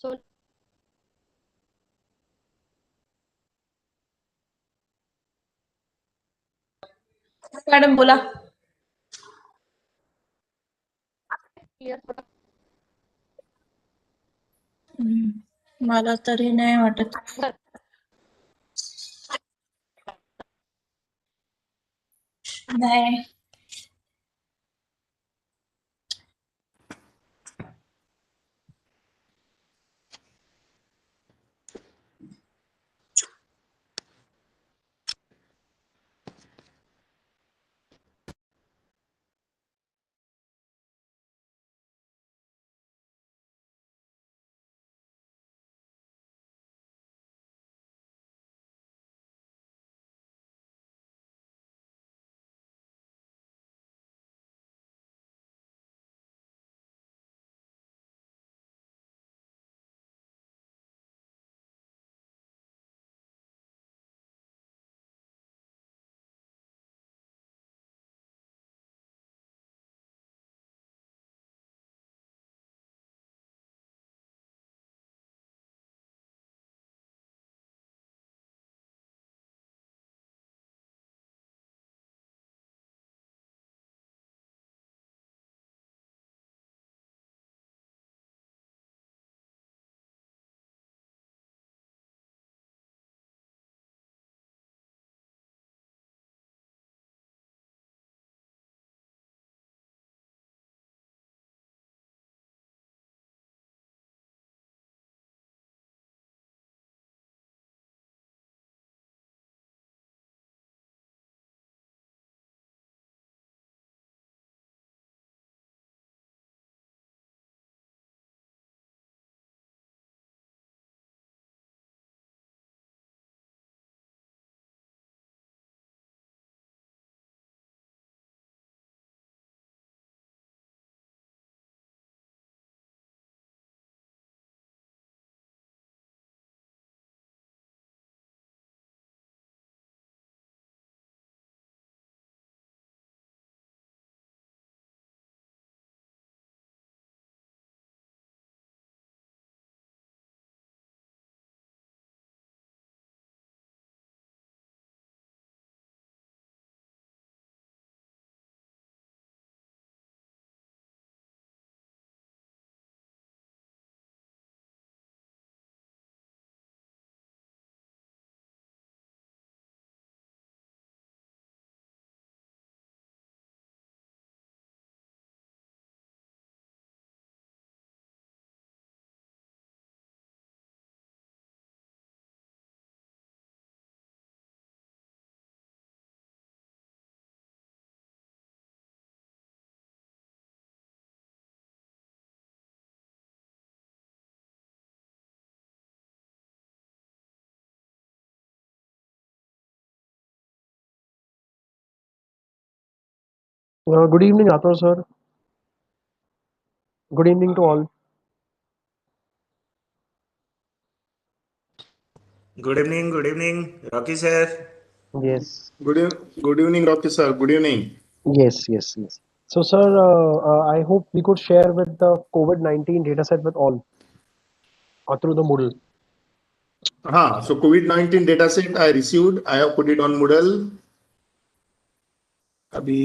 So madam बोला. clear. मला तरी नाही वाटत. नाही. Good evening, Atul sir. Good evening to all. Good evening, Rocky sir. Yes, Good evening, Rocky sir. Good evening. yes. So, sir, I hope we could share with the COVID-19 dataset with all through the Moodle. So COVID-19 dataset I received. I have put it on Moodle. अभी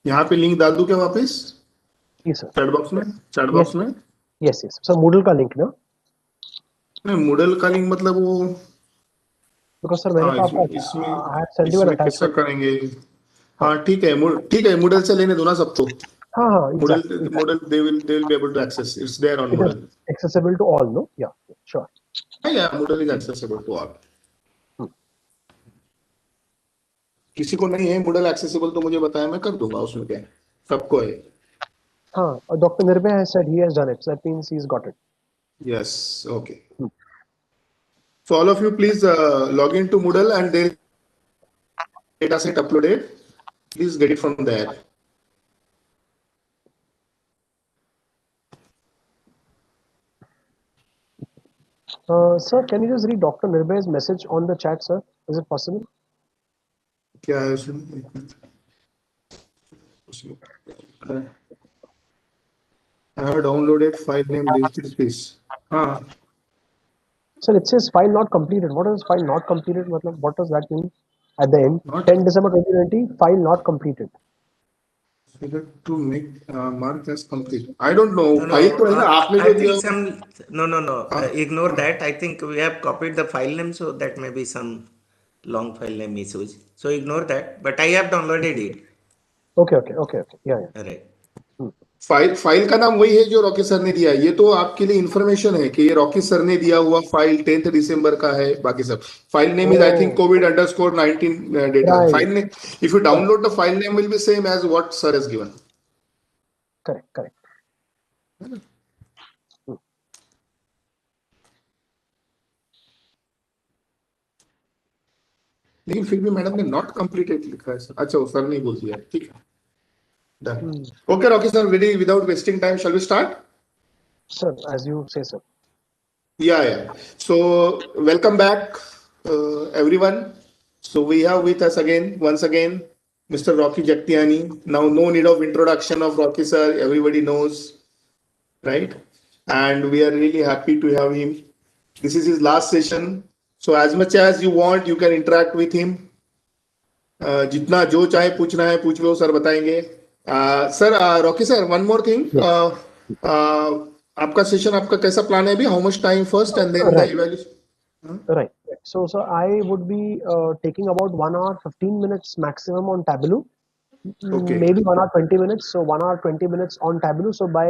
यहाँ पे link डाल दूं क्या वापस? Yes, sir. Chat box में? Yes. So, Moodle का link ना? नहीं, Moodle का लिंक मतलब वो Because sir, मैंने तो आपको I have sent you an इसमें कैसा attachment. करेंगे? हाँ ठीक है, Moodle से लेने दो ना सबको. हाँ, exactly. Moodle they will be able to access. It's there on It is Moodle. accessible to all, no? Yeah, sure. Yeah, Moodle is accessible to all. किसी को नहीं है Moodle accessible तो मुझे बताया, मैं कर दूंगा, उसमें क्या है, सबको है. हाँ, Dr. Nirbhay has said he has done it. So that means he's got it. Yes, okay. So all of you please log into Moodle and there is dataset uploaded. Please get it from there. Sir, can you just read Dr. Nirbhay's message on the chat, sir? Is it possible? क्या है उसमें? I have downloaded file name this. Sir, it says file not completed. What is file not completed? What does that mean? At the end, Not 10 December 2020, file not completed. select to make mark as complete. I don't know. No, no. File तो है ना आपने I जो think दिया some. No, no, no. हाँ, Ignore हाँ. that. I think we have copied the file name, so that may be some long file name issues. So ignore that. But I have downloaded it. Okay. Yeah. Right. File का नाम वही है जो Rocky sir ने दिया है। ये तो आपके लिए इंफॉर्मेशन है कि ये रॉकी सर ने दिया हुआ फाइल 10th दिसंबर का है। बाकी सब file name is I think Oh, COVID_19 data right. File ने if you Correct. Download the file name will be same as what sir has given. Correct. लेकिन फिर भी मैडम ने नॉट कंप्लीटेड लिखा है सर। अच्छा वो सर ने बोल दिया, ठीक है, done. Okay Rocky sir, ready without wasting time shall we start? Sir, as you say, sir. Yeah. So welcome back, everyone. So we have with us once again, Mr. Rocky Jagtiani. Now, no need of introduction of Rocky sir. Everybody knows, right? And we are really happy to have him. This is his last session. So as much as you want, you can interact with him. जितना जो चाहे पूछना है पूछ लो, sir बताएंगे। Sir Rocky sir, one more thing, Yes. आपका session आपका कैसा प्लान है अभी? How much time first and then the Right. Evaluation? Right. So, sir, I would be taking about 1 hour 15 minutes maximum on Tableau. Okay. Maybe 1 hour 20 minutes. So 1 hour 20 minutes on Tableau. So by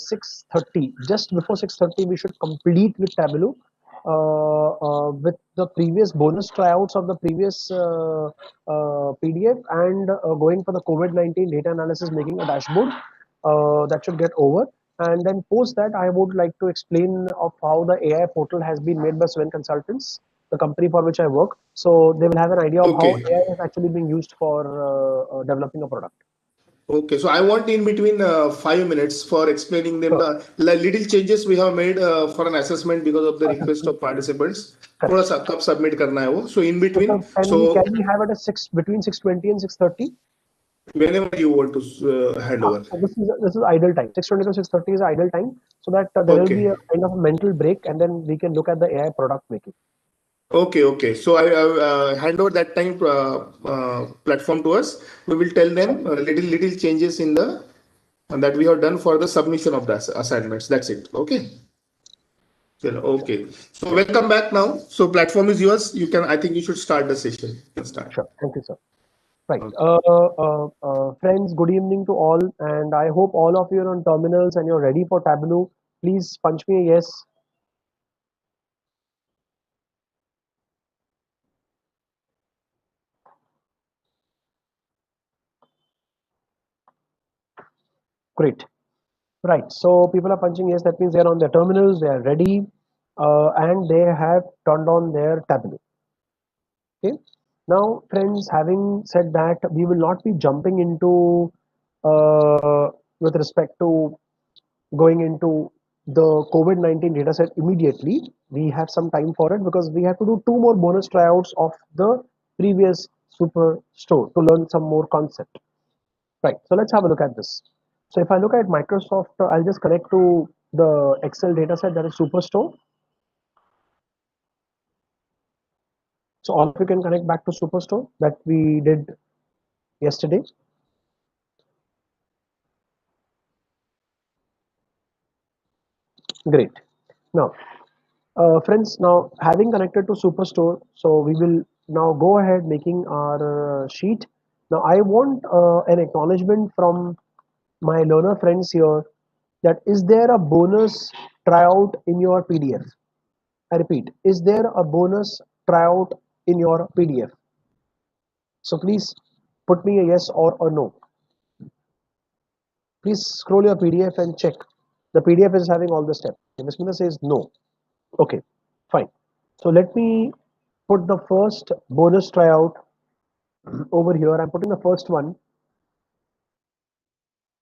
6:30, just before 6:30, we should complete with Tableau. With the previous bonus tryouts of the previous PDF and going for the COVID-19 data analysis, making a dashboard that should get over. And then post that, I would like to explain of how the AI portal has been made by Sven Consultants, the company for which I work. So they will have an idea of how Okay. AI is actually being used for developing a product. Okay. So I want in between 5 minutes for explaining them Sure. the little changes we have made for an assessment because of the request of participants. थोड़ा सा कब submit करना है वो? So in So, between, sir, can we have it at between 6:20 and 6:30? whenever you want to hand over. So this is idle time. 6:20 to 6:30 is idle time, so that there will be Okay. a kind of a mental break, and then we can look at the AI product making. Okay. So I hand over that time platform to us. We will tell them little changes in the that we have done for the submission of the assignments. That's it. Okay. Okay. So welcome back now. So platform is yours. You can. I think you should start the session. You can start. Sure. Thank you, sir. Right. Okay. Friends, good evening to all, and I hope all of you are on terminals and you're ready for Tableau. Please punch me a yes. Great. Right. So people are punching yes. That means they're on their terminals. They are ready, and they have turned on their Tableau. Okay. Now, friends, having said that, we will not be jumping into with respect to going into the COVID-19 dataset immediately. We have some time for it because we have to do two more bonus tryouts of the previous Superstore to learn some more concept. Right. So let's have a look at this. So if I look at Microsoft, I'll just connect to the Excel dataset that is Superstore. So all of you can connect back to Superstore that we did yesterday. Great. Now, friends, now having connected to Superstore, so we will now go ahead making our sheet. Now, I want an acknowledgement from my learner friends here that is there a bonus tryout in your PDF? I repeat, is there a bonus tryout in your PDF? So please put me a yes or a no. Please scroll your PDF and check. The PDF is having all the steps. Ms. Mina says no. Okay, fine. So let me put the first bonus tryout over here. I'm putting the first one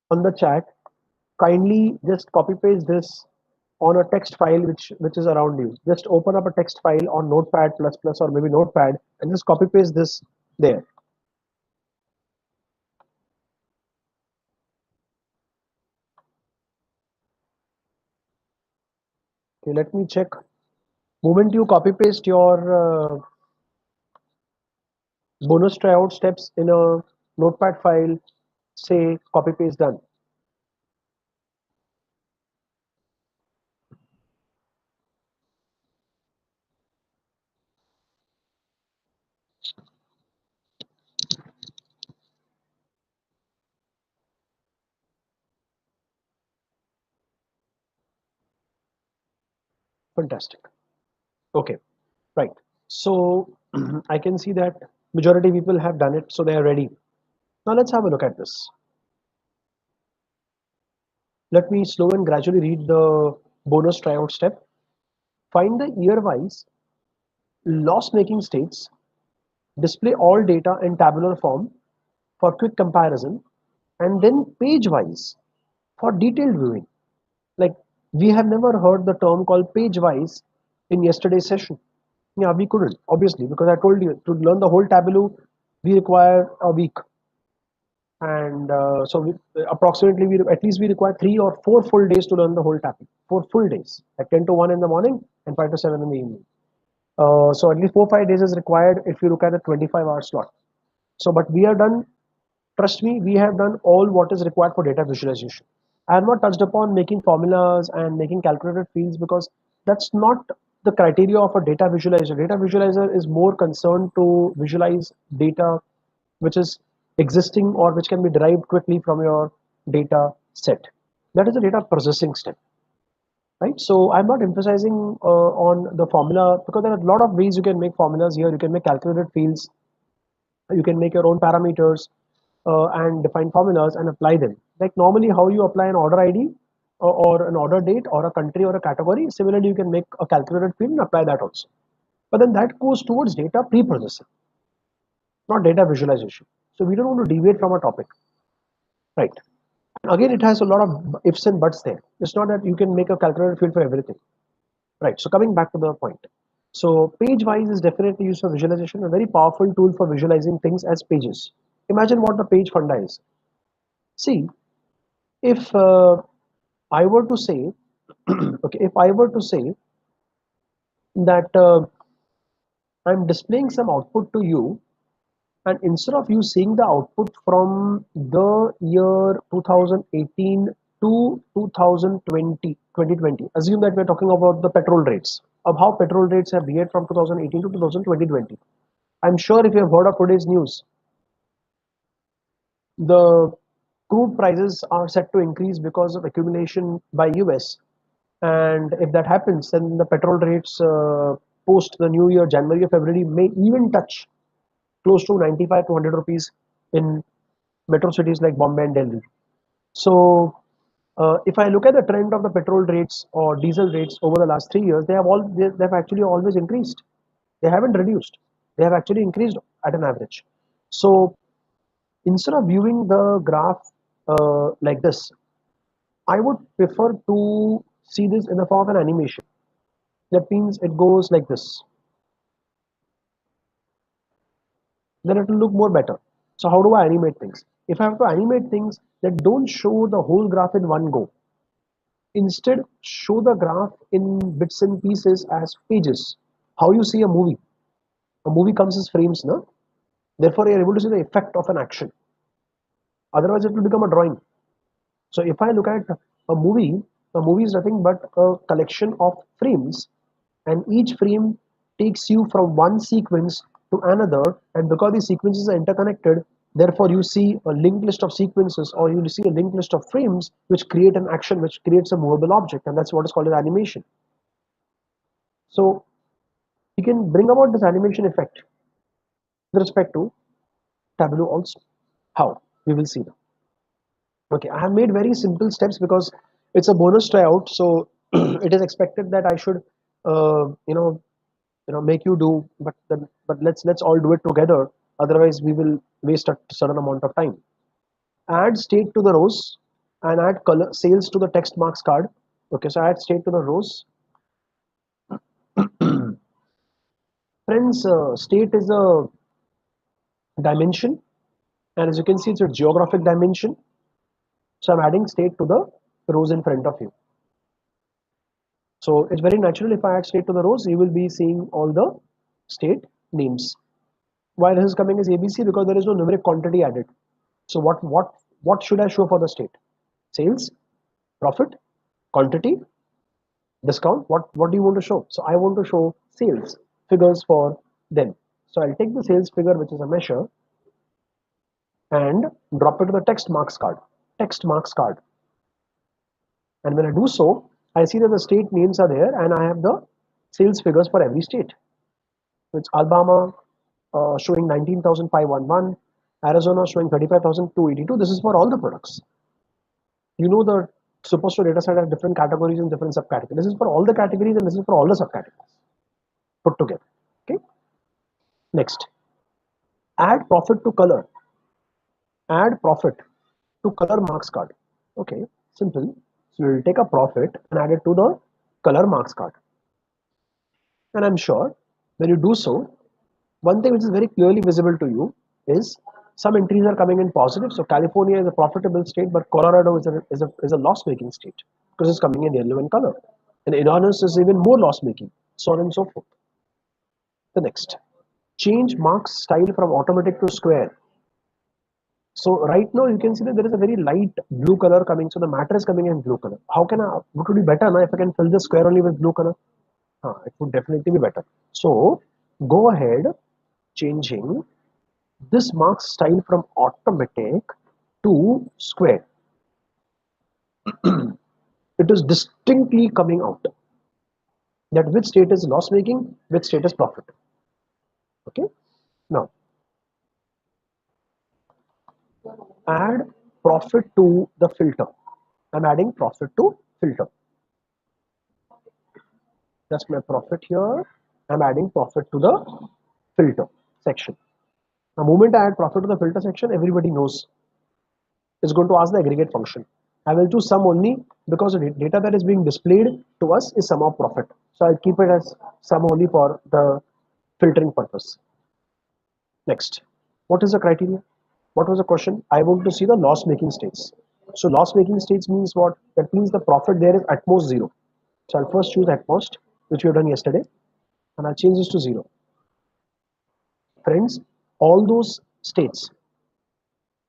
on the chat. Kindly just copy paste this on a text file which is around you. Just open up a text file on Notepad plus plus or maybe Notepad and just copy paste this there. Okay, let me check. Moment you copy paste your bonus tryout steps in a notepad file, say copy paste done. Fantastic. Okay, right. So I can see that majority people have done it, so they are ready. Now let's have a look at this. Let me slow and gradually read the bonus tryout step. Find the year-wise loss-making states, display all data in tabular form for quick comparison, and then page-wise for detailed viewing. Like, we have never heard the term called page-wise in yesterday's session. Yeah, we couldn't, obviously, because I told you to learn the whole tableau, we require a week. And approximately, at least we require 3 or 4 full days to learn the whole tableau. 4 full days, like 10 to 1 in the morning and 5 to 7 in the evening. So at least 4 5 days is required if you look at the 25-hour slot. So, but we are done. Trust me, we have done all what is required for data visualization. I have not touched upon making formulas and making calculated fields because that's not the criteria of a data visualizer. Data visualizer is more concerned to visualize data which is existing or which can be derived quickly from your data set. That is the data processing step, right? So I'm not emphasizing on the formula because there are a lot of ways you can make formulas here. You can make calculated fields, you can make your own parameters and define formulas and apply them. Like normally how you apply an order ID or an order date or a country or a category, similarly you can make a calculated field and apply that also. But then that goes towards data pre-processing, not data visualization. So we don't want to deviate from our topic, right? Again, it has a lot of ifs and buts there. It's not that you can make a calculated field for everything, right? So coming back to the point. So page-wise is definitely used for visualization, a very powerful tool for visualizing things as pages. Imagine what the page funda is. See, if I were to say, okay, if I were to say that I'm displaying some output to you, and instead of you seeing the output from the year 2018 to 2020, assume that we're talking about the petrol rates, of how petrol rates have behaved from 2018 to 2020. I'm sure if you have heard of today's news, the crude prices are set to increase because of accumulation by US. And if that happens, then the petrol rates post the new year, January or February, may even touch close to 95 to 100 rupees in metro cities like Bombay and Delhi. So, if I look at the trend of the petrol rates or diesel rates over the last 3 years, they've actually always increased. They haven't reduced. They have actually increased at an average. So, instead of viewing the graph like this, I would prefer to see this in the form of an animation. That means it goes like this. Then it will look more better. So how do I animate things? If I have to animate things that don't show the whole graph in one go, instead show the graph in bits and pieces as pages. How you see a movie. A movie comes as frames, no? Therefore, you're able to see the effect of an action. Otherwise, it will become a drawing. So if I look at a movie is nothing but a collection of frames, and each frame takes you from one sequence to another, and because these sequences are interconnected, therefore you see a linked list of sequences or you see a linked list of frames which create an action which creates a movable object, and that's what is called as animation. So we can bring about this animation effect with respect to Tableau also. How? We will see now. Okay, I have made very simple steps because it's a bonus tryout, so it is expected that I should, uh, you know, make you do. But let's all do it together. Otherwise, we will waste a certain amount of time. Add state to the rows and add color sales to the text marks card. Okay, so add state to the rows. Friends, state is a dimension, and as you can see, it's a geographic dimension. So I'm adding state to the rows in front of you. So it's very natural if I add state to the rows, you will be seeing all the state names. Why this is coming as ABC? Because there is no numeric quantity added. So what should I show for the state? Sales, profit, quantity, discount. What do you want to show? So I want to show sales figures for them. So I'll take the sales figure, which is a measure, and drop it to the text marks card. Text marks card. And when I do so, I see that the state names are there and I have the sales figures for every state. So it's Alabama showing 19,511, Arizona showing 35,282. This is for all the products. You know the Superstore data set has different categories and different subcategories. This is for all the categories and this is for all the subcategories put together. Okay. Next, add profit to color. Add profit to color marks card. Okay, simple. So we'll take a profit and add it to the color marks card. And I'm sure when you do so, one thing which is very clearly visible to you is some entries are coming in positive. So California is a profitable state, but Colorado is a loss-making state because it's coming in yellow in color. And Illinois is even more loss-making, so on and so forth. The next, change marks style from automatic to square. So right now you can see that there is a very light blue color coming. So the matter is coming in blue color. How can I? What would be better now if I can fill the square only with blue color? It would definitely be better. So go ahead, changing this marks style from automatic to square. It is distinctly coming out that which state is loss making, which state is profit. Okay. Now add profit to the filter. I'm adding profit to filter. That's my profit here. I'm adding profit to the filter section. The moment I add profit to the filter section, everybody knows it's going to ask the aggregate function. I will choose sum only because the data that is being displayed to us is sum of profit. So I'll keep it as sum only for the filtering purpose. Next, what is the criteria? What was the question? I want to see the loss making states. So loss making states means what? That means the profit there is at most 0. So I'll first choose at most, which we have done yesterday, and I'll change this to 0. Friends, all those states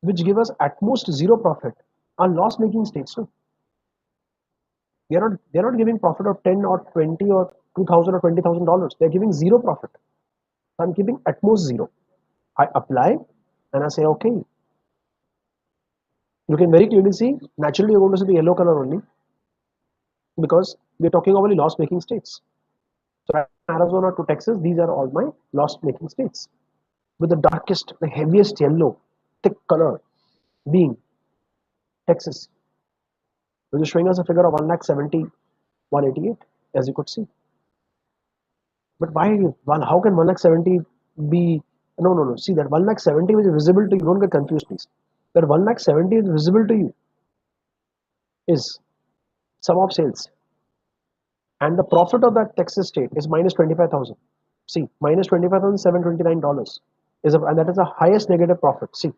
which give us at most 0 profit are loss making states. So they're not giving profit of 10 or 20 or 2,000 or $20,000. They're giving 0 profit. So I'm keeping at most 0. I apply and I say okay. You can very clearly see, naturally you're going to see the yellow color only because we're talking of only loss making states. So Arizona to Texas, these are all my loss making states with the darkest, the heaviest yellow, thick color being Texas, which is showing us a figure of 1,70,188, as you could see. But why? How can 1,70,000 be? No. See that 1,70,000 which is visible to you. Don't get confused, please. That 1,70,000 is visible to you is sum of sales, and the profit of that Texas state is minus 25,000. See, minus $25,729 is and that is the highest negative profit. See,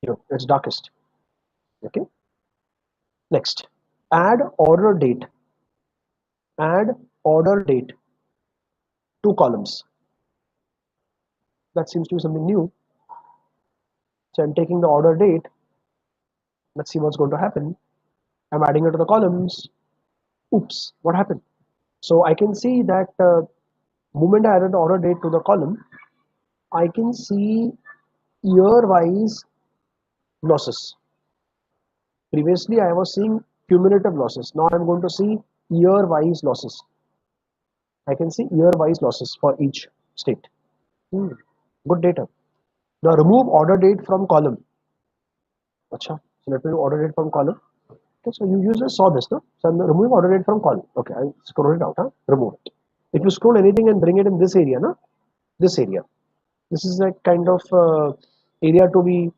here it's darkest. Okay. Next, add order date. Add order date. 2 columns. That seems to be something new. So I'm taking the order date. Let's see what's going to happen. I'm adding it to the columns. Oops, what happened? So I can see that moment I added the order date to the column, I can see year-wise losses. Previously, I was seeing cumulative losses. Now I'm going to see year-wise losses. I can see year-wise losses for each state. Good data. Now remove order date from column. Achha. So let me do order date from column. Okay, so you just saw this, no? So I'm removing order date from column. Okay, I'll scroll it out, huh? Remove it. If you scroll anything and bring it in this area, no? This area. This is a kind of area to be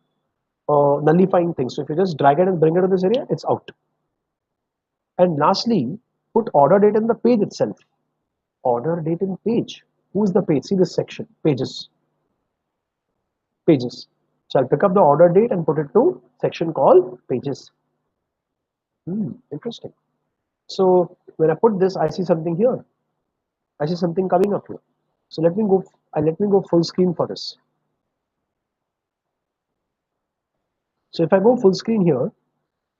nullifying things. So if you just drag it and bring it to this area, it's out. And lastly, put order date in the page itself. Order date in page. Who is the page? See this section, pages. Pages. So I'll pick up the order date and put it to section called pages. Interesting. So When I put this, I see something here. I see something coming up here. So let me go full screen for this. So if I go full screen here,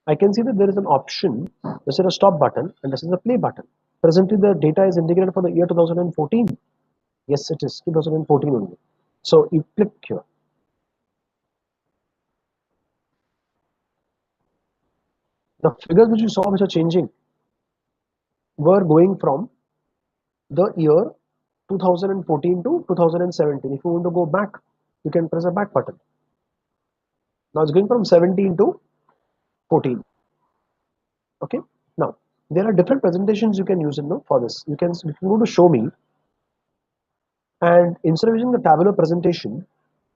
I can see that there is an option. This is a stop button and this is a play button. Presently, the data is indicated for the year 2014. Yes, it is 2014 only. So you click here. The figures which you saw which are changing were going from the year 2014 to 2017. If you want to go back, you can press a back button. Now it's going from 17 to 14. Okay. Now there are different presentations you can use for this. You can go to show me, and instead of using the tabular presentation,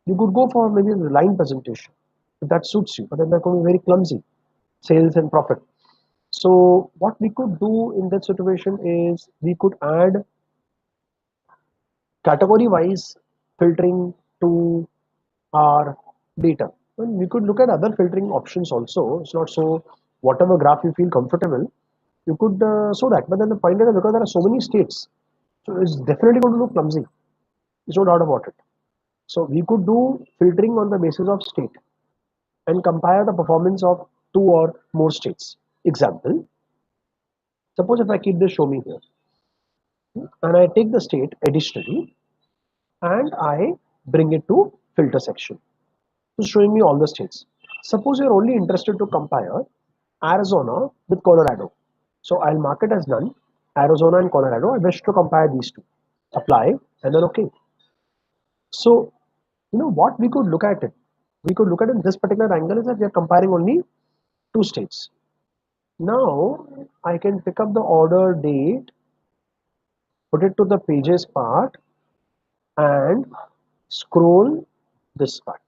you could go for maybe the line presentation if that suits you. But then they're going to be very clumsy, sales and profit. So what we could do in that situation is we could add category wise filtering to our data. And we could look at other filtering options also. It's not so whatever graph you feel comfortable, you could show that. But then the point is because there are so many states, so it's definitely going to look clumsy. There's no doubt about it. So we could do filtering on the basis of state and compare the performance of two or more states. Example, suppose if I keep this show me here and I take the state additionally and I bring it to filter section. So showing me all the states. Suppose you're only interested to compare Arizona with Colorado. So I'll mark it as none. Arizona and Colorado, I wish to compare these two. Apply and then okay. So, what we could look at it. We could look at it in this particular angle is that we are comparing only two states. Now I can pick up the order date, put it to the pages part and scroll this part.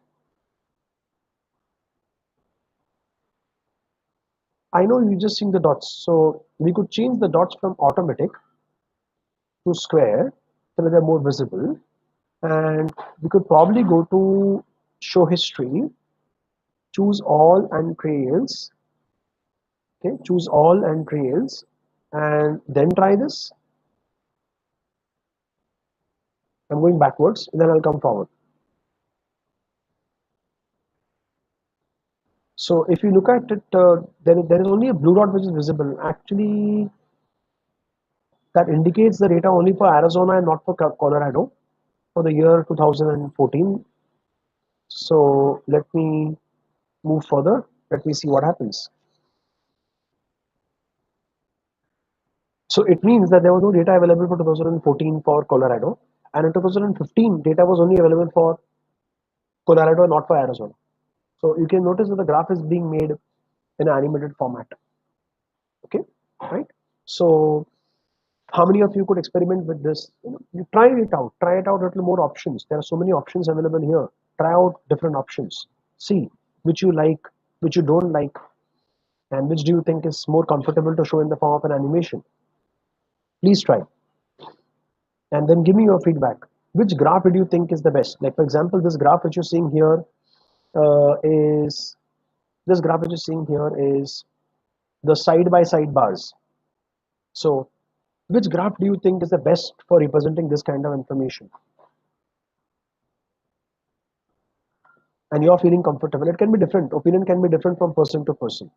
I know you just seeing the dots, so we could change the dots from automatic to square so that they're more visible, and we could probably go to show history, choose all and trails. Okay, choose all and trails, and then try this. I'm going backwards, and then I'll come forward. So if you look at it, then there is only a blue dot which is visible. Actually, that indicates the data only for Arizona and not for Colorado for the year 2014. So let me move further. Let me see what happens. So it means that there was no data available for 2014 for Colorado, and in 2015 data was only available for Colorado and not for Arizona. So you can notice that the graph is being made in an animated format. Okay, right? So how many of you could experiment with this? You try it out. Try it out. A little more options. There are so many options available here. Try out different options. See which you like, which you don't like, and which do you think is more comfortable to show in the form of an animation. Please try, and then give me your feedback. Which graph do you think is the best? Like for example, this graph which you're seeing here is this graph which you're seeing here is the side-by-side bars. So which graph do you think is the best for representing this kind of information? And you're feeling comfortable. It can be different. Opinion can be different from person to person.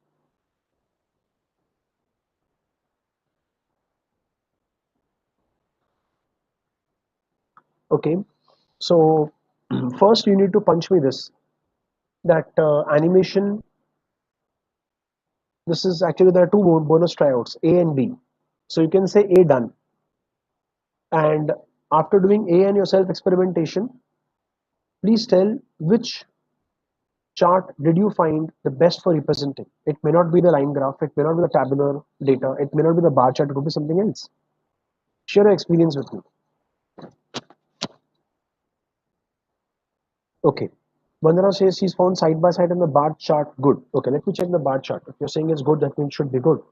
Okay. So first you need to punch me this. That animation. This is actually there are two bonus tryouts, A and B. So you can say A done. And after doing A and your self experimentation, please tell which chart did you find the best for representing. It may not be the line graph, it may not be the tabular data, it may not be the bar chart, it could be something else. Share your experience with me. Okay. Vandana says he's found side by side and the bar chart good. Okay, let me check the bar chart. If you're saying it's good, that means it should be good.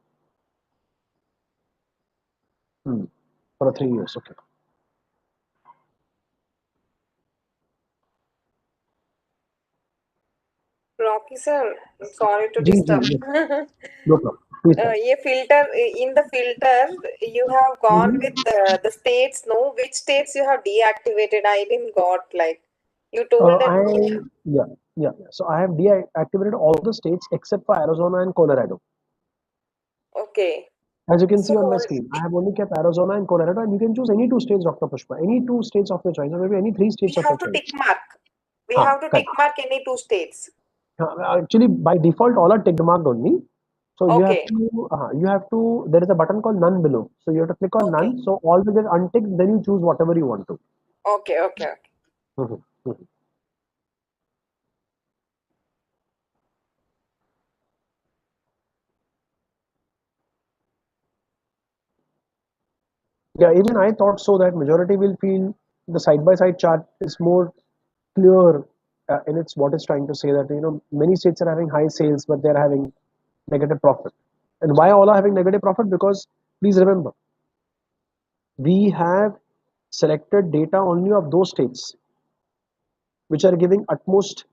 For 3 years, okay. Rocky sir, sorry to Ji, disturb. yes. No problem. Please tell. a filter in the filter you have gone Mhm. with the states. No, which states you have deactivated? I didn't got like you told that. Yeah. So I have deactivated all the states except for Arizona and Colorado. Okay, As you can see so on my screen, I have only kept Arizona and Colorado, and you can choose any two states, Dr. Pushpa, any two states of your choice, or maybe any three we states of your have to tick choice. mark. We Ha, have to tick correct. mark any two states. Actually, by default, all are ticked marked only. So Okay, you have to. There is a button called none below. So you have to click on okay, none. So all will get unticked. Then you choose whatever you want to. okay, okay. Mhm, mhm. Yeah, even I thought so that majority will feel the side by side chart is more clear in its what it's trying to say that many states are having high sales but they're having negative profit. And why all are having negative profit? Because please remember, we have selected data only of those states which are giving utmost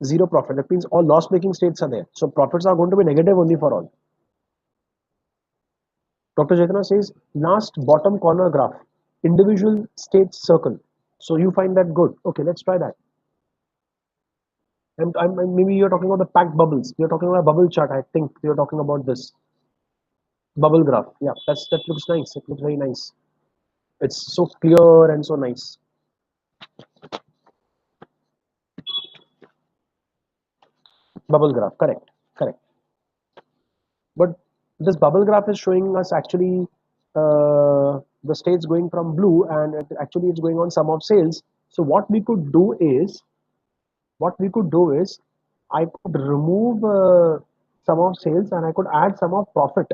zero profit. That means all loss making states are there. So profits are going to be negative only for all. Dr. Chaitanya says last bottom corner graph, individual states circle. So you find that good. Okay, let's try that. And maybe you're talking about the packed bubbles. You're talking about a bubble chart. I think you're talking about this bubble graph. Yeah, that looks nice. It looks very nice. It's so clear and so nice. Bubble graph. Correct. Correct. But this bubble graph is showing us actually the states going from blue, and actually it's going on sum of sales. So what we could do is I could remove sum of sales and I could add sum of profit.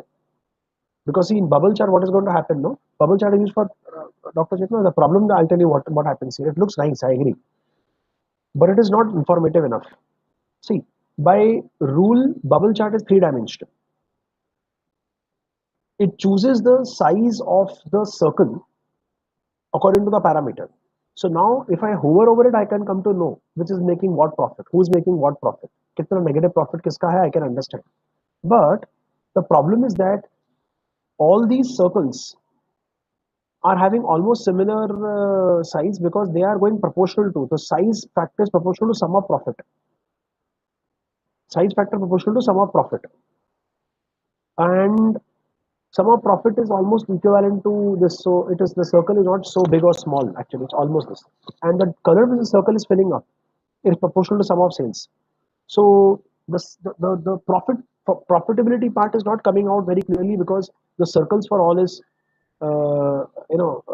Because see, in bubble chart, what is going to happen? No, bubble chart is used for Dr. Chetna. The problem, I'll tell you what happens here. It looks nice, I agree, but it is not informative enough. See, by rule, bubble chart is three-dimensional. It chooses the size of the circle according to the parameter. So now, if I hover over it, I can come to know which is making what profit, who is making what profit, कितना negative profit किसका है, I can understand. But the problem is that all these circles are having almost similar size because they are going proportional to the size factor is proportional to sum of profit. Size factor proportional to sum of profit, and sum of profit is almost equivalent to this. So it is the circle is not so big or small. Actually, it's almost this, and the color which the circle is filling up is proportional to sum of sales. So the profitability part is not coming out very clearly because the circles for all is uh, you know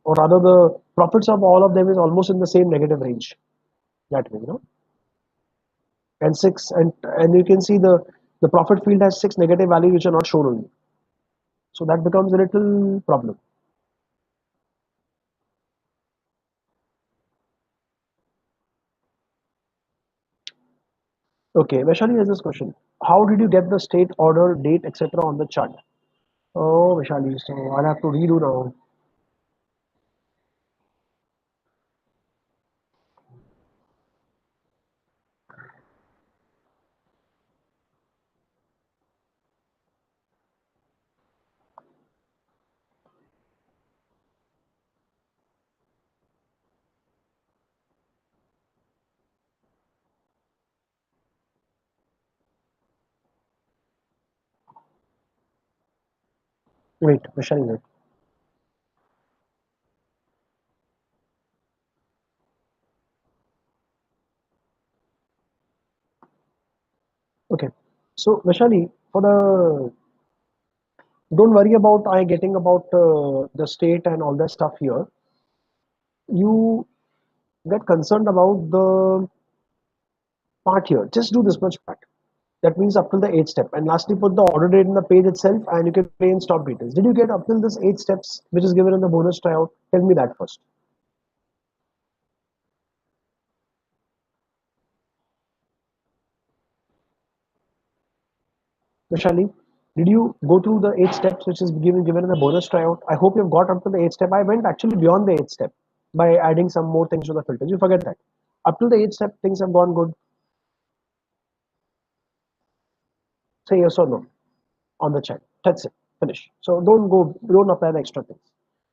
or rather the profits of all of them is almost in the same negative range that way. And six and you can see the profit field has six negative values which are not shown only, so that becomes a little problem. Okay, Vaishali has this question: how did you get the state order date etc on the chart? Oh, Vaishali, so I'll have to redo now. Wait, Vaishali, wait. Okay, so Vaishali, for the don't worry about I getting about the state and all that stuff here. You get concerned about the part here. Just do this much part. That means up till the eighth step. And lastly, put the order date in the page itself and you can play in stop details. Did you get up till this eight steps, which is given in the bonus tryout? Tell me that first. Vishali, did you go through the eight steps which is given in the bonus tryout? I hope you've got up to the eighth step. I went actually beyond the eighth step by adding some more things to the filters. You forget that. Up till the eighth step, things have gone good. Say yes or no. on the chat. That's it. Finish. So don't apply the extra things.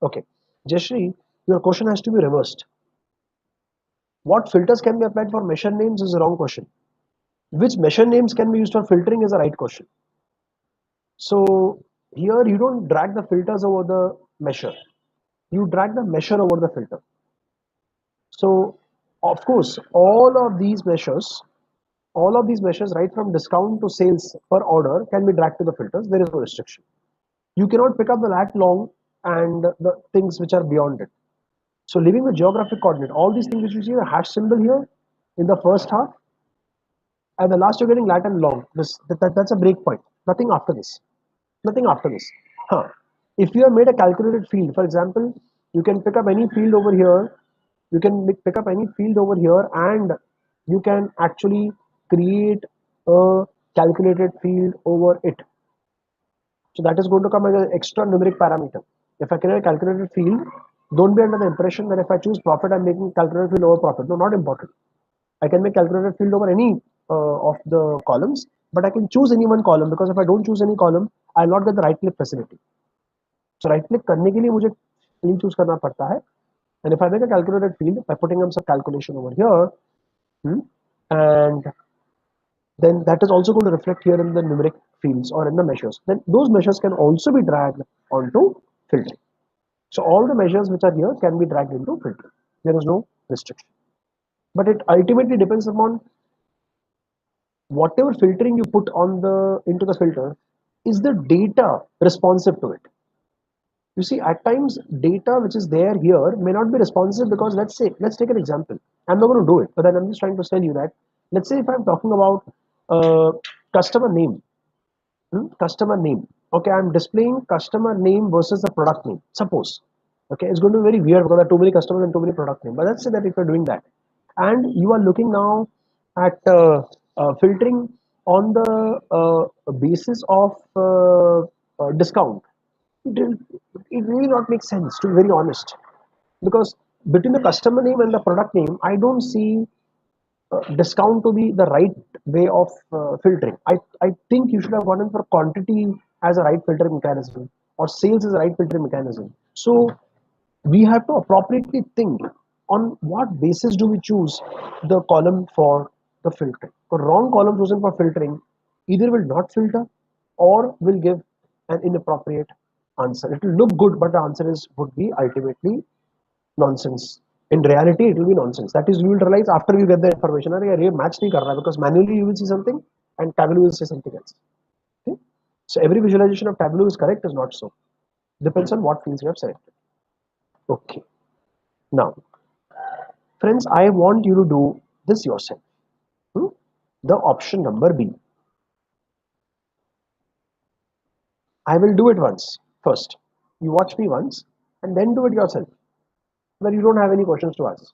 Okay. Jeshri, your question has to be reversed. What filters can be applied for measure names is the wrong question. Which measure names can be used for filtering is the right question. So here you don't drag the filters over the measure. You drag the measure over the filter. So of course, all of these measures, right from discount to sales per order can be dragged to the filters. There is no restriction. You cannot pick up the lat long and the things which are beyond it. So leaving the geographic coordinate, all these things which you see the hash symbol here in the first half, at the last you're getting lat and long. That's a break point. Nothing after this. Nothing after this. Huh. If you have made a calculated field, for example, you can pick up any field over here. You can pick up any field over here, and you can actually create a calculated field over it. So that is going to come as an extra numeric parameter. If I create a calculated field, don't be under the impression that if I choose profit, I'm making calculated field over profit. No, not important. I can make calculated field over any of the columns, but I can choose any one column, because if I don't choose any column, I'll not get the right click facility. So right click करने के लिए मुझे field choose करना पड़ता है. And if I make a calculated field by putting up some calculation over here, and then that is also going to reflect here in the numeric fields or in the measures. Then those measures can also be dragged onto filtering. So all the measures which are here can be dragged into filtering. There is no restriction. But it ultimately depends upon whatever filtering you put on into the filter, is the data responsive to it. You see, at times data which is there here may not be responsive, because let's take an example. I'm not going to do it, but then I'm just trying to tell you that, let's say if I'm talking about customer name, customer name. Okay, I'm displaying customer name versus the product name. Suppose, okay, it's going to be very weird because there are too many customers and too many product name. But let's say that if you're doing that, and you are looking now at filtering on the basis of discount, it really not make sense, to be very honest, because between the customer name and the product name, I don't see discount to be the right way of filtering. I think you should have gone in for quantity as a right filtering mechanism, or sales as a right filtering mechanism. So we have to appropriately think on what basis do we choose the column for the filtering. The wrong column chosen for filtering either will not filter or will give an inappropriate answer. It will look good, but the answer would be ultimately nonsense. In reality, it will be nonsense. That is, you will realize after you get the information, ये match नहीं कर रहा, because manually you will see something and Tableau will say something else. Okay? So every visualization of Tableau is correct is not so. Depends on what fields you have selected. Okay. Now, friends, I want you to do this yourself. The option number B. I will do it once. First, you watch me once and then do it yourself, where you don't have any questions to ask.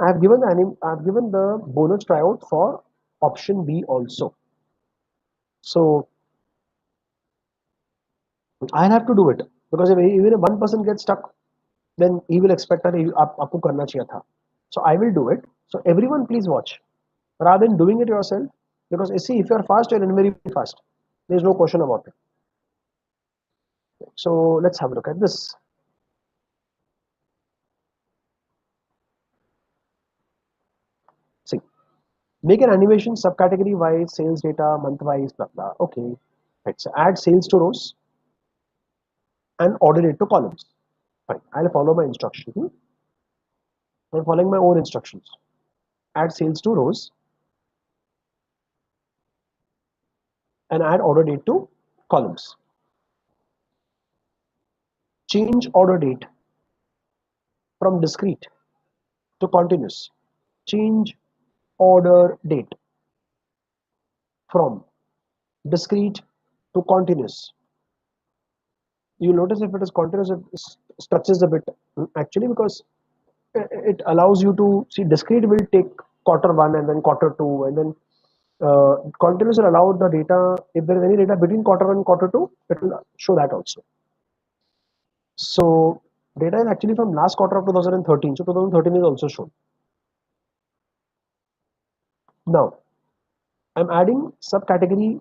I have given the bonus tryout for option B also. So I'll have to do it, because even if one person gets stuck, then he will expect that आपको करना चाहिए था. So I will do it. So everyone please watch, rather than doing it yourself, because you see, if you are fast, you are very fast. There is no question about it. So let's have a look at this. See, make an animation subcategory wise, sales data, month wise, blah blah. Okay, right. So add sales to rows and order it to columns. Fine. I'll follow my instruction. I'm following my own instructions. Add sales to rows and add order date to columns. Change order date from discrete to continuous. Change order date from discrete to continuous. You'll notice if it is continuous, it stretches a bit, actually, because it allows you to see discrete will take quarter one and then quarter two, and then continuous will allow the data, if there is any data between quarter one and quarter two, it will show that also. So data is actually from last quarter of 2013, so 2013 is also shown. Now, I'm adding subcategory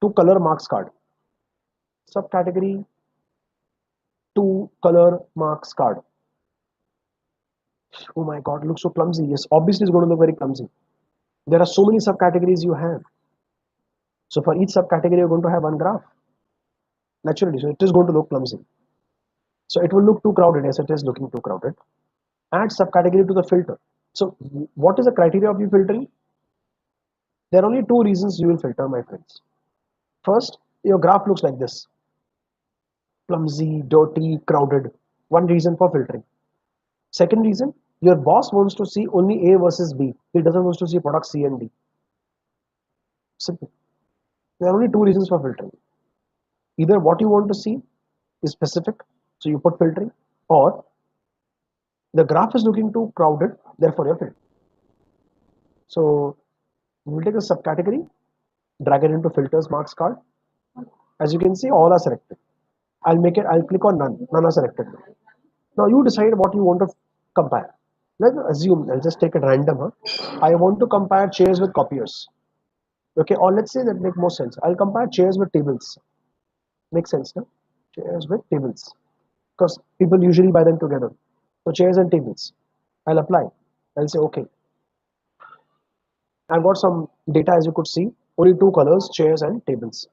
to color marks card. Subcategory to color marks card. Oh my god, it looks so clumsy. Yes, obviously it's going to look very clumsy. There are so many subcategories you have. So for each subcategory, you're going to have one graph. Naturally, so it is going to look clumsy. So it will look too crowded. Yes, it is looking too crowded. Add subcategory to the filter. So what is the criteria of you filtering? There are only two reasons you will filter, my friends. First, your graph looks like this. Clumsy, dirty, crowded. One reason for filtering. Second reason, your boss wants to see only A versus B. He doesn't want to see product C and D. Simple. There are only two reasons for filtering. Either what you want to see is specific, so you put filtering, or the graph is looking too crowded, therefore you're filtering. So we'll take a subcategory, drag it into filters marks card. As you can see, all are selected. I'll click on none. None are selected. Now you decide what you want to compare. Let's assume, I'll just take it random. I want to compare chairs with copiers. Okay, or let's say that make more sense. I'll compare chairs with tables. Makes sense, no? Chairs with tables. Because people usually buy them together. So chairs and tables. I'll apply. I'll say okay. I've got some data, as you could see. Only two colors, chairs and tables.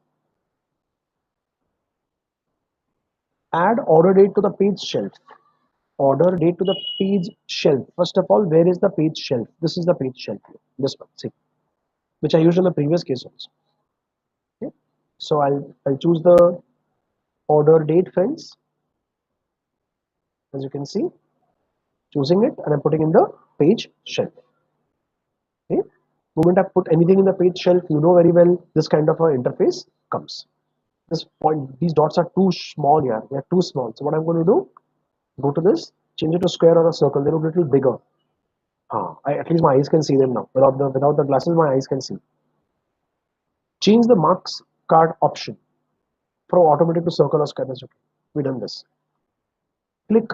Add order date to the page shelf. Order date to the page shelf. First of all, where is the page shelf? This is the page shelf. This one, see, which I used in the previous case also. Okay. So I'll choose the order date, friends. As you can see, choosing it and I'm putting in the page shelf. Okay. Moment I put anything in the page shelf, you know very well this kind of a interface comes. This point, these dots are too small here. They are too small. So what I'm going to do, go to this, change it to square or a circle. They look a little bigger. At least my eyes can see them now. Without the glasses, my eyes can see. Change the marks card option from automatic to circle or square. That's okay. We done this. Click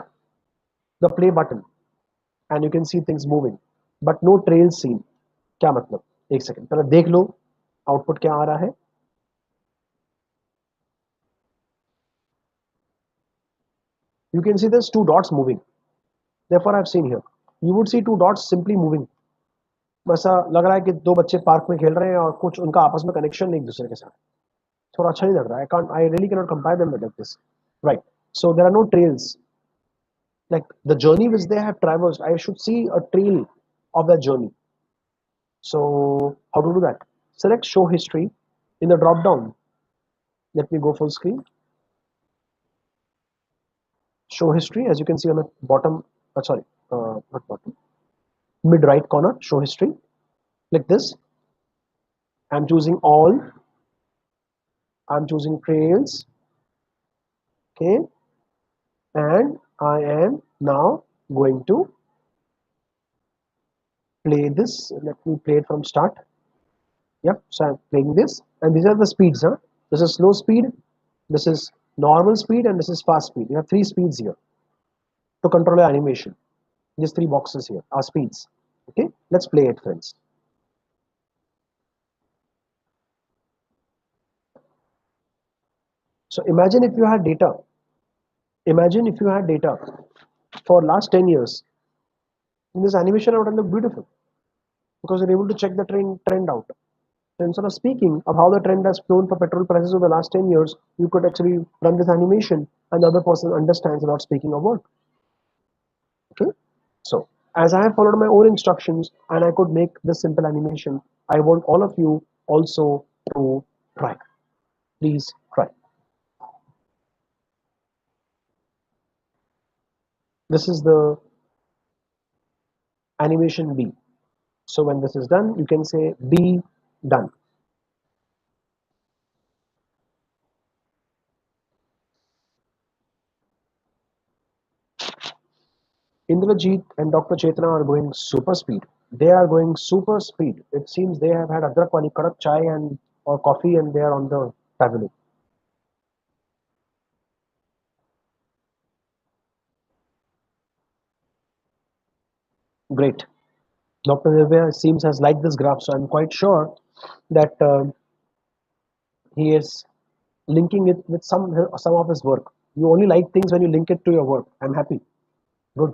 the play button and you can see things moving, but no trail seen. क्या मतलब? एक second पहले देख low output क्या आ रहा है. You can see there's two dots moving. Therefore, I've seen here. You would see two dots simply moving. ऐसा लग रहा है कि दो बच्चे पार्क में खेल रहे हैं और कुछ उनका आपस में कनेक्शन नहीं एक दूसरे के साथ. थोड़ा अच्छा नहीं लग रहा है. I really cannot compare them with like this. Right. So there are no trails. Like the journey which they have traversed, I should see a trail of that journey. So how to do that? Select show history in the drop down. Let me go full screen. Show history, as you can see on the bottom, not bottom, mid right corner, show history. Click this. I'm choosing all. I'm choosing trails. Okay. And I am now going to play this. Let me play it from start. Yep. So I'm playing this. And these are the speeds. This is slow speed. This is normal speed. And this is fast speed. You have three speeds here to control your animation. These three boxes here are speeds. Okay. Let's play it, friends. So imagine if you had data. Imagine if you had data for last 10 years. In this animation, it would look beautiful because you're able to check the trend out. So instead of speaking of how the trend has flown for petrol prices over the last 10 years, you could actually run this animation and the other person understands without speaking a word. Okay. So as I have followed my own instructions and I could make this simple animation, I want all of you also to try. Please try. This is the animation B. So when this is done, you can say B done. Indrajit and Dr. Chetna are going super speed. They are going super speed. It seems they have had adrak wali kadak chai and or coffee and they are on the pavilion. Great. Dr. Divya seems has liked this graph, so I'm quite sure that he is linking it with some of his work. You only like things when you link it to your work. I'm happy. Good.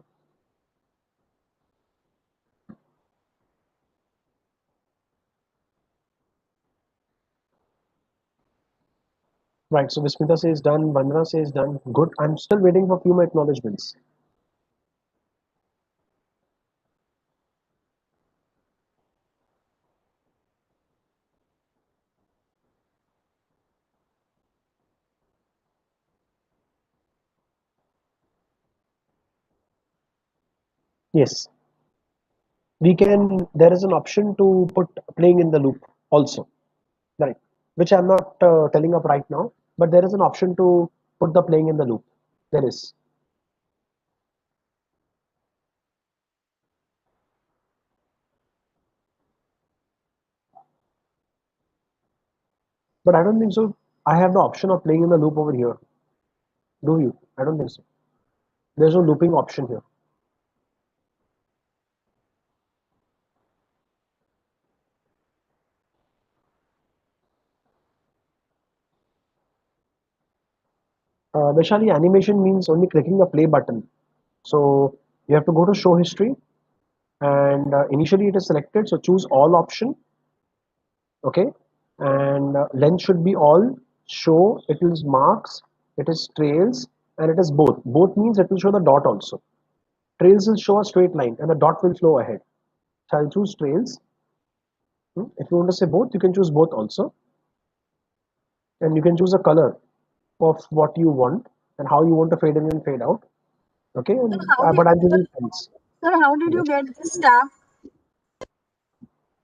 Right. So Vismita says done. Vandana says done. Good. I'm still waiting for a few more acknowledgements. Yes. We can. There is an option to put playing in the loop also. Right. Which I'm not telling up right now, but there is an option to put the playing in the loop. There is. But I don't think so. I have the option of playing in the loop over here. Do you? I don't think so. There's no looping option here. Vaishali, animation means only clicking the play button. So you have to go to show history, and initially it is selected. So choose all option. Okay, and length should be all. Show it is marks, it is trails, and it is both. Both means it will show the dot also. Trails will show a straight line, and the dot will flow ahead. So I'll choose trails. If you want to say both, you can choose both also, and you can choose a color of what you want and how you want to fade in and fade out. Okay, Sir, and, how did but I'm sir, choosing trails. sir, how did you Yes. get this tab?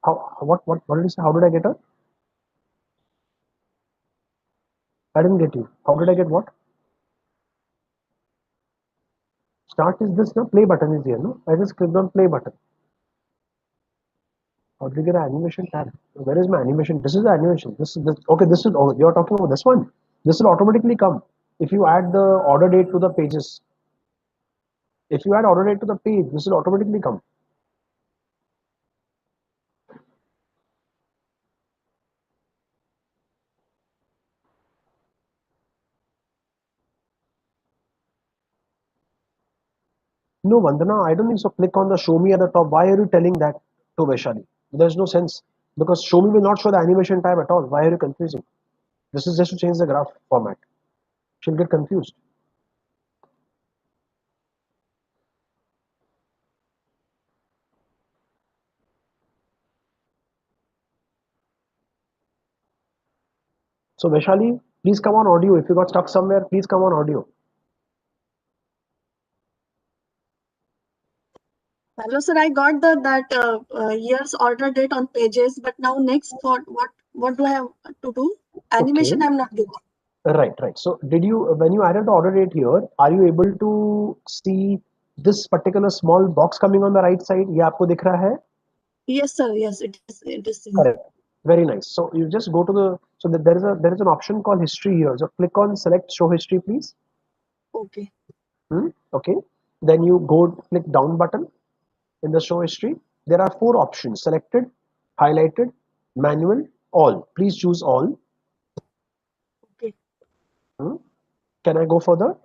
How what did you say? How did I get a? I didn't get you. How did I get what? Start is this no? Play button is here, no? I just clicked on play button. How did you get an animation tab? Where is my animation? This is the animation. This okay, this is oh, you're talking about this one. This will automatically come. If you add the order date to the pages. If you add order date to the page, this will automatically come. No, Vandana, I don't think so. Click on the show me at the top. Why are you telling that to Vaishali? There's no sense. Because show me will not show the animation tab at all. Why are you confusing? This is just to change the graph format. She'll get confused. So Vaishali, please come on audio. If you got stuck somewhere, please come on audio. Hello, sir. I got the that year's order date on pages, but now next what do I have to do? Okay. Animation I'm not getting. Right, right. So did you when you added the order date here, are you able to see this particular small box coming on the right side? ये आपको दिख रहा है? Yes, sir. Yes, it is seen. Correct. Very nice. So you just go to the so that there is an option called history here. So click on select show history, please. Okay. Okay. Then you go click down button in the show history. There are four options: selected, highlighted, manual, all. Please choose all. Okay. Can I go further?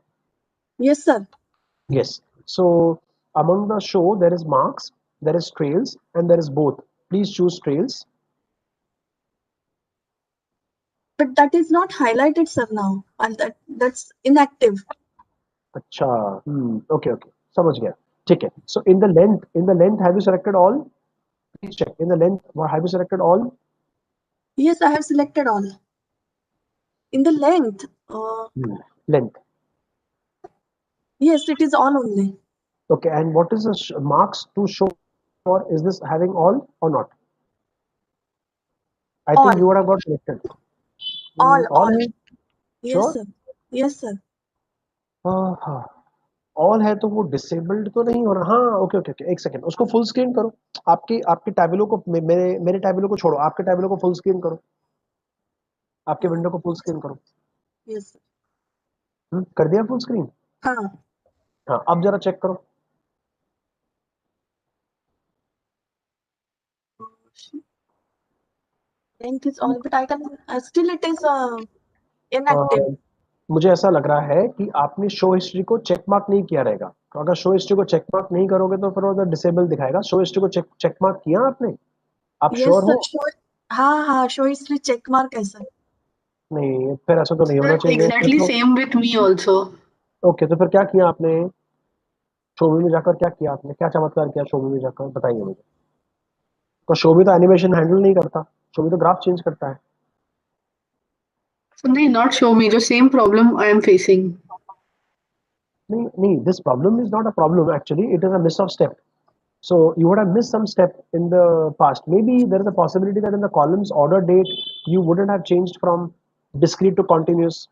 Yes, sir. Yes. So among the show, there is marks, there is trails, and there is both. Please choose trails. But that is not highlighted, sir, now. And that's inactive. अच्छा okay okay समझ गया ठीक है so in the length have you selected all please check in the length have you selected all Yes, I have selected all. In the length, length yes, it is all only. okay and what is the marks to show for is this having all or not I think you All. would have got selected All, all all. है Yes, sure sir. Yes, sir. हाँ all है तो वो disabled तो नहीं हो रहा हाँ ओके ओके ओके एक सेकंड उसको फुल स्क्रीन करो आपके आपके टैबलो को मेरे टैबलो को छोड़ो आपके टैबलो को फुल स्क्रीन करो आपके विंडो को फुल स्क्रीन करो Yes, sir. कर दिया फुल स्क्रीन हाँ. हाँ अब जरा चेक करो Link is all, but I can still it is inactive. मुझे ऐसा लग रहा है कि आपने शो हिस्ट्री को चेक मार्क नहीं किया रहेगा। तो अगर शो हिस्ट्री को चेक मार्क नहीं करोगे तो फिर वो डिसेबल दिखाएगा। शो हिस्ट्री को चेक मार्क किया आपने? आप Yes श्योर sir, हो? show. हाँ show history check mark है sir. नहीं, फिर ऐसा तो नहीं होना चाहिए। Exactly same with me also. Okay, तो फिर क्या किया आपने? शोमी में जाकर क्या किया आपने? क्या चमत्कार किया शोमी में जाकर, बताइए मुझे। तो शोमी तो एनिमेशन हैंडल नहीं करता, शोमी तो ग्राफ चेंज करता है। So they not show me the same problem I am facing. नहीं, this problem is not a problem actually, it is a miss of step. So you would have missed some step in the past. Maybe there is a possibility that in the columns order date you wouldn't have changed from discrete to continuous.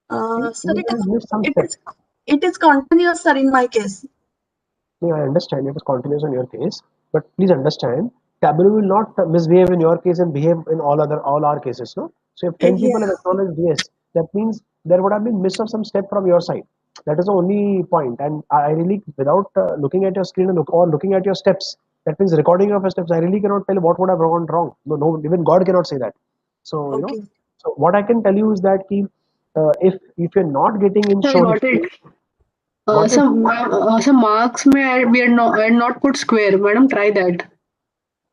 Sir, You would have missed some step. it is continuous sir in my case. I understand it is continuous in your case, but please understand, Tableau will not misbehave in your case and behave in all our cases, no? So if 10 people have acknowledged yes, that means there would have been miss of some step from your side. That is the only point. And I really, without looking at your screen or looking at your steps, that means recording of your steps, I really cannot tell what would have gone wrong. No, even God cannot say that. So Okay. so what I can tell you is that if you're not getting in I show got history, it. Some marks में I had not put square. Madam, try that.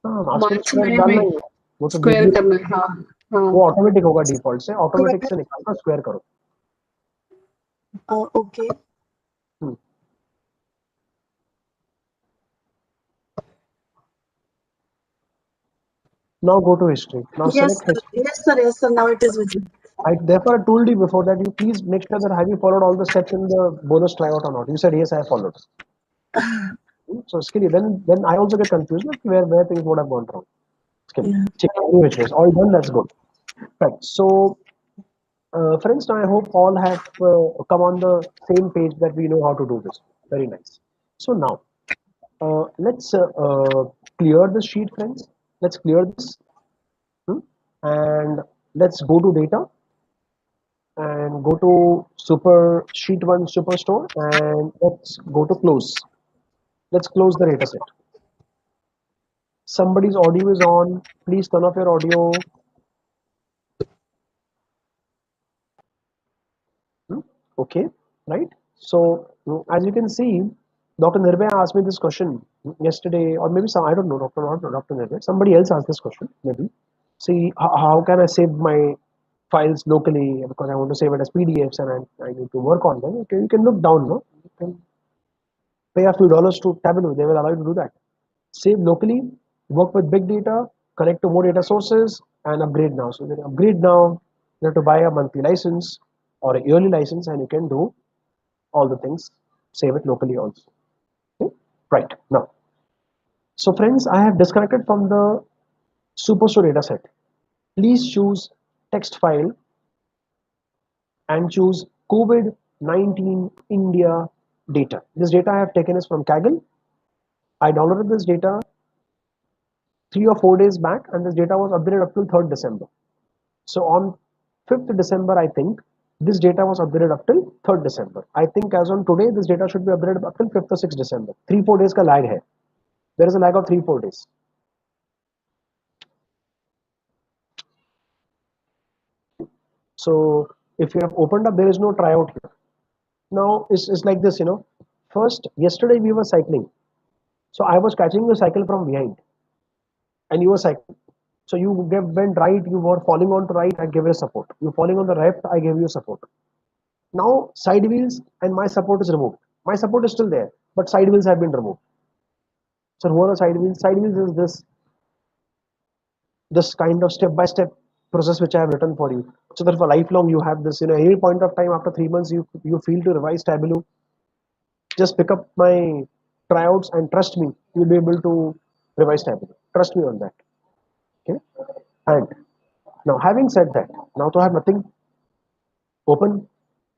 Marks में Marks square डालना में ही है, वो तो square default करना है, हाँ हाँ. वो ऑटोमेटिक होगा, डिफॉल्ट से ऑटोमेटिक से निकाल कर स्क्वायर करो। Okay. Now go to history. Now select history. Yes sir, now it is with you. I therefore told you before that you please make sure that have you followed all the steps in the bonus tryout or not. You said yes, I have followed. So skilly, then I also get confused where things would have gone wrong. Skilly, check any which ways. All done, that's good. Right. So friends, now I hope all have come on the same page that we know how to do this. Very nice. So now let's clear the sheet, friends. Let's clear this. And let's go to data and go to super sheet 1 superstore and let's go to close. Let's close the data set. Somebody's audio is on. Please turn off your audio. Okay, right? So as you can see, Dr. Nirbhay asked me this question yesterday, or maybe some, I don't know, Dr. Nirbhay, somebody else asked this question, maybe. See, how can I save my files locally because I want to save it as PDFs and I need to work on them. Okay, you can look down, no? You can pay a few dollars to Tableau, they will allow you to do that. Save locally, work with big data, connect to more data sources, and upgrade now. So you can upgrade now, you have to buy a monthly license or a yearly license, and you can do all the things, save it locally also. Okay? Right, now. So friends, I have disconnected from the Superstore dataset. Please choose text file and choose COVID-19 India data. This data I have taken is from Kaggle. I downloaded this data 3 or 4 days back and this data was updated up till 3rd December. So on 5th December, I think this data was updated up till 3rd December. I think as on today, this data should be updated up till 5th or 6th December. 3-4 days ka lag hai. There is a lag of 3-4 days. So if you have opened up, there is no tryout here. Now it's like this, First, yesterday we were cycling. So I was catching the cycle from behind and you were cycling. So you went right, you were falling on to right, I gave you support. You falling on the left, I gave you support. Now side wheels and my support is removed. My support is still there, but side wheels have been removed. So what are side wheels? Side wheels is this kind of step-by-step process which I have written for you. So that for lifelong you have this, any point of time after 3 months you feel to revise Tableau, just pick up my tryouts and trust me, you'll be able to revise Tableau. Trust me on that. Okay. And now having said that, now to have nothing open,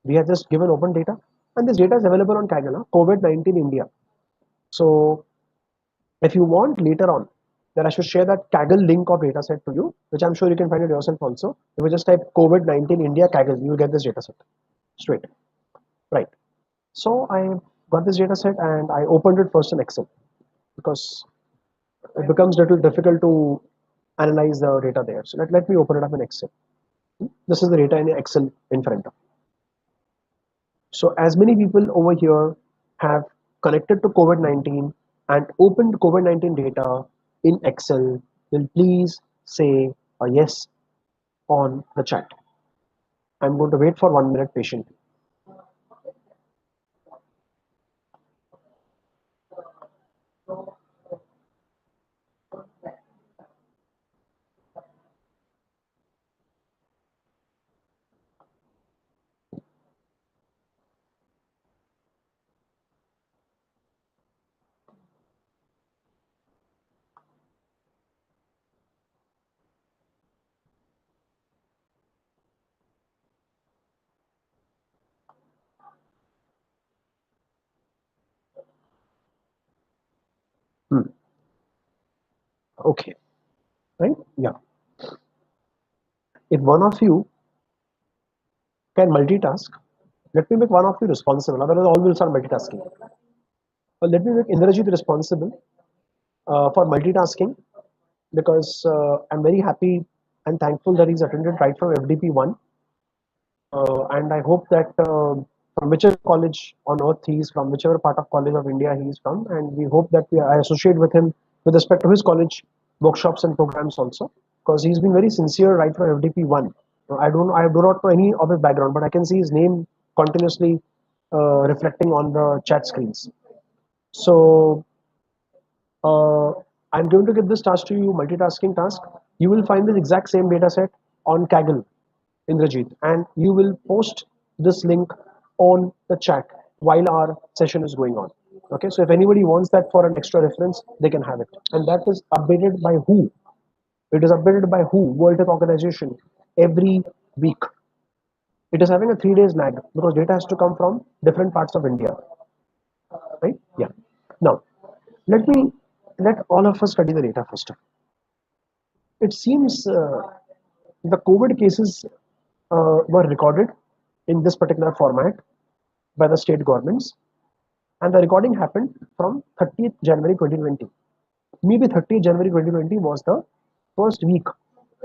we have just given open data and this data is available on Kaggle, COVID-19 India. So if you want later on, then I should share that Kaggle link of dataset to you, which I'm sure you can find it yourself also. If you just type COVID-19 India Kaggle, you will get this dataset straight. Right. So I got this dataset and I opened it first in Excel because it becomes a little difficult to analyze the data there. So let me open it up in Excel. This is the data in Excel in front of. So as many people over here have connected to COVID-19 and opened COVID-19 data in Excel, will please say a yes on the chat. I'm going to wait for 1 minute patiently. Okay, right? Yeah. If one of you can multitask, let me make one of you responsible. Otherwise, all will start multitasking. Let me make Indrajit responsible for multitasking because I'm very happy and thankful that he's attended right from FDP1. And I hope that from whichever college on earth he is from, whichever part of college of India he is from, and we hope that I associate with him with respect to his college workshops and programs also, because he's been very sincere right from FDP1. I do not know any of his background, but I can see his name continuously reflecting on the chat screens. So I'm going to give this task to you, multitasking task. You will find this exact same data set on Kaggle, Indrajit, and you will post this link on the chat while our session is going on. Okay, so if anybody wants that for an extra reference, they can have it. And that is updated by who? It is updated by who? World Health Organization every week. It is having a 3 days lag because data has to come from different parts of India. Right? Yeah. Now, let all of us study the data first. It seems the COVID cases were recorded in this particular format by the state governments, and the recording happened from 30th January 2020. Maybe 30th January 2020 was the first week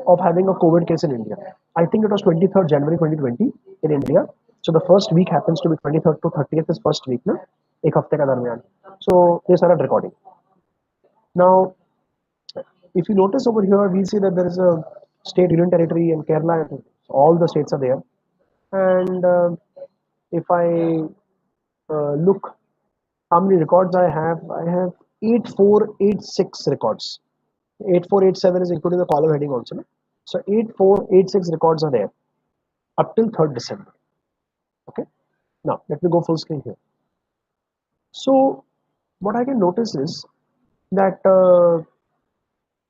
of having a COVID case in India. I think it was 23rd January 2020 in India. So the first week happens to be 23rd to 30th is first week, na? एक हफ्ते का दरमियान. So they started recording. Now, if you notice over here, we see that there is a state union territory in Kerala. All the states are there. And if I look how many records I have 8486 records. 8487 is including the column heading also. No? So 8486 records are there up till 3rd December. Okay. Now let me go full screen here. So what I can notice is that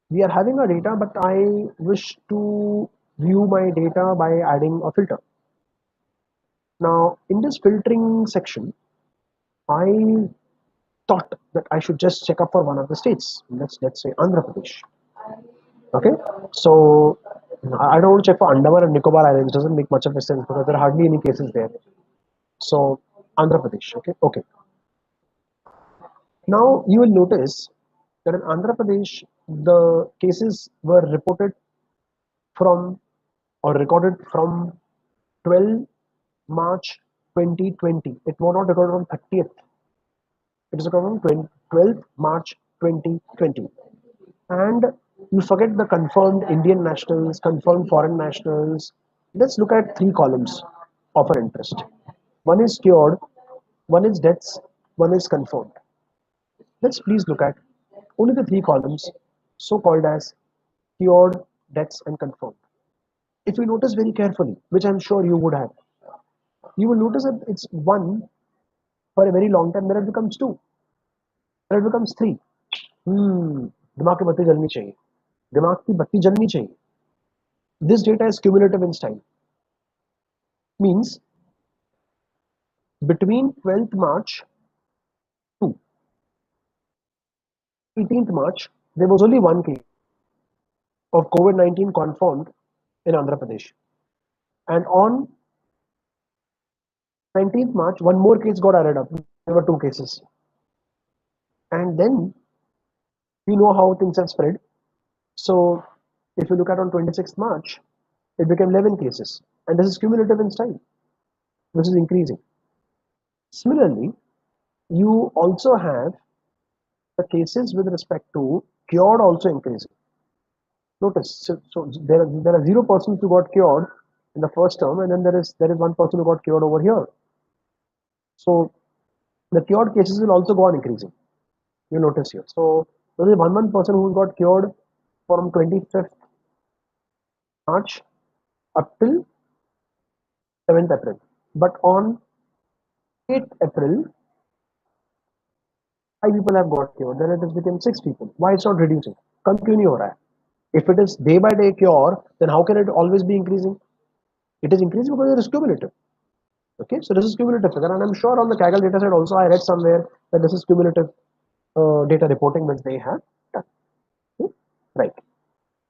we are having a data, but I wish to view my data by adding a filter. Now in this filtering section, I thought that I should just check up for one of the states. Let's say Andhra Pradesh. Okay, so I don't want to check for Andaman and Nicobar Islands. Doesn't make much of a sense because there are hardly any cases there. So Andhra Pradesh. Okay. Now you will notice that in Andhra Pradesh the cases were reported from or recorded from 12 March 2020. It was not recorded from 30th. It is recorded from 12th March 2020. And you forget the confirmed Indian nationals, confirmed foreign nationals. Let's look at 3 columns of our interest. One is cured, one is deaths, one is confirmed. Let's please look at only the 3 columns so called as cured, deaths, and confirmed. If you notice very carefully, which I'm sure you would have, you will notice that it's 1 for a very long time, then it becomes 2, then it becomes 3. दिमाग की बत्ती जलनी चाहिए. दिमाग की बत्ती जलनी चाहिए. This data is cumulative in time. Means between 12th March to 18th March, there was only 1 case of COVID-19 confirmed in Andhra Pradesh. And on 19th March, 1 more case got added up. There were 2 cases. And then you know how things have spread. So If you look at on 26th March, it became 11 cases. And this is cumulative in time, which is increasing. Similarly, you also have the cases with respect to cured also increasing. Notice, so there are 0% who got cured in the first term, and then there is 1% who got cured over here. So the cured cases will also go on increasing. You notice here. So there is one person who got cured from 25th March up till 7th April. But on 8th April, 5 people have got cured. Then it has become 6 people. Why it's not reducing? कम क्यों नहीं हो रहा है? If it is day by day cure, then how can it always be increasing? It is increasing because it is cumulative. Okay, so this is cumulative figure, and I'm sure on the Kaggle data set also I read somewhere that this is cumulative data reporting which they have done. Okay? Right.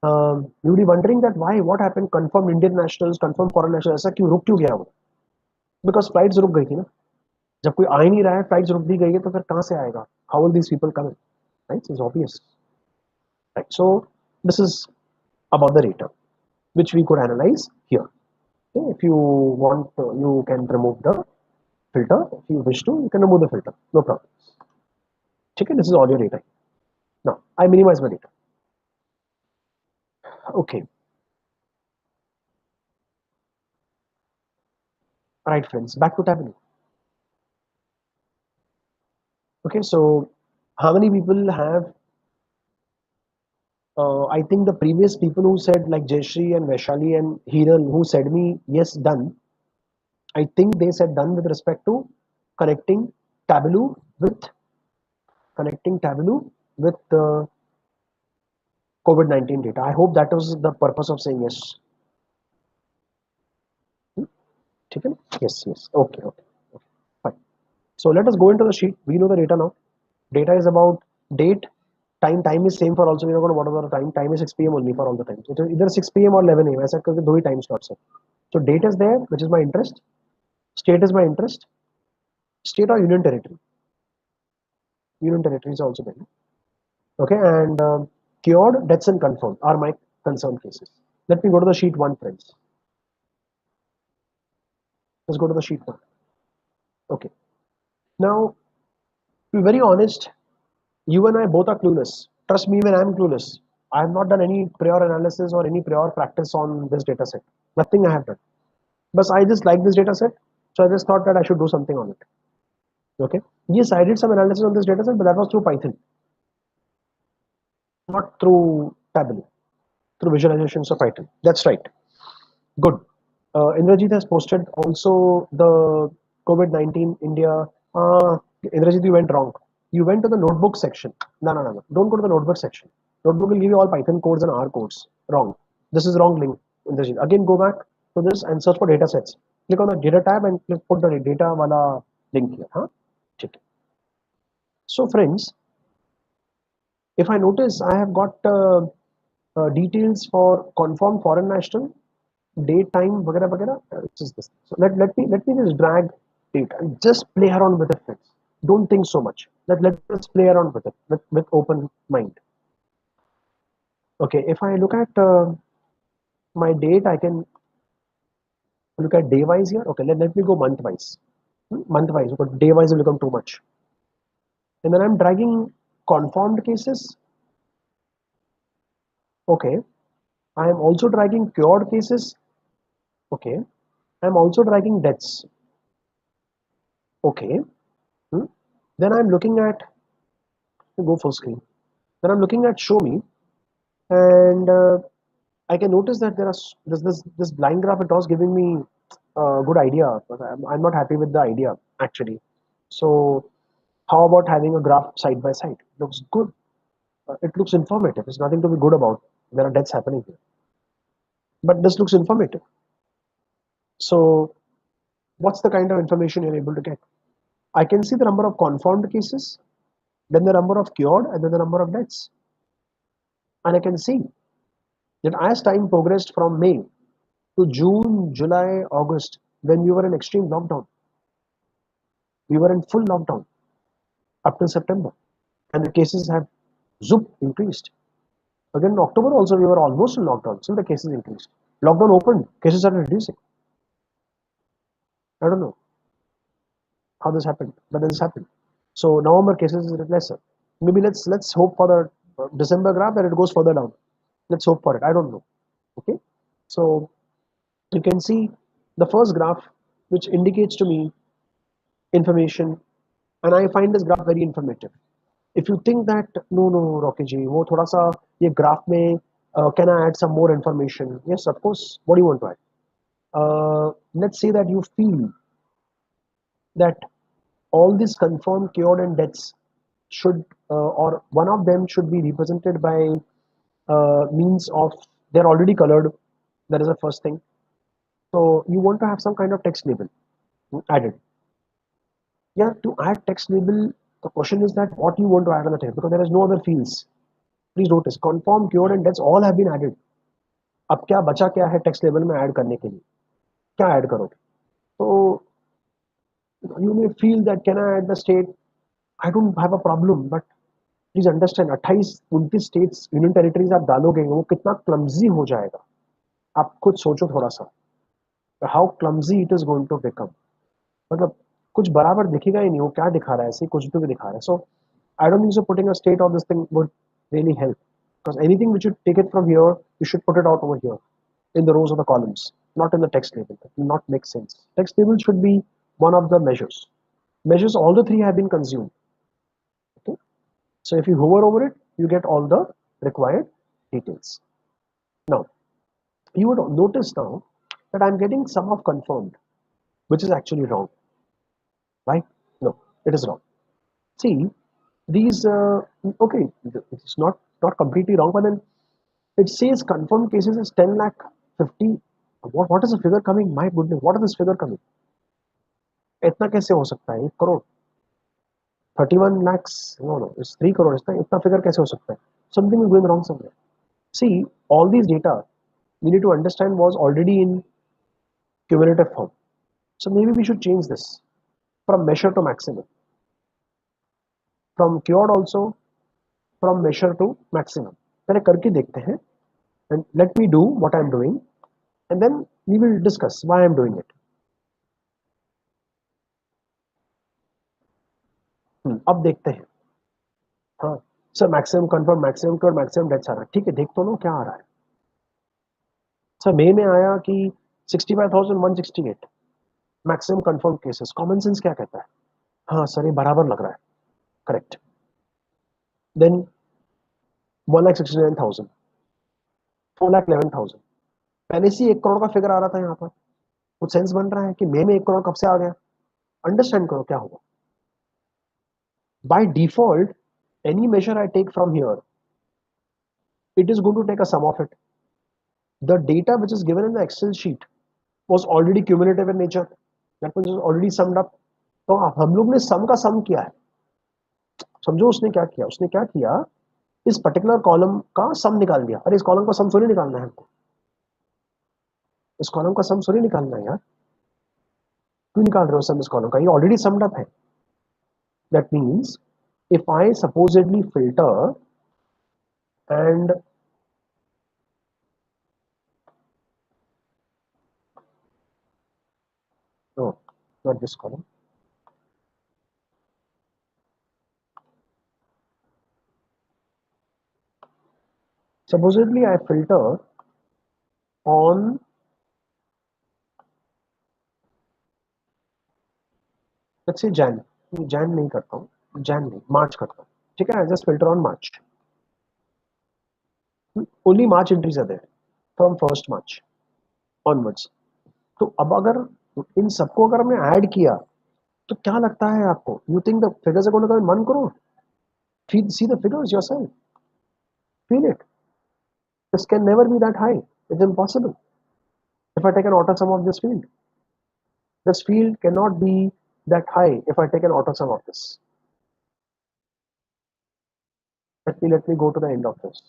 You will be wondering that why, what happened? Confirmed Indian nationals, confirmed foreign nationals, ऐसा क्यों रुक क्यों गया वो? Because flights रुक गई थी ना. जब कोई आ ही नहीं रहा है, flights रुक भी गई है, तो फिर कहाँ से आएगा? How will these people come in? Right? It's obvious. Right. So this is about the data, which we could analyze here. Okay? If you want, you can remove the filter. If you wish to, you can remove the filter. No problem. Okay, this is all your data. Now I minimize my data. Okay. Right, friends. Back to tableau. Okay, so how many people have? I think the previous people who said like Jayashree and Vaishali and Hiran who said me yes done. I think they said done with respect to connecting tableau with the COVID-19 data. I hope that was the purpose of saying yes. Okay? Yes, yes. Okay, okay. Fine. So let us go into the sheet. We know the data now. Data is about date, time. Time is same for also. We know what are the time. Time is 6 p.m. only for all the times. It is either 6 p.m. or 11 a.m. ऐसा करके दो ही time slots है. So date is there, which is my interest. State is my interest. State or union territory. Union territory is also there. Okay, and cured, deaths and confirmed are my concern cases. Let me go to the sheet 1, friends. Let's go to the sheet 1. Okay. Now, to be very honest, you and I both are clueless. Trust me when I'm clueless. I have not done any prior analysis or any prior practice on this data set. Nothing I have done. But I just like this data set, so I just thought that I should do something on it. Okay. Yes, I did some analysis on this data set, but that was through Python, not through Tableau, through visualizations of Python. That's right. Good. Indrajit has posted also the COVID-19 India. Indrajit, you went wrong. You went to the notebook section. No. Don't go to the notebook section. Notebook will give you all Python codes and R codes. Wrong. This is wrong link, Indrajit. Again, go back to this and search for data sets. Click on the data tab and put the data wala link here. Huh? So, friends, if I notice, I have got details for confirmed foreign national, date, time, वगैरह वगैरह. It's just this. So let me just drag date and just play around with it, friends. Don't think so much. Let's play around with it with open mind. Okay, if I look at my date, I can look at day wise here. Okay, let me go month wise. Month wise, but day wise will become too much. And then I'm dragging confirmed cases. Okay, I am also dragging cured cases. Okay, I'm also dragging deaths. Okay, then I'm looking at go full screen. Then I'm looking at show me, and I can notice that there are this blind graph. It was giving me a good idea, but I'm not happy with the idea actually. So how about having a graph side by side? Looks good. It looks informative. There's nothing to be good about. There are deaths happening here, but this looks informative. So what's the kind of information you're able to get? I can see the number of confirmed cases, then the number of cured, and then the number of deaths. And I can see that as time progressed from May to June, July, August, when we were in extreme lockdown, we were in full lockdown up till September, and the cases have zoop increased. Again, in October also we were almost in lockdown. Still the cases increased. Lockdown opened, cases started reducing. I don't know how this happened, but this happened. So November cases is lesser. Maybe let's hope for the December graph that it goes further down. Let's hope for it. I don't know. Okay, so you can see the first graph, which indicates to me information, and I find this graph very informative. If you think that no Rocky ji, वो थोड़ा सा ये graph में can I add some more information? Yes, of course. What do you want to add? Let's say that you feel that all these confirmed, cured, and deaths should, or one of them should be represented by means of they're already colored. That is the first thing. So you want to have some kind of text label added. Yeah, to add text label, the question is that what you want to add on the text because there is no other fields. Please notice, confirmed, cured, and deaths all have been added. अब क्या बचा क्या है text level में add करने के लिए क्या ऐड करोगे तो you may feel that can I add the state I don't have a problem but please understand 28-29 states union territories आप डालोगे वो कितना क्लमजी हो जाएगा आप खुद सोचो थोड़ा सा how clumsy it is going to become मतलब कुछ बराबर दिखेगा ही नहीं वो क्या दिखा रहा है ऐसे कुछ भी दिखा रहा है so I don't think so putting a state of this thing would really help because anything which you take it from here you should put it out over here in the rows of the columns not in the text label that will not make sense text label should be one of the measures all the three have been consumed okay so if you hover over it you get all the required details now you would notice now that I'm getting sum of confirmed which is actually wrong right no it is wrong see these okay it's not completely wrong but then it says confirmed cases is 10 lakh 50 what is the figure coming my goodness what is this figure coming इतना कैसे हो सकता है 1 crore 31 lakhs no it's 3 crore इतना figure कैसे हो सकता है something is going wrong somewhere see all these data we need to understand was already in cumulative form so maybe we should change this from measure to maximum from cured also from measure to maximum पहले करके देखते हैं and let me do what I'm doing and then we will discuss why I'm doing it अब देखते हैं हाँ sir maximum confirm maximum cure maximum deaths आ रहा है ठीक है देख तो लो क्या आ रहा है सर मई में आया कि 65,168 maximum confirm cases common sense क्या कहता है हाँ सर ये बराबर लग रहा है करेक्ट देन 1,69,000 4,11,000 पहले से 1 करोड़ का फिगर आ रहा था यहाँ पर कुछ सेंस बन रहा है कि मई में 1 करोड़ कब से आ गया अंडरस्टैंड करो क्या होगा by default any measure I take from here it is going to take a sum of it the data which is given in the excel sheet was already cumulative in nature that means it's already summed up तो हम लोग ने सम का सम किया है समझो उसने क्या किया इस पर्टिकुलर कॉलम का सम निकाल दिया अरे इस कॉलम का सम थोड़ी निकालना है हमको इस कॉलम का सम थोड़ी निकालना है यार क्यों निकाल रहे हो सम इस कॉलम का ये ऑलरेडी समड अप है that means if I supposedly filter and no not this column supposedly I filter on let's say Jan नहीं करता हूँ Jan नहीं March करता हूँ ठीक है I just filter on March only March entries are there from 1st March onwards तो अब अगर इन सबको अगर हमने ऐड किया तो क्या लगता है आपको you think the figures are going to come 1 crore see the figures yourself feel it this can never be that high it's impossible if I take an auto sum of this field cannot be that high if I take an auto sum of this let me go to the end of this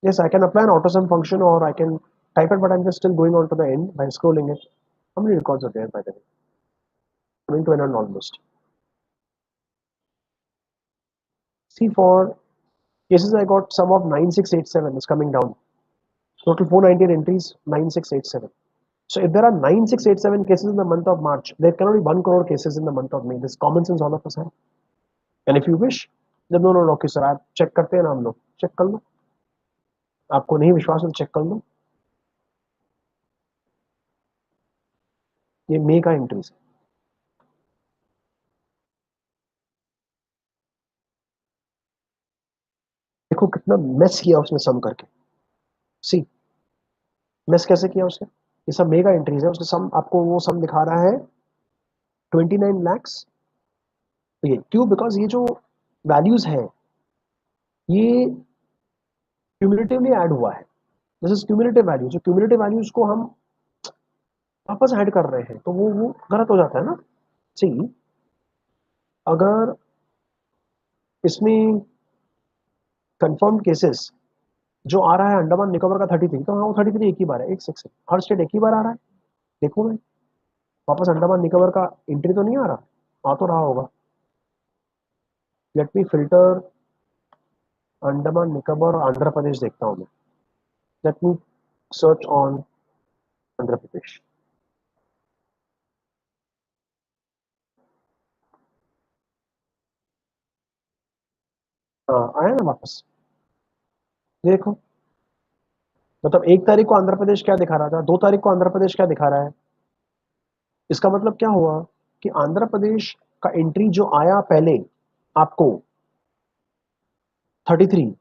yes I can apply an auto sum function or I can type it but I'm just still going on to the end by scrolling it how many records are there by the way coming to an end almost see for Cases I got sum of 9687 is coming down. Total 498 entries, 9687. So if there are 9687 cases in the month of March, there cannot be 1 crore cases in the month of May. This common sense all of us have. And if you wish, then no, okay sir, आप check करते हैं ना हम लोग, check कर लो. आपको नहीं विश्वास है तो check कर लो. ये May का entries है. देखो कितना mess किया उसने sum करके. See, mess कैसे किया उसने? ये सब May का entries है, उसके sum आपको वो sum दिखा रहा है 29 lakhs. तो ये क्यों? Because ये जो values है, ये cumulatively add हुआ है. This is cumulative value. जो cumulative values को हम वापस ऐड कर रहे हैं तो वो गलत हो जाता है ना. सी, अगर इसमें कंफर्म केसेस जो आ रहा है अंडमान निकोबार का 33, तो हाँ वो 33 एक ही बार है, एक सेक्शन, हर स्टेट एक ही बार आ रहा है. देखो मैं वापस अंडमान निकोबार का एंट्री तो नहीं आ रहा, आ तो रहा होगा. Let me filter Andaman Nicobar और आंध्र प्रदेश देखता हूँ मैं. Let me search on Andhra Pradesh. हाँ आया ना वापस. देखो मतलब 1 तारीख को आंध्र प्रदेश क्या दिखा रहा था, 2 तारीख को आंध्र प्रदेश क्या दिखा रहा है. इसका मतलब क्या हुआ कि आंध्र प्रदेश का एंट्री जो आया पहले आपको 33,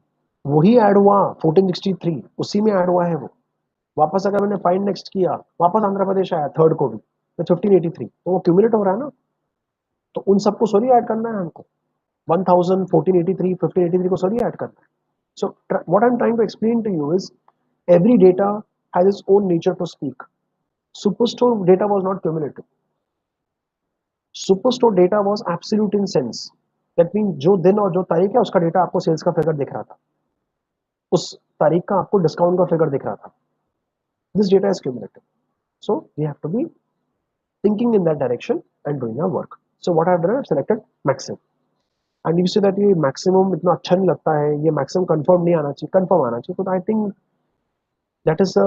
वही ऐड हुआ 1463, उसी में ऐड हुआ है वो. वापस अगर मैंने फाइंड नेक्स्ट किया, वापस आंध्र प्रदेश आया थर्ड को भी तो 1583, तो वो क्यूमुलेट हो रहा है ना. तो उन सबको सॉरी ऐड करना है हमको. 1000, 1483, 1583 को सॉरी ऐड करना है. So what I am trying to explain to you is every data has its own nature to speak. Superstore data was not cumulative. Superstore data was absolute in sense. That means जो दिन और जो तारीख है उसका data आपको sales का figure दिख रहा था, उस तारीख का आपको डिस्काउंट का फिगर दिख रहा था. This data is cumulative. So we have to be thinking in that direction and doing our work. So what I've done, I've selected maximum. And you say that ये maximum इतना अच्छा नहीं लगता है, ये maximum confirm नहीं आना चाहिए, confirm आना चाहिए. So I think that is a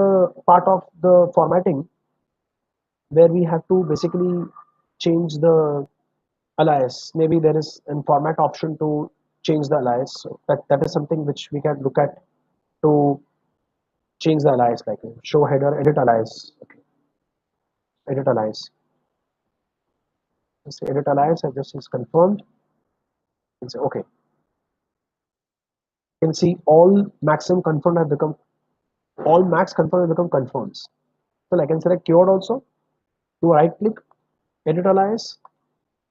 part of the formatting where we have to basically change the alias. Maybe there is a format option to change the alias. So that is something which we can look at to change the alias, like show header, edit alias. Okay. Edit alias. Just edit alias, and just is confirmed. And say okay. You can see all maximum confirmed have become, all max confirmed have become confirms. So I can select keyword also. Do right click, edit alias,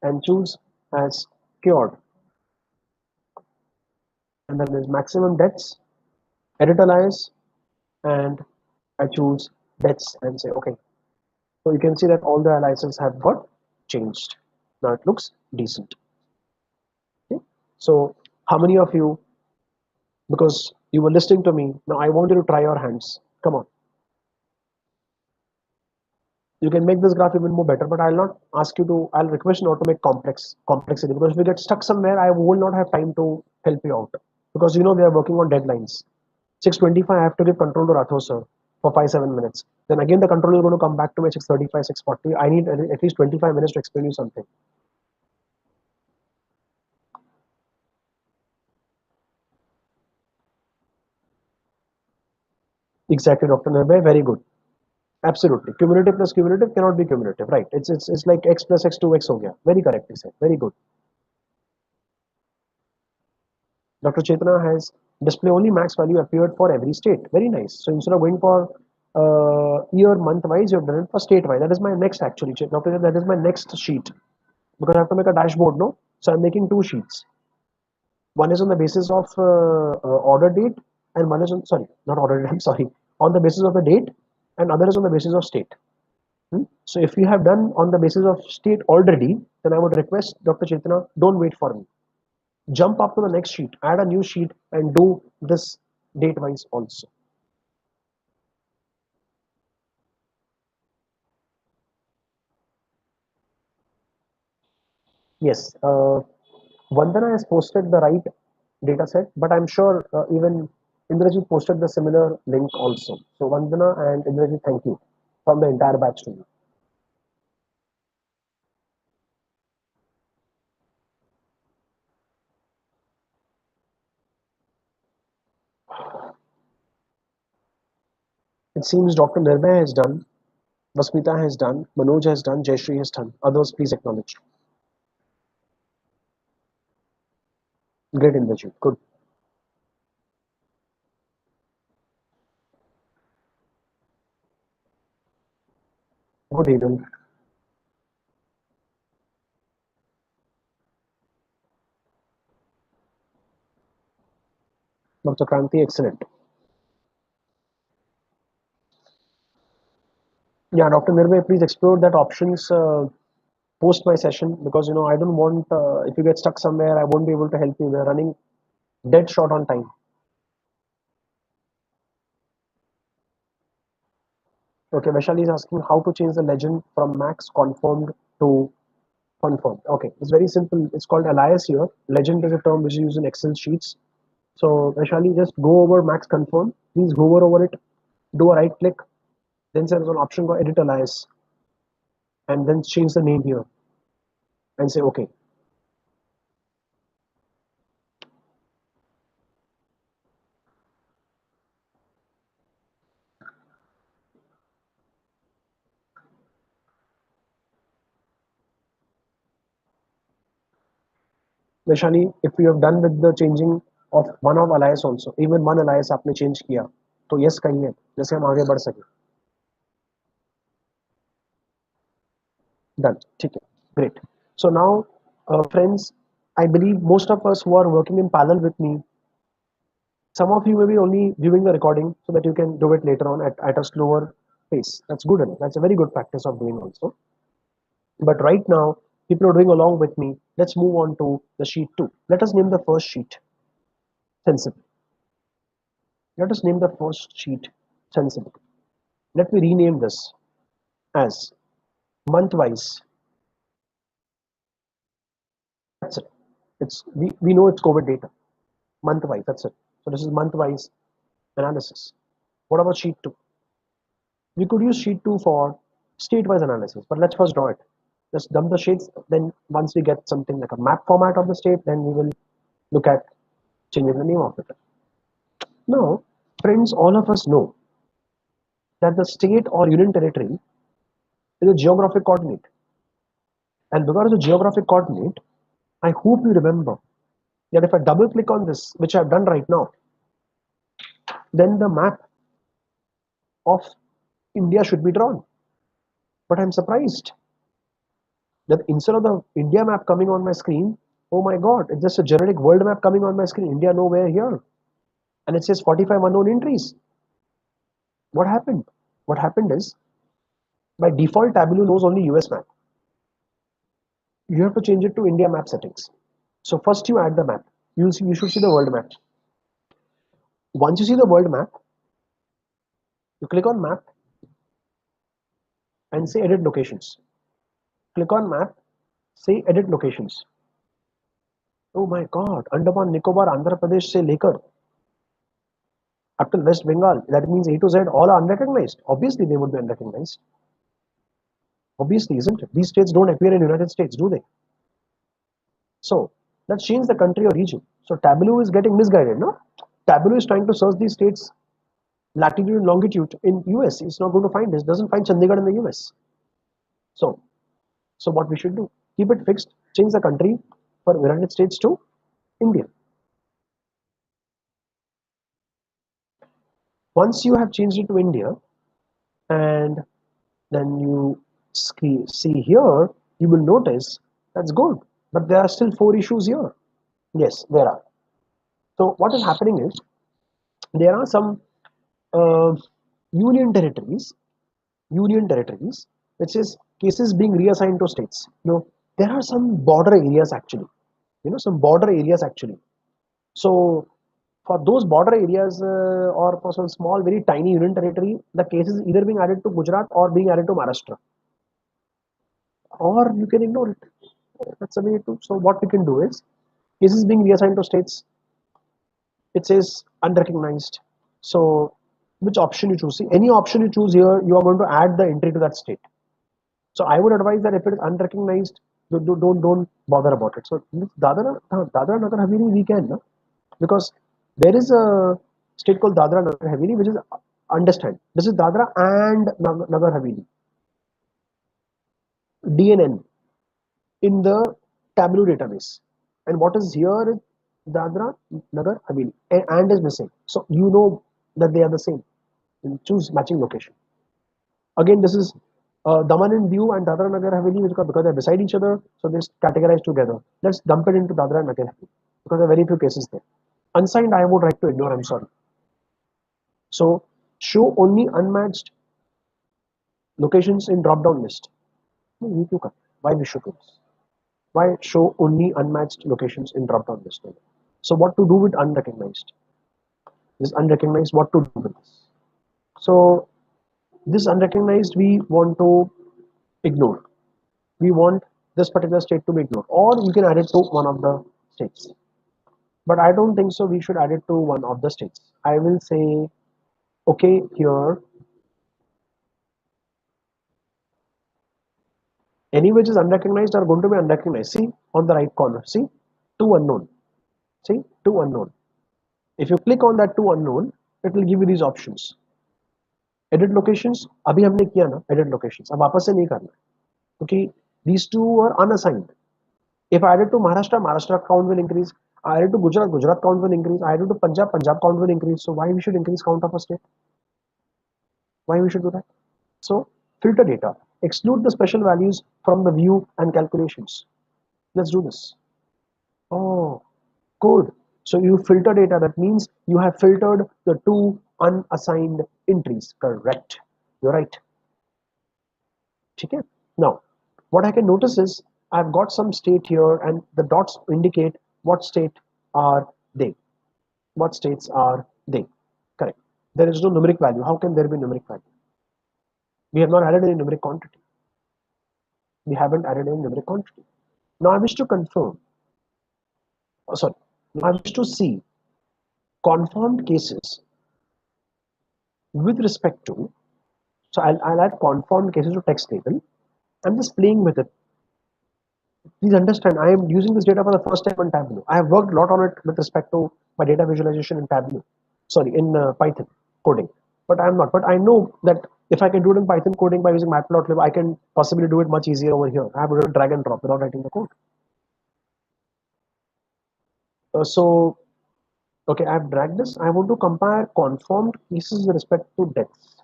and choose as keyword. And then there's maximum deaths, edit alias, and I choose deaths and say okay. So you can see that all the aliases have got changed. Now it looks decent. Okay. So how many of you, because you were listening to me, now I want you to try your hands. Come on. You can make this graph even more better, but I'll not ask you to, I'll request you not to make complexity, because if we get stuck somewhere, I will not have time to help you out, because you know we are working on deadlines. 6:25 I have to give control to Rathore sir for 5-7 minutes. Then again the control is going to come back to me 6:35, 6:40. I need at least 25 minutes to explain you something. Exactly, Dr. Nirvay, very good. Absolutely. Cumulative plus cumulative cannot be cumulative, right? It's like x plus x 2x ho gaya. Very correctly said. Very good. Dr. Chetna has display only max value appeared for every state. Very nice. So instead of going for year, month wise, you've done it for state wise. That is my next actually. Dr. That is my next sheet, because I have to make a dashboard, no? So I'm making 2 sheets. One is on the basis of order date, and one is on, sorry, not order date, I'm sorry, on the basis of the date, and other is on the basis of state. So if you have done on the basis of state already, then I would request Dr. Chaitanya, don't wait for me. Jump up to the next sheet, add a new sheet, and do this date wise also. Yes, Vandana has posted the right data set, but I'm sure even Indrajit posted the similar link also. So Vandana and Indrajit, thank you from the entire batch to you. It seems Dr. Nirbhay has done, Vasmita has done, Manoj has done, Jayashree has done. Others, please acknowledge. Great, Indrajit. Good. Good evening. Dr. Kranti, excellent. Yeah, Dr. Nirbhay, please explore that options post my session, because I don't want, if you get stuck somewhere, I won't be able to help you. We're running dead short on time. Okay, Vaishali is asking how to change the legend from max confirmed to confirmed. Okay, it's very simple. It's called alias here. Legend is a term which is used in Excel sheets. So Vaishali, just go over max confirm. Please hover over it, do a right click. Then there's an option called edit alias, and then change the name here and say okay. Vaishali, if you have done with the changing of one of alias also, even one alias आपने change किया, तो yes कहिए, जैसे हम आगे बढ़ सके. Done. ठीक है. Great. So now, friends, I believe most of us who are working in parallel with me, some of you may be only viewing the recording so that you can do it later on at a slower pace. That's good enough. That's a very good practice of doing also. But right now, people are doing along with me. Let's move on to the sheet 2. Let us name the first sheet sensibly. Let us name the first sheet sensibly. Let me rename this as month-wise. That's it. We know it's COVID data. Month-wise, that's it. So this is month-wise analysis. What about sheet 2? We could use sheet 2 for state-wise analysis, but let's first draw it. Just dump the sheets, then once we get something like a map format of the state, then we will look at changing the name of it. Now, friends, all of us know that the state or union territory is a geographic coordinate. And because of the geographic coordinate, I hope you remember that if I double click on this, which I've done right now, then the map of India should be drawn. But I'm surprised that instead of the India map coming on my screen, oh my god, it's just a generic world map coming on my screen. India nowhere here. And it says 45 unknown entries. What happened? What happened is, by default, Tableau knows only US map. You have to change it to India map settings. So first you add the map. You should see the world map. Once you see the world map, you click on map and say edit locations. Click on map, say edit locations. Oh my god, Andaman, Nicobar, Andhra Pradesh se lekar up till West Bengal, that means A to Z, all are unrecognized. Obviously, they would be unrecognized. Obviously, isn't it? These states don't appear in United States, do they? So let's change the country or region. So Tableau is getting misguided, no? Tableau is trying to search these states latitude and longitude in US. It's not going to find this. Doesn't find Chandigarh in the US. So what we should do? Keep it fixed. Change the country for United States to India. Once you have changed it to India, and then you see here, you will notice that's good. But there are still 4 issues here. Yes, there are. So what is happening is there are some uh, union territories, which is cases being reassigned to states. There are some border areas actually. Some border areas actually. So for those border areas or for some small, very tiny union territory, the case is either being added to Gujarat or being added to Maharashtra. Or you can ignore it. That's a way to. So what we can do is cases being reassigned to states. it says unrecognized. So which option you choose? See, any option you choose here, you are going to add the entry to that state. So I would advise that if it is unrecognized, don't bother about it. So Dadra Nagar Haveli we can, no? Because there is a state called Dadra Nagar Haveli, which is understand. This is Dadra and Nagar Haveli, DNN in the Tableau database. And what is here is Dadra Nagar Haveli, and is missing. So you know that they are the same. You choose matching location. Again, this is Daman and Diu and Dadra Nagar Haveli because they're beside each other, so they're categorized together. Let's dump it into Dadra Nagar Haveli because there are very few cases there. Unsigned, I would like to ignore. I'm sorry. So show only unmatched locations in drop-down list. Why we should do this? Why show only unmatched locations in drop-down list? So what to do with unrecognized? This unrecognized, what to do with this? So this unrecognized we want to ignore. We want this particular state to be ignored, or you can add it to one of the states. But I don't think so. We should add it to one of the states. I will say, okay, here, any which is unrecognized are going to be unrecognized. See on the right corner. See, two unknown. See, two unknown. If you click on that two unknown, it will give you these options. Edit locations. अभी हमने किया ना edit locations. अब वापस से नहीं करना क्योंकि these two are unassigned. If I added to Maharashtra, Maharashtra count will increase. I added to Gujarat, Gujarat count will increase. I added to Punjab, Punjab count will increase. So why we should increase count of a state? Why we should do that? So filter data. Exclude the special values from the view and calculations. Let's do this. Oh, good. So you filter data. That means you have filtered the two unassigned entries. Correct. You're right. Okay. Now, what I can notice is I've got some state here and the dots indicate what state are they. What states are they? Correct. There is no numeric value. How can there be numeric value? We have not added any numeric quantity. We haven't added any numeric quantity. Now I wish to confirm. Oh, sorry. Now I wish to see conformed cases with respect to. So I'll add conformed cases to text table. I'm just playing with it. Please understand, I am using this data for the first time on Tableau. I have worked a lot on it with respect to my data visualization in Tableau. Sorry, in Python coding. But I am not. But I know that if I can do it in Python coding by using matplotlib, I can possibly do it much easier over here. I have to drag and drop without writing the code. So, okay, I have dragged this. I want to compare conformed cases with respect to deaths.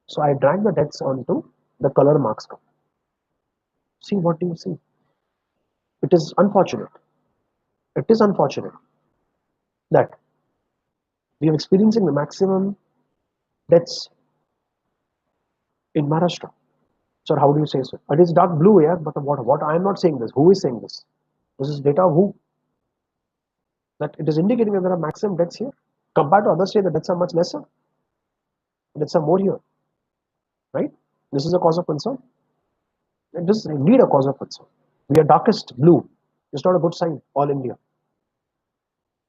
So I drag the deaths onto the color marks. See, what do you see? It is unfortunate. It is unfortunate that we are experiencing the maximum deaths in Maharashtra. So how do you say so? It is dark blue, yeah, but what I am not saying this. Who is saying this? This is data of who? That it is indicating that there are maximum deaths here. Compared to other states, the deaths are much lesser. Deaths are more here. Right? This is a cause of concern. It is indeed a cause of concern. We are darkest blue. It's not a good sign, all India.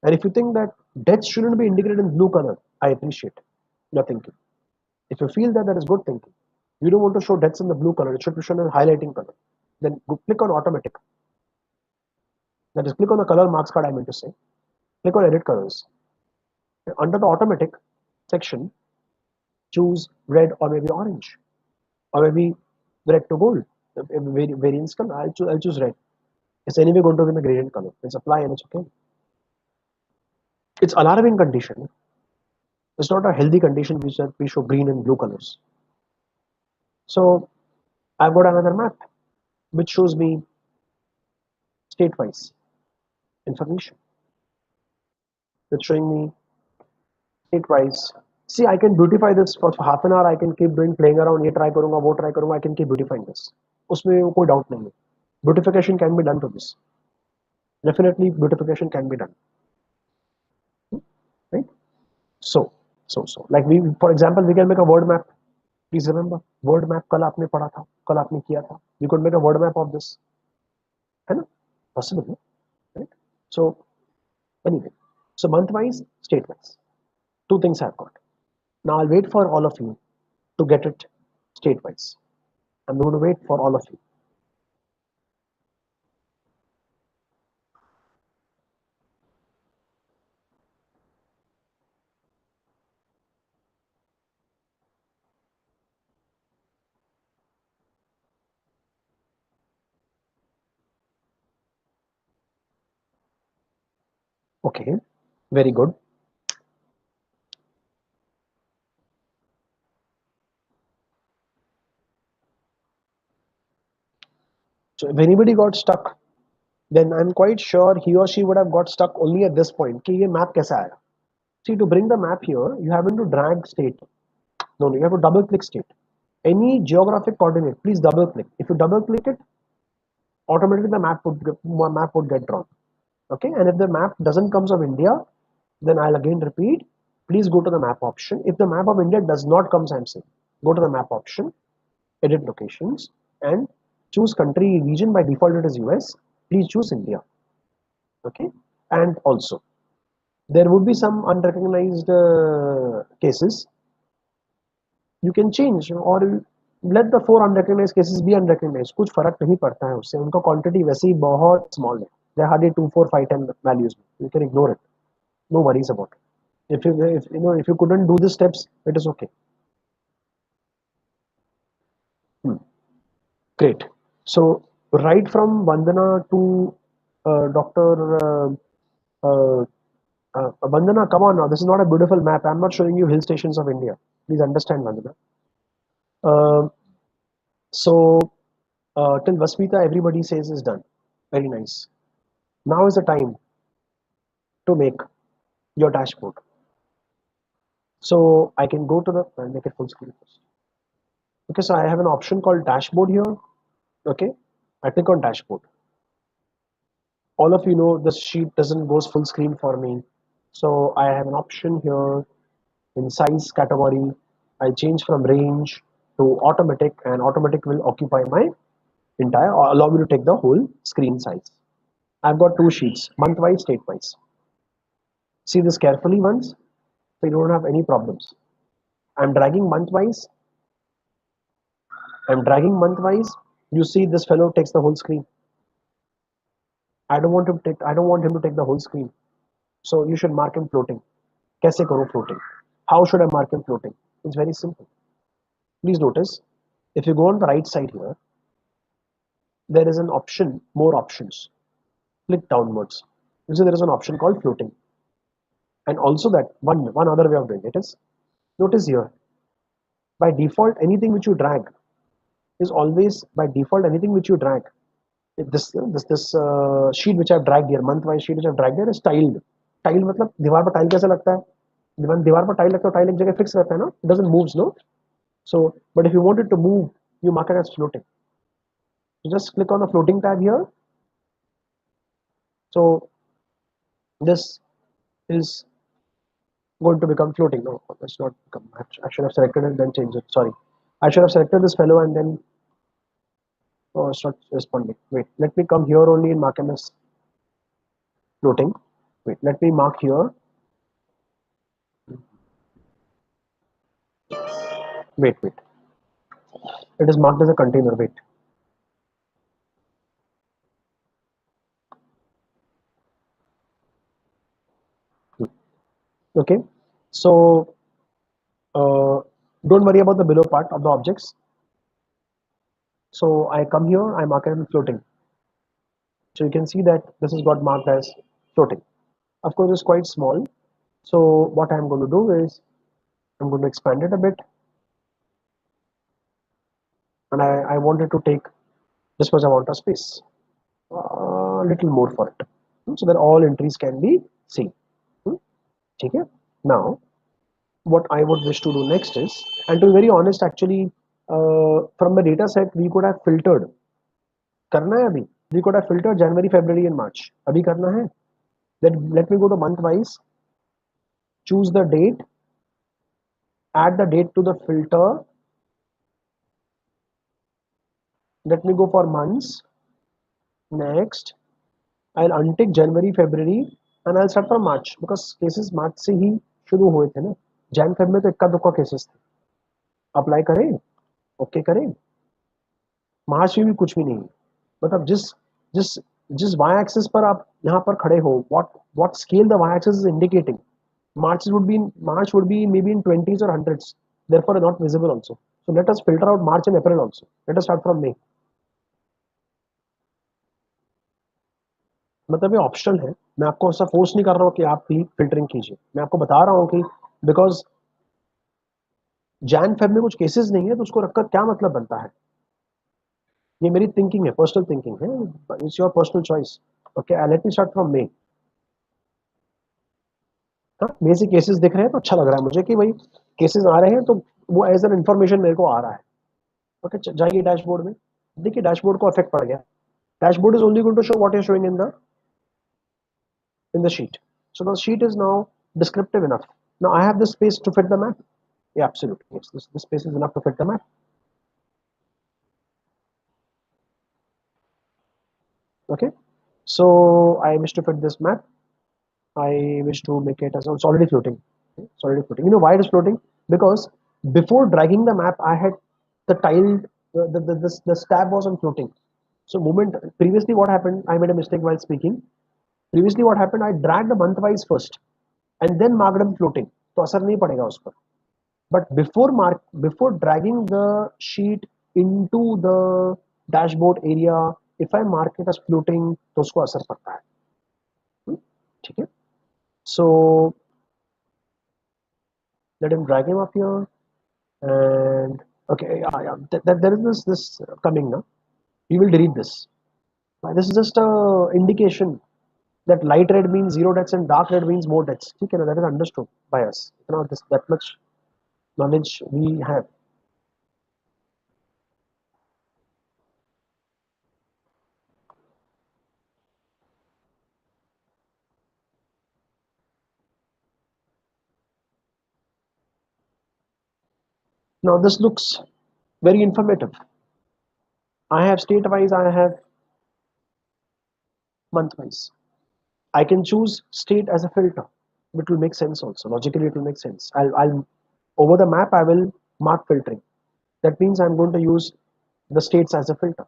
And if you think that deaths shouldn't be indicated in blue color, I appreciate your thinking. If you feel that is good thinking, you don't want to show deaths in the blue color, it should be shown in highlighting color. Then go click on automatic. That is, click on the color marks card I meant to say. Click on edit colors. Under the automatic section, choose red or maybe orange or maybe red to gold. Variance color. I'll choose red. It's anyway going to be the gradient color. Let's apply and it's okay. It's alarming condition. It's not a healthy condition which we show green and blue colors. So I've got another map which shows me state-wise information. It's showing me state-wise. See, I can beautify this for half an hour. I can keep doing playing around. ये try करूँगा, वो try करूँगा. I can keep beautifying this. उसमें कोई doubt नहीं है. Beautification can be done to this. Definitely, beautification can be done. Right? So, like for example, we can make a word map. Please remember, word map कल आपने पढ़ा था, कल आपने किया था. We could make a word map of this. है ना? Possible, right? So, anyway, So month-wise, state-wise. Two things I've got. Now I'll wait for all of you to get it state-wise. I'm going to wait for all of you. Okay, very good. So if anybody got stuck, then I'm quite sure he or she would have got stuck only at this point. कि ये map कैसा आया? See, to bring the map here, you haven't to drag state. No, you have to double click state. Any geographic coordinate, please double click. If you double click it, automatically the map would get drawn. Okay, and if the map doesn't comes of India, then I'll again repeat, please go to the map option. If the map of India does not come, I'm saying, go to the map option, edit locations, and choose country region. By default it is US. Please choose India. Okay, and also there would be some unrecognized cases. You can change or let the 4 unrecognized cases be unrecognized. कुछ फर्क नहीं पड़ता है उससे, उनका quantity वैसे ही बहुत small है. They are hardly 2, 4, 5, 10 values. You can ignore it. No worries about it. If you couldn't do the steps, it is okay. Great. So right from Vandana to Dr. Vandana, come on now. This is not a beautiful map. I'm not showing you hill stations of India. Please understand, Vandana. So till Vaspita, everybody says is done. Very nice. Now is the time to make your dashboard. So I can go to the, I'll make it full screen first. Okay, so I have an option called dashboard here. Okay, I click on dashboard. All of you know the sheet doesn't goes full screen for me. So I have an option here in size category. I change from range to automatic, and automatic will occupy my entire, or allow me to take the whole screen size. I've got 2 sheets, month-wise, state-wise. See this carefully once, so you don't have any problems. I'm dragging month-wise. You see this fellow takes the whole screen. I don't want him to take the whole screen. So you should mark him floating. कैसे करूं floating? How should I mark him floating? It's very simple. Please notice, if you go on the right side here, there is an option, more options. Click downwards. You see there is an option called floating. And also that one other way of doing it is, notice here, by default anything which you drag is always, by default anything which you drag, this sheet which I've dragged here, month-wise sheet which I've dragged here is tiled. Tile मतलब दीवार पर tile कैसे लगता है? दीवार पर tile लगता है, टाइल एक जगह फिक्स रहता है ना, it doesn't move, no? So, but if you want it to move, you mark it as floating. So just click on the floating tab here. So this is going to become floating. No, that's not become. I should have selected it and then changed it. Sorry, I should have selected this fellow and then. Oh, it's not responding. Wait, let me come here only and mark him as floating. Wait, let me mark here. Wait. It is marked as a container. Wait. Okay. So don't worry about the below part of the objects. So I come here, I mark it as floating. So you can see that this has got marked as floating. Of course, it's quite small. So what I'm going to do is I'm going to expand it a bit. And I wanted to take this much amount of space. A little more for it. So that all entries can be seen. Okay? Now, what I would wish to do next is, and to be very honest, actually, from the data set, we could have filtered. करना है अभी. We could have filtered January, February, and March. अभी करना है. Let me go to month wise. Choose the date. Add the date to the filter. Let me go for months. Next, I'll untick January, February, and I'll start from March because cases March से ही शुरू हुए थे ना. Jan Feb में तो इक्का दुक्का cases थे. अप्लाई करें, ओके करें. मार्च में भी कुछ भी नहीं. मतलब जिस जिस जिस y axis पर आप यहाँ पर खड़े हो, what scale the y axis is indicating, March would be maybe in 20s or 100s, therefore not visible also. So let us filter out March and April also. Let us start from May. मतलब ये optional है. मैं आपको ऐसा force नहीं कर रहा हूँ कि आप भी फिल्टरिंग कीजिए. मैं आपको बता रहा हूँ कि बिकॉज जैन फेब में कुछ केसेस नहीं है तो उसको रखकर क्या मतलब बनता है. ये मेरी थिंकिंग है, पर्सनल थिंकिंग है. It's your personal choice. Okay, let me start from May. May से केसेस दिख रहे हैं तो अच्छा लग रहा है मुझे कि भाई केसेस आ रहे हैं तो वो एज एन इन्फॉर्मेशन मेरे को आ रहा है. ओके, जाइए डैशबोर्ड में. देखिए डैशबोर्ड को इफेक्ट पड़ गया. Dashboard is only going to show what is showing in the sheet. So the sheet is now descriptive enough. Now I have this space to fit the map. Yeah, absolutely. Yes, this space is enough to fit the map. Okay. So I wish to fit this map. I wish to make it as it's already floating. Okay, it's already floating. You know why it is floating? Because before dragging the map, I had the tiled the stab wasn't floating. So moment previously what happened? I made a mistake while speaking. Previously what happened? I dragged the month wise first and then marked them floating. तो असर नहीं पड़ेगा उस पर. But before dragging the sheet into the dashboard area, if I mark it as floating तो उसको असर पड़ता है. ठीक है. So let him drag him up here and okay, yeah. There is this coming now. We will delete this. This is just a indication that light red means 0 deaths and dark red means more deaths. ठीक है ना? That is understood by us. You know, that much knowledge we have. Now this looks very informative. I have state wise, I have month wise. I can choose state as a filter. It will make sense also. Logically, it will make sense. I'll over the map, I will mark filtering. That means I'm going to use the states as a filter.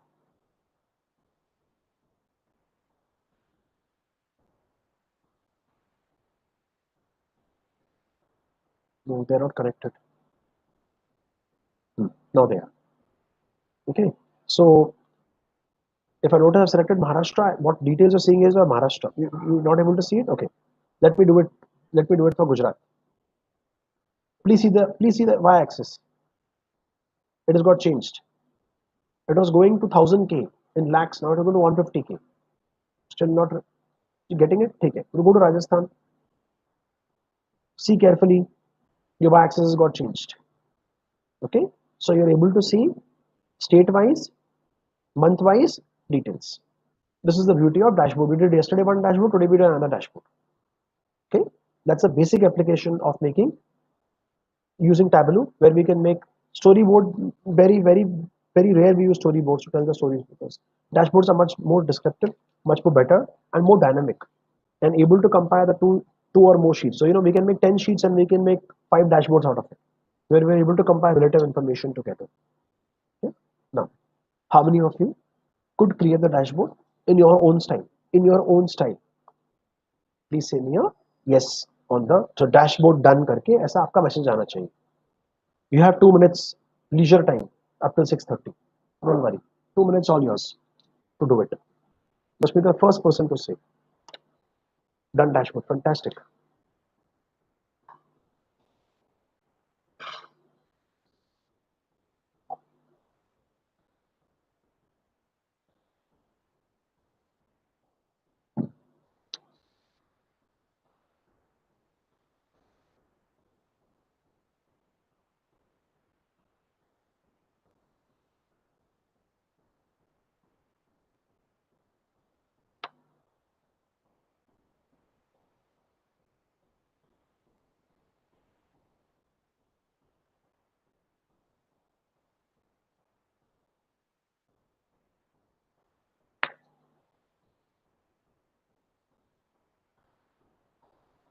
No, they're not connected. Now they are. Okay. So if I don't have selected Maharashtra, what details you're seeing is Maharashtra. You're not able to see it? Okay. Let me do it. Let me do it for Gujarat. Please see the y-axis. It has got changed. It was going to 1000k in lakhs. Now it is going to 150k. Still not getting it? Take it. We'll go to Rajasthan. See carefully. Your y-axis has got changed. Okay. So you're able to see state-wise, month-wise details. This is the beauty of dashboard. We did yesterday one dashboard. Today we did another dashboard. Okay. That's a basic application of making using Tableau, where we can make storyboard. Very rare we use storyboards to tell the stories because dashboards are much more descriptive, much more better, and more dynamic, and able to compare the two or more sheets. So we can make 10 sheets and we can make 5 dashboards out of it, where we're able to compare relative information together. Okay? Now, how many of you could create the dashboard in your own style? In your own style, please say me a yes on the so dashboard done करके ऐसा आपका message आना चाहिए. You have 2 minutes leisure time up till 6:30. Don't worry. 2 minutes all yours to do it. Must be the first person to say. Done dashboard. Fantastic.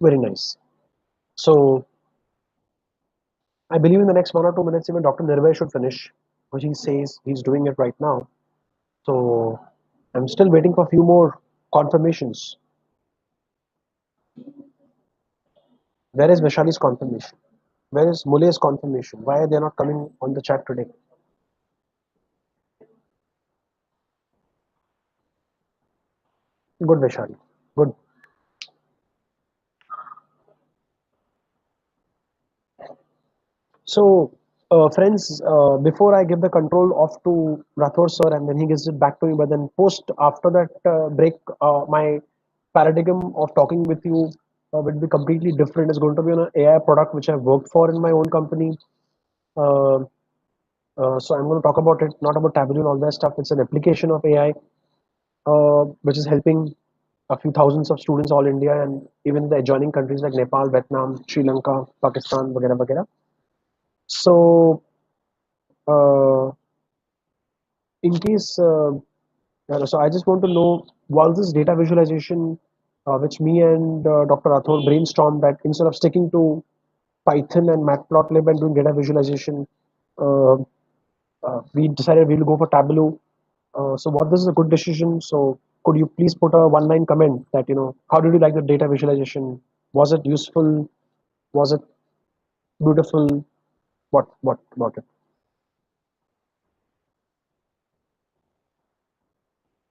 Very nice. So I believe in the next 1 or 2 minutes, even Dr. Nirvay should finish, which he says he's doing it right now. So I'm still waiting for a few more confirmations. Where is Vishali's confirmation? Where is Mule's confirmation? Why are they not coming on the chat today? Good, Vishali. Good. So, friends, before I give the control off to Rathore sir and then he gives it back to me, but then post after that break, my paradigm of talking with you will be completely different. It's going to be on an AI product which I've worked for in my own company. Uh, so I'm going to talk about it, not about Tableau and all that stuff. It's an application of AI which is helping a few thousands of students all India and even the adjoining countries like Nepal, Vietnam, Sri Lanka, Pakistan, वगैरह वगैरह. So uh, in case, so I just want to know, was this data visualization, which me and Dr. Rathore brainstormed that instead of sticking to Python and Matplotlib and doing data visualization, uh, we decided we'll go for Tableau. So what this is a good decision. So could you please put a one-line comment that, how did you like the data visualization? Was it useful? Was it beautiful? What about it?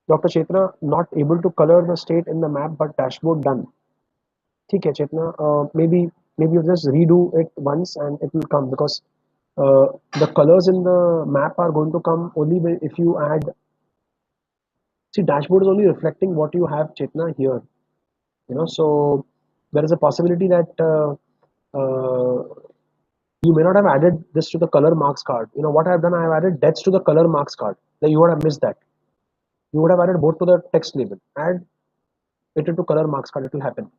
Dr. Chetna, not able to color the state in the map, but dashboard done. ठीक है Chetna, maybe you just redo it once and it will come because the colors in the map are going to come only if you add. See, dashboard is only reflecting what you have Chetna here, so there is a possibility that uh, you may not have added this to the color marks card. What I have done, I have added deaths to the color marks card. That you would have missed that. You would have added both to the text label. Add it into color marks card, it will happen.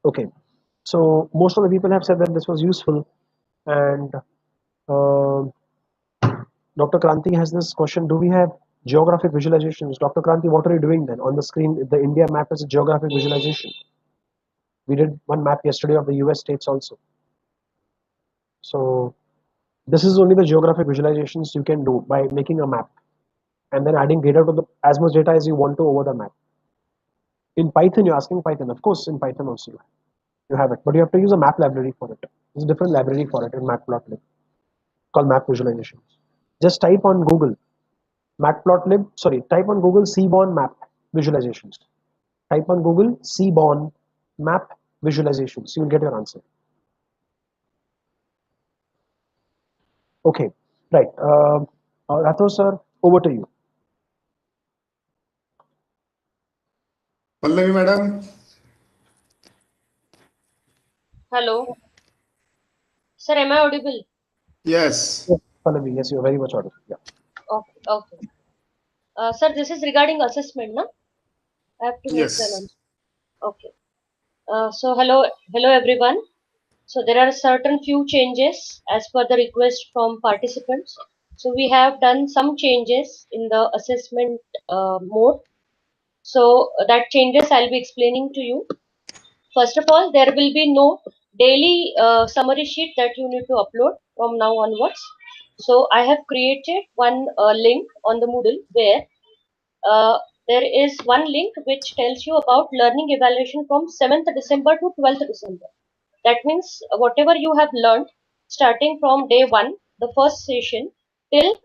Okay, so most of the people have said that this was useful, and Dr. Kranti has this question: do we have geographic visualizations? Dr. Kranti, what are you doing then on the screen? The India map is a geographic visualization. We did one map yesterday of the US states also. So this is only the geographic visualizations you can do by making a map and then adding data to as much data as you want to over the map. In Python, you're asking Python. Of course, in Python also you have it, but you have to use a map library for it. There's a different library for it in Matplotlib called map visualization. Just type on Google Matplotlib, type on Google Seaborn map visualizations. Type on Google Seaborn map visualizations. You will get your answer. Okay, right. Rathore sir, over to you. Pallavi madam. Hello. Sir, am I audible? Yes. Yes, Pallavi, yes, you're very much audible. Yeah. Okay. Okay. Sir, this is regarding assessment, no? I have to make the Yes. announcement. Okay. So hello everyone. So there are certain few changes as per the request from participants. So we have done some changes in the assessment mode. So that changes I'll be explaining to you. First of all, there will be no daily summary sheet that you need to upload from now onwards. So I have created one link on the Moodle where there is one link which tells you about learning evaluation from 7th December to 12th December. That means whatever you have learned starting from day 1, the first session, till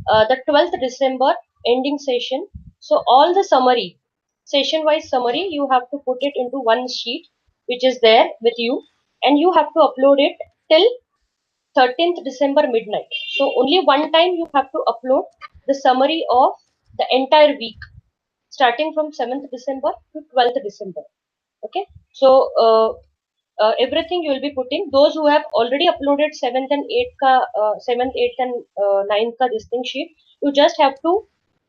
the 12th December ending session. So all the summary, session wise summary, you have to put it into one sheet which is there with you, and you have to upload it till 13th December midnight. So only one time you have to upload the summary of the entire week starting from 7th December to 12th December. Okay. So everything you will be putting, those who have already uploaded 7th and 8th ka, 7th, 8th and 9th ka this thing sheet, you just have to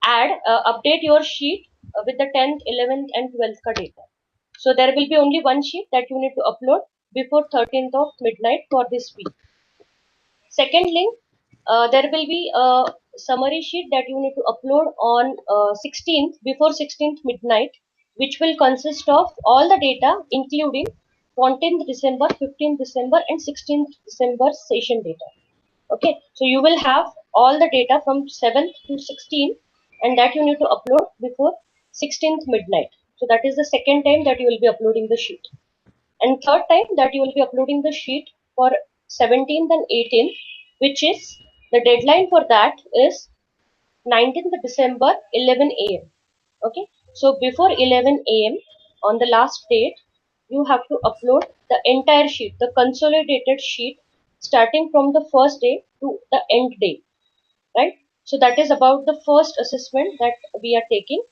update your sheet with the 10th, 11th and 12th ka data. So there will be only one sheet that you need to upload before 13th of midnight for this week. Second link, there will be summary sheet that you need to upload on 16th, before 16th midnight, which will consist of all the data including 14th December, 15th December and 16th December session data. Okay, so you will have all the data from 7th to 16th, and that you need to upload before 16th midnight. So that is the second time that you will be uploading the sheet. And third time that you will be uploading the sheet for 17th and 18th, which is the deadline for that is 19th December 11 a.m. Okay, so before 11 a.m. on the last date, you have to upload the entire sheet, the consolidated sheet, starting from the first day to the end day, right? So that is about the first assessment that we are taking.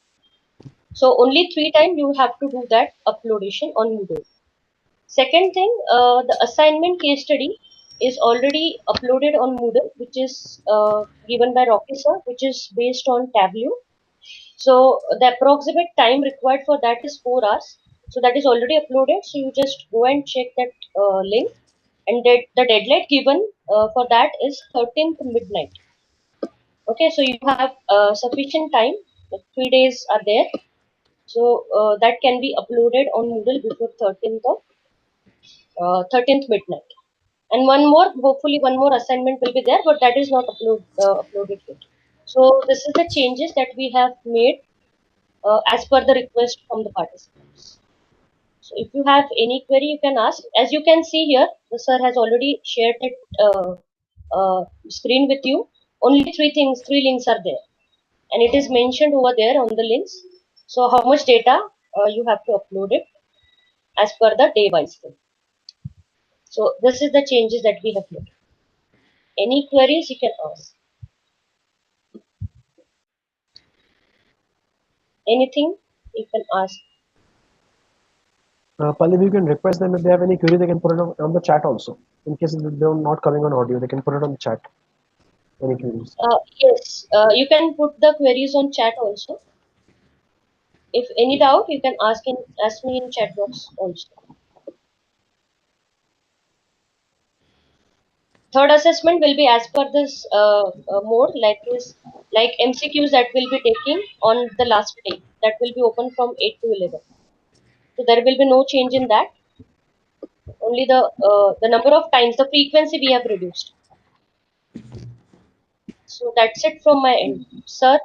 So only 3 times you have to do that uploadation on Moodle. Second thing, the assignment case study is already uploaded on Moodle, which is given by Rocky sir, which is based on Tableau. So the approximate time required for that is 4 hours. So that is already uploaded. So you just go and check that link, and the deadline given for that is 13th midnight. Okay, so you have sufficient time. Like 3 days are there. So that can be uploaded on Moodle before 13th midnight. And one more, hopefully one more assignment will be there, but that is not uploaded yet. So this is the changes that we have made as per the request from the participants. So if you have any query, you can ask. As you can see here, the sir has already shared it screen with you. Only three links are there, and it is mentioned over there on the links. So how much data you have to upload it as per the day wise thing. So this is the changes that we have made. Any queries you can ask. Anything you can ask. Pallavi, you can request them if they have any query, they can put it on the chat also. In case they're not coming on audio, they can put it on the chat. Any queries? Yes, you can put the queries on chat also. If any doubt, you can ask me in chat box also. Third assessment will be as per this mode, like MCQs that will be taking on the last day. That will be open from 8 to 11. So there will be no change in that. Only the number of times, the frequency we have reduced. So that's it from my end, sir.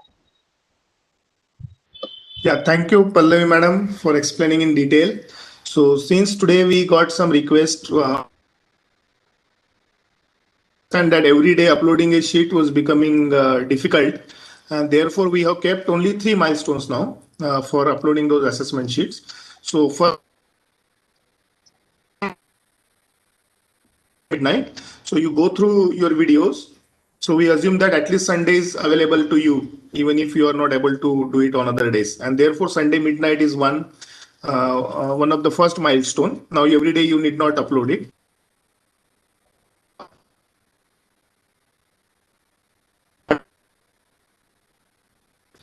Yeah, thank you, Pallavi madam, for explaining in detail. So since today we got some requests and that every day uploading a sheet was becoming difficult, and therefore we have kept only 3 milestones now for uploading those assessment sheets. So for midnight, so you go through your videos. So we assume that at least Sunday is available to you, even if you are not able to do it on other days. And therefore Sunday midnight is one of the first milestone. Now every day you need not upload it.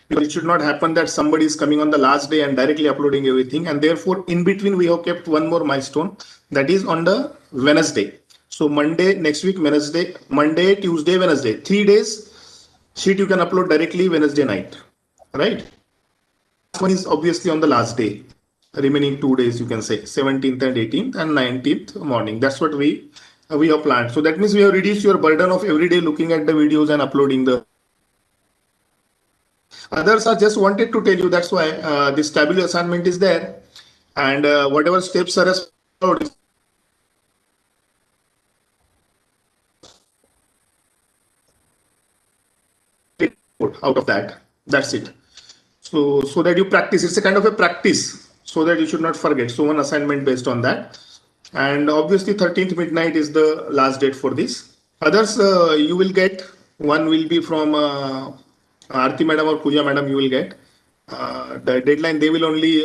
Because it should not happen that somebody is coming on the last day and directly uploading everything. And therefore, in between, we have kept one more milestone, that is on the Wednesday. So Monday, next week, Wednesday, Monday, Tuesday, Wednesday, 3 days sheet you can upload directly Wednesday night, right? One is obviously on the last day. Remaining 2 days, you can say 17th and 18th and 19th morning. That's what we have planned. So that means we have reduced your burden of every day looking at the videos and uploading the. Others are just wanted to tell you, that's why this tabular assignment is there, and whatever steps are followed out of that. That's it. So that you practice. It's a kind of a practice, so that you should not forget. So one assignment based on that, and obviously 13th midnight is the last date for this. Others you will get. One will be from Aarti madam or Pooja madam. You will get the deadline. They will only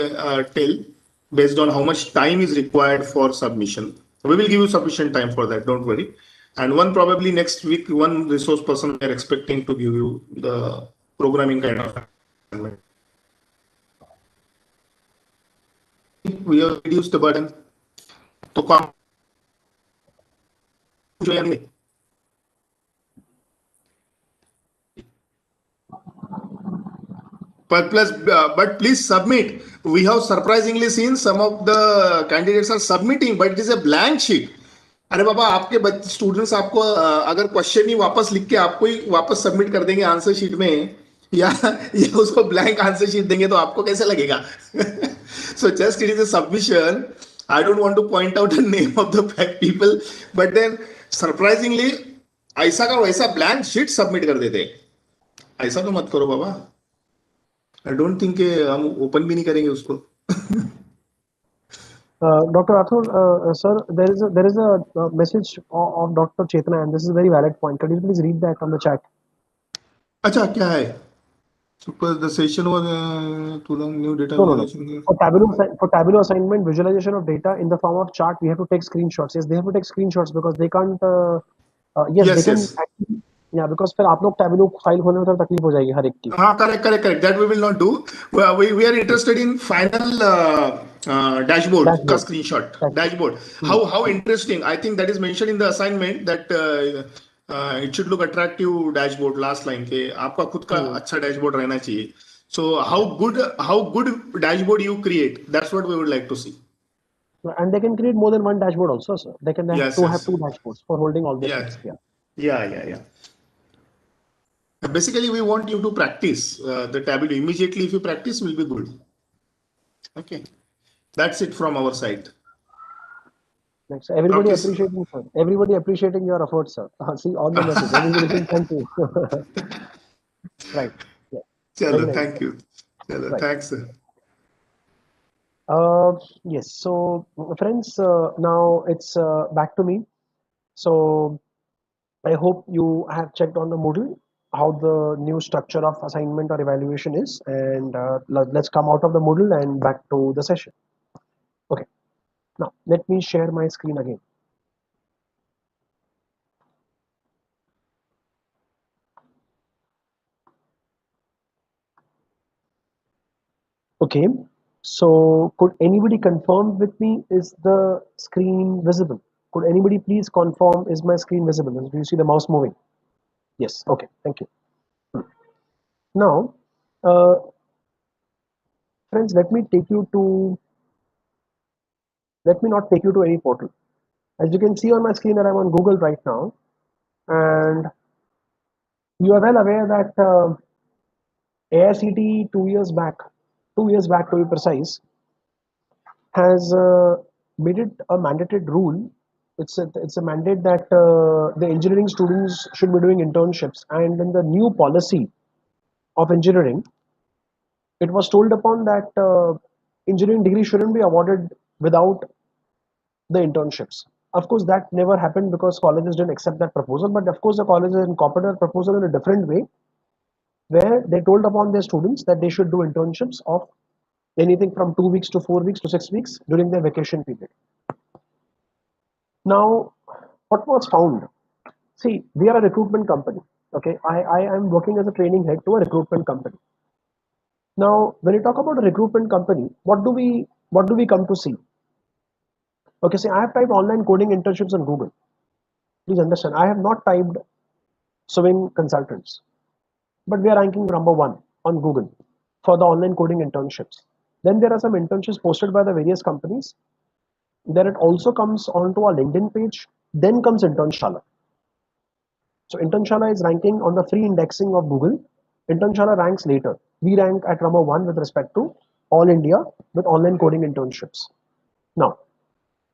tell based on how much time is required for submission. We will give you sufficient time for that. Don't worry. And one probably next week, one resource person we are expecting to give you the programming kind of. We have reduced the burden. तो काम जो है but please submit. We have surprisingly seen some of the candidates are submitting, but it is a blank sheet. अरे बाबा, आपके students आपको अगर question ही वापस लिख के आपको ही वापस सबमिट कर देंगे आंसर शीट में, या उसको ब्लैंक आंसर शीट देंगे, तो आपको कैसे लगेगा? So just it is a submission. I don't want to point out the name of the people, but then surprisingly ऐसा का वैसा ब्लैंक शीट सबमिट कर देते हैं. ऐसा तो मत करो बाबा. आई डोंट थिंक हम ओपन भी नहीं करेंगे उसको. Dr. Rathod, sir, there is a message of Dr. Chetna, and this is a very valid point. Could you please read that on the chat? अच्छा, क्या है? Super, the session was too long. New data No. visualization. For Tableau assignment, visualization of data in the form of chart, we have to take screenshots. Yes, they have to take screenshots because they can't. Yes, they can. Yes. Actually, yeah, because फिर आप लोग Tableau file खोलने में थोड़ा तकलीफ हो जाएगी हर एक की. हाँ, correct. That we will not do. We are interested in final dashboard का screenshot. Dashboard. How interesting. I think that is mentioned in the assignment that it should look attractive dashboard. Last line के आपका खुद का अच्छा dashboard रहना चाहिए. So how good dashboard you create? That's what we would like to see. And they can create more than one dashboard also, sir. They can have two dashboards for holding all this things. Yeah. Basically, we want you to practice the Tableau. Immediately, if you practice, will be good. Okay. That's it from our side. Next, everybody appreciating, sir. Everybody appreciating your efforts, sir. See on the message. Everybody saying thank you. Right. Yeah. Chalo, Nice. thank you. Chalo, right. Thanks, sir. Yes. So, friends, now it's back to me. So, I hope you have checked on the Moodle how the new structure of assignment or evaluation is, and let's come out of the Moodle and back to the session. Okay. Now, let me share my screen again. Okay, so could anybody confirm with me, is the screen visible? Could anybody please confirm, is my screen visible? Do you see the mouse moving? Yes, okay, thank you. Now, friends, let me not take you to any portal. As you can see on my screen that I'm on Google right now, and you are well aware that AICT 2 years back to be precise, has made it a mandated rule. It's a mandate that the engineering students should be doing internships, and in the new policy of engineering, it was told upon that engineering degree shouldn't be awarded without the internships. Of course, that never happened because colleges didn't accept that proposal. But of course, the colleges incorporated a proposal in a different way, where they told upon their students that they should do internships of anything from 2 weeks to 4 weeks to 6 weeks during their vacation period. Now, what was found? See, we are a recruitment company. Okay, I am working as a training head to a recruitment company. Now, when you talk about a recruitment company, what do we come to see? Okay, see, I have typed online coding internships on Google. Please understand, I have not typed sewing consultants, but we are ranking #1 on Google for the online coding internships. Then there are some internships posted by the various companies. Then it also comes onto our LinkedIn page. Then comes Internshala. So Internshala is ranking on the free indexing of Google. Internshala ranks later. We rank at #1 with respect to all India with online coding internships. Now,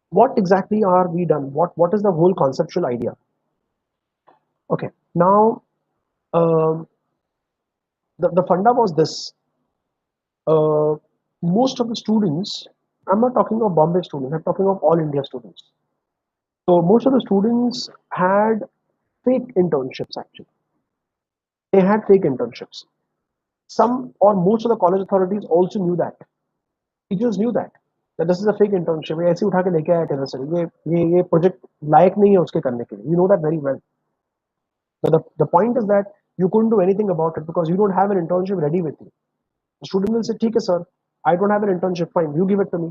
what exactly are we done? What is the whole conceptual idea? Okay, now the funda was this. Most of the students, I'm not talking of Bombay students, I'm talking of all India students. So most of the students had fake internships actually. They had fake internships. Some or most of the college authorities also knew that. Teachers knew that this is a fake internship. ये ऐसे उठा के लेके आया Taylor से, ये project लायक नहीं है उसके करने के लिए. You know that very well. But the point is that you couldn't do anything about it because you don't have an internship ready with you. The student will say, "ठीक है sir, I don't have an internship. Fine, you give it to me."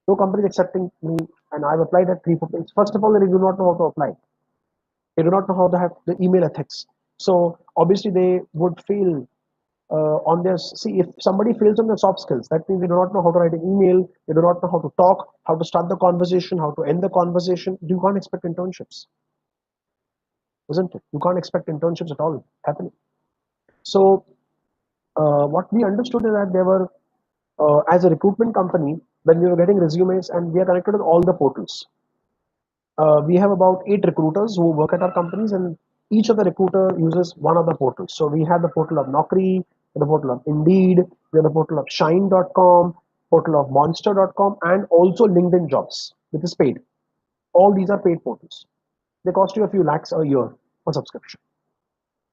No company is accepting me, and I've applied at 3 4 places. First of all, they do not know how to apply. They do not know how to have the email ethics. So obviously they would feel on their, see, if somebody fails on their soft skills, that means they do not know how to write an email, they do not know how to talk, how to start the conversation, how to end the conversation. You can't expect internships, isn't it? You can't expect internships at all happening. So what we understood is that there were, as a recruitment company, when we were getting resumes, and we are connected with all the portals. We have about 8 recruiters who work at our companies, and each of the recruiter uses one of the portals. So we have the portal of Naukri, the portal of Indeed, we have the portal of Shine.com, portal of Monster.com, and also LinkedIn Jobs, which is paid. All these are paid portals. They cost you a few lakhs a year for subscription.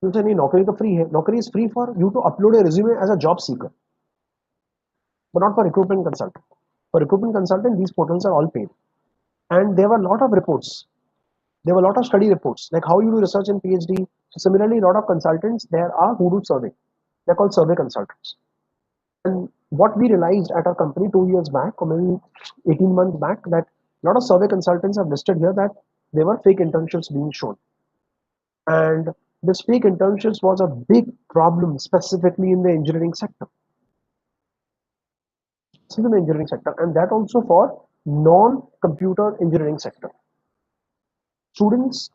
You say, Naukri is free. Naukri is free for you to upload a resume as a job seeker, but not for recruitment consultant. For recruitment consultant, these portals are all paid. And there were a lot of reports. There were a lot of study reports, like how you do research in PhD. So similarly, a lot of consultants there are who do survey. They're called survey consultants. And what we realized at our company 2 years back, or maybe 18 months back, that a lot of survey consultants have listed here that there were fake internships being shown. And this fake internships was a big problem, specifically in the engineering sector. In the engineering sector, and that also for non-computer engineering sector. Students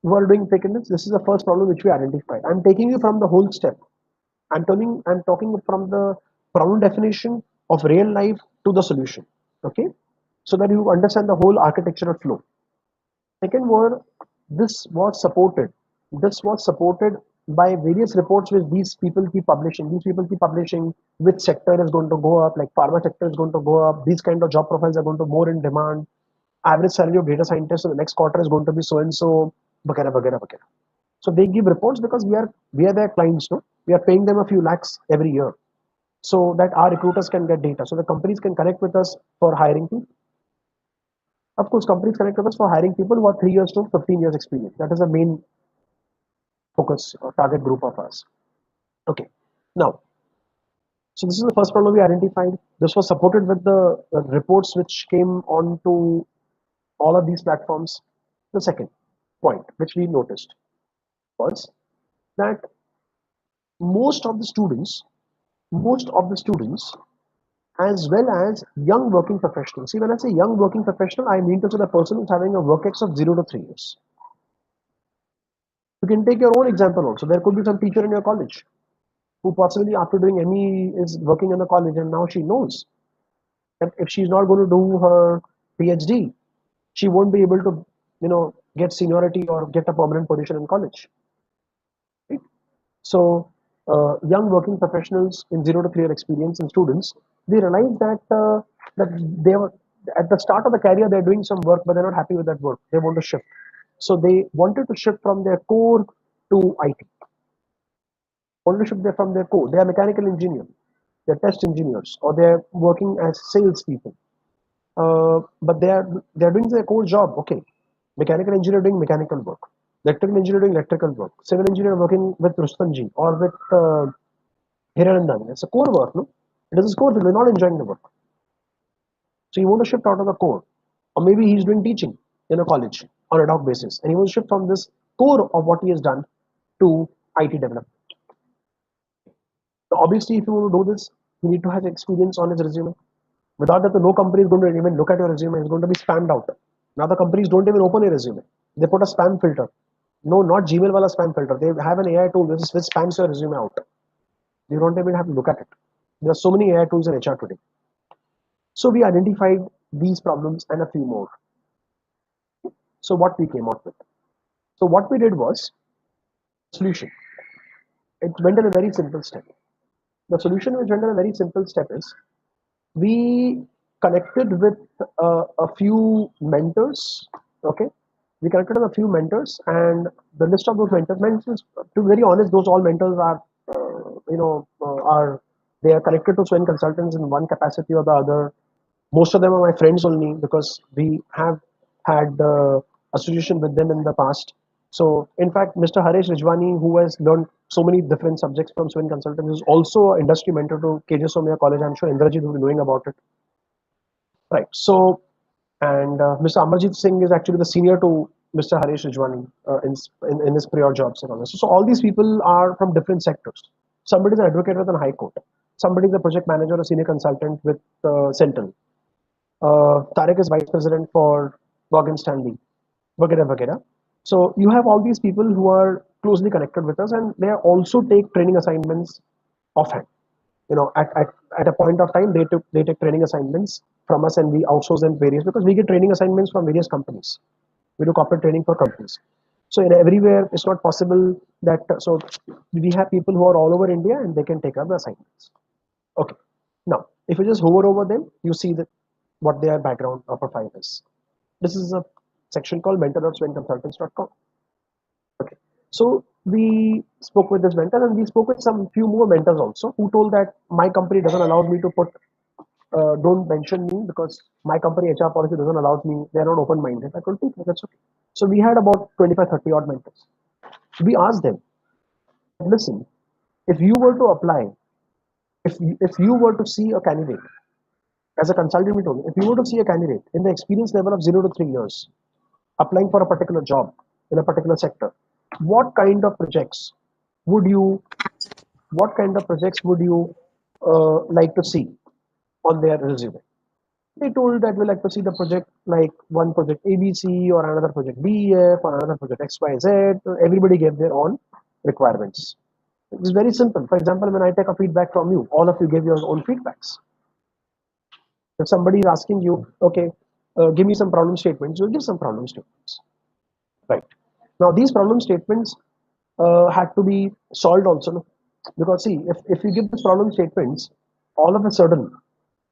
who are doing fake internships, this is the first problem which we identified. I'm taking you from the whole step. I'm talking from the problem definition of real life to the solution. Okay, so that you understand the whole architectural flow. Second word, this was supported. This was supported by various reports which these people keep publishing. These people keep publishing which sector is going to go up, like pharma sector is going to go up. These kind of job profiles are going to be more in demand. Average salary of data scientists in the next quarter is going to be so and so, bagera, bagera, bagera. So they give reports because we are their clients, no? We are paying them a few lakhs every year, so that our recruiters can get data, so the companies can connect with us for hiring people. Of course, companies connect with us for hiring people who are 3 years to 15 years experience. That is the main focus or target group of us. Okay, now, so this is the first problem we identified. This was supported with the reports which came onto all of these platforms. The second point which we noticed was that most of the students, as well as young working professionals. See, when I say young working professional, I mean to say the person who's having a work ex of 0 to 3 years. You can take your own example also. There could be some teacher in your college who possibly after doing ME is working in the college, and now she knows that if she's not going to do her PhD, she won't be able to, get seniority or get a permanent position in college. Right? So, young working professionals in 0 to 3 year experience and students, they realize that they were at the start of the career, they're doing some work, but they're not happy with that work. They want to shift. So they wanted to shift from their core to IT. Wanted to shift from their core. They are mechanical engineer, they're test engineers, or they're working as salespeople. But they're doing their core job. Okay, mechanical engineer doing mechanical work, electrical engineer doing electrical work, civil engineer working with Rustamji or with Hiranandani. It's a core work, no? It is his core field. We're not enjoying the work. So you want to shift out of the core. Or maybe he's doing teaching in a college on a ad hoc basis. And he wants to shift from this core of what he has done to IT development. So obviously, if you want to do this, you need to have experience on his resume. Without that, no company is going to even look at your resume. It's going to be spammed out. Now the companies don't even open a resume. They put a spam filter. No, not Gmail wala spam filter. They have an AI tool which spams your resume out. You don't even have to look at it. There are so many AI tools in HR today. So we identified these problems and a few more. So what we came out with. So what we did was solution. It went in a very simple step. The solution which went in a very simple step is we connected with a few mentors. Okay, we connected with a few mentors, and the list of those mentors, to be very honest, those all mentors are, are they are connected to Swen Consultants in one capacity or the other. Most of them are my friends only because we have had association with them in the past. So, in fact, Mr. Haresh Rijwani, who has learned so many different subjects from Swin Consultants, is also an industry mentor to KJ Somia College. I'm sure Indrajit will be knowing about it. Right. So, and Mr. Amarjit Singh is actually the senior to Mr. Haresh Rijwani in his prior jobs and all this. So all these people are from different sectors. Somebody is an advocate with a high court. Somebody is a project manager or senior consultant with Central. Tarek is vice president for Morgan Stanley, vagera vagera. So you have all these people who are closely connected with us, and they also take training assignments offhand. At a point of time, they take training assignments from us, and we outsource them various, because we get training assignments from various companies. We do corporate training for companies. So in everywhere, it's not possible that, so we have people who are all over India and they can take up the assignments. Okay. Now, if you just hover over them, you see that what their background or profile is. This is a section called mentor.swingconsultants.com. Okay. So we spoke with this mentor, and we spoke with some few more mentors also, who told that my company doesn't allow me to put, don't mention me because my company HR policy doesn't allow me, they're not open-minded. I told people that's okay. So we had about 25, 30 odd mentors. We asked them, listen, if you were to apply, if you were to see a candidate, as a consultant, we told them, if you were to see a candidate in the experience level of 0 to 3 years, applying for a particular job in a particular sector, what kind of projects would you like to see on their resume? They told that we like to see the project, like one project ABC or another project BEF or another project XYZ. Everybody gave their own requirements. It's very simple. For example, when I take a feedback from you, all of you gave your own feedbacks. If somebody is asking you, okay, give me some problem statements, you'll give some problem statements. Right. Now, these problem statements had to be solved also. Because see, if you give these problem statements, all of a sudden,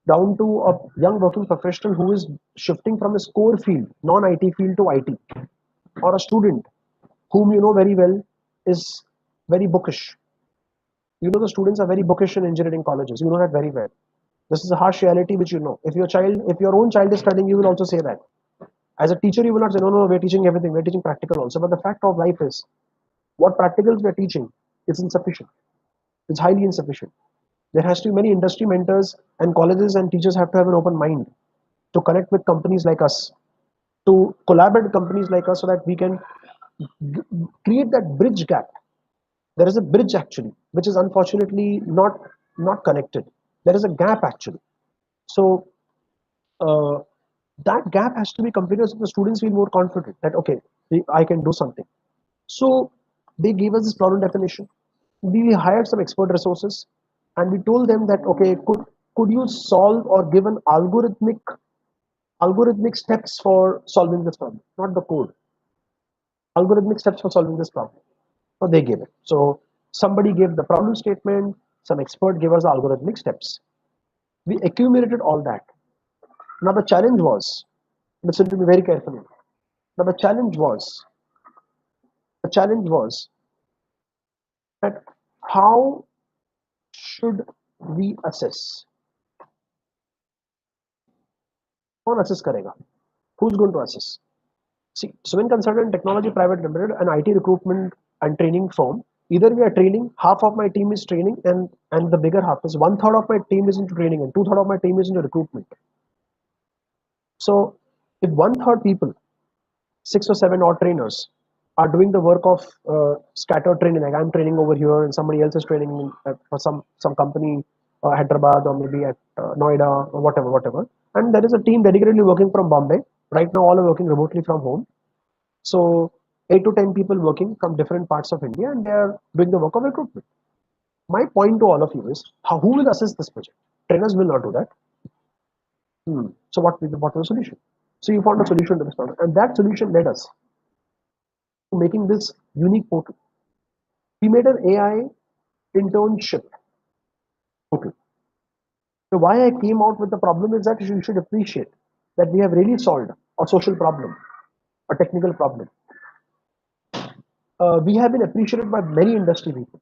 down to a young working professional who is shifting from his core field, non-IT field to IT, or a student whom you know very well is very bookish. You know the students are very bookish in engineering colleges. You know that very well. This is a harsh reality which you know. If your own child is studying, you will also say that. As a teacher, you will not say, no, we're teaching everything. We're teaching practical also. But the fact of life is, what practicals we're teaching is insufficient. It's highly insufficient. There has to be many industry mentors, and colleges and teachers have to have an open mind to connect with companies like us, to collaborate with companies like us, so that we can create that bridge gap. There is a bridge actually, which is unfortunately not connected. There is a gap actually. So uh, that gap has to be completed so the students feel more confident that okay, I can do something. So they gave us this problem definition. We hired some expert resources, and we told them that okay, could you solve or give an algorithmic steps for solving this problem, not the code. Algorithmic steps for solving this problem. So they gave it. So somebody gave the problem statement, some expert gave us algorithmic steps. We accumulated all that. Now the challenge was, listen to me very carefully. Now the challenge was that how should we assess? कौन assess करेगा? Who's going to assess? See, Swin Consultant Technology Private Limited, an IT recruitment and training firm. Either we are training, half of my team is training, and the bigger half is 1/3 of my team is into training, and 2/3 of my team is into recruitment. So, if 1/3 people, 6 or 7 odd trainers, are doing the work of scattered training, like I'm training over here, and somebody else is training for some company, Hyderabad or maybe at Noida or whatever. And there is a team dedicatedly working from Bombay. Right now, all are working remotely from home. So 8 to 10 people working from different parts of India, and they are doing the work of recruitment. My point to all of you is, who will assess this project? Trainers will not do that. So what was the solution? So you found a solution to this problem, and that solution led us to making this unique portal. We made an AI internship portal. So why I came out with the problem is that you should appreciate that we have really solved a social problem, a technical problem. We have been appreciated by many industry people.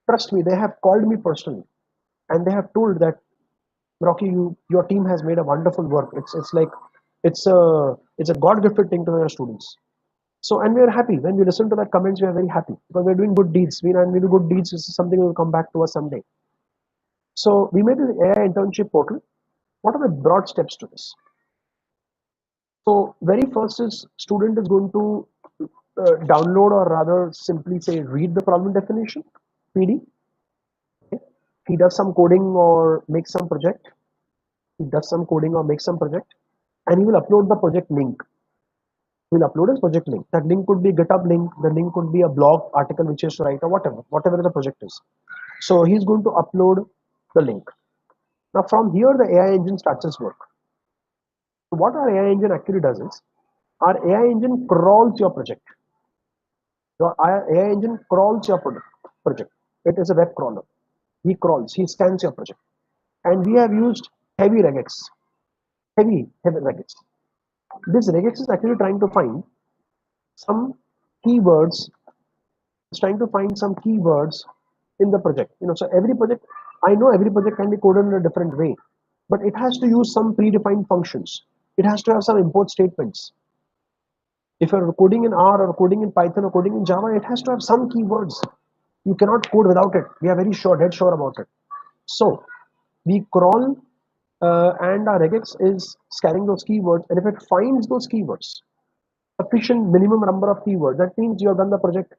Trust me, they have called me personally, and they have told that Rocky, your team has made a wonderful work. It's like it's a God gifted thing to their students. So and we are happy when we listen to that comments. We are very happy because we're doing good deeds. And we do good deeds. This is something that will come back to us someday. So we made this AI internship portal. What are the broad steps to this? So very first is student is going to download, or rather simply say read the problem definition, PD. He does some coding or makes some project. He does some coding or makes some project, and he will upload the project link. He will upload his project link. That link could be a GitHub link. The link could be a blog article which he has to write or whatever the project is. So he's going to upload the link. Now from here, the AI engine starts its work. So what our AI engine actually does is, our AI engine crawls your project. Your AI engine crawls your project. It is a web crawler. He crawls, he scans your project. And we have used heavy regex. Heavy regex. This regex is actually trying to find some keywords. It's trying to find some keywords in the project. So every project, I know every project can be coded in a different way, but it has to use some predefined functions. It has to have some import statements. If you're coding in R or coding in Python or coding in Java, it has to have some keywords. You cannot code without it. We are very dead sure about it. So we crawl and our regex is scanning those keywords, and if it finds those keywords, sufficient minimum number of keywords, that means you have done the project.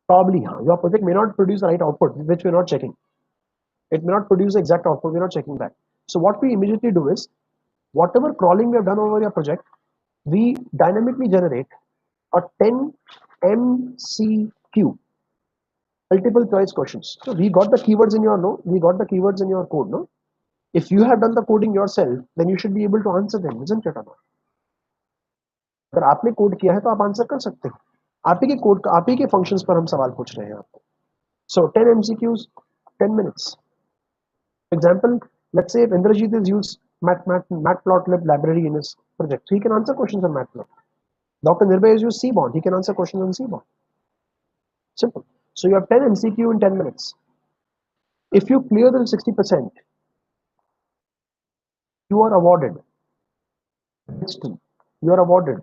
Probably, your project may not produce the right output, which we're not checking. It may not produce the exact output, we're not checking that. So what we immediately do is, whatever crawling we have done over your project, we dynamically generate a 10 MCQ, multiple choice questions. So we got the keywords in your code, no? If you have done the coding yourself, then you should be able to answer them, isn't it or not? अगर आपने code किया है तो आप answer कर सकते हैं. आप ही के कोड, आप ही के फंक्शंस पर हम सवाल पूछ रहे हैं आपको. So 10 MCQs, 10 minutes. For example, let's say if Indrajit has used Matplotlib library in his project, so he can answer questions on Matplotlib. Dr. Nirbhay has used Cbond, he can answer questions on Cbond. Simple. So you have 10 MCQ in 10 minutes. If you clear the 60%, you are awarded digital. You are awarded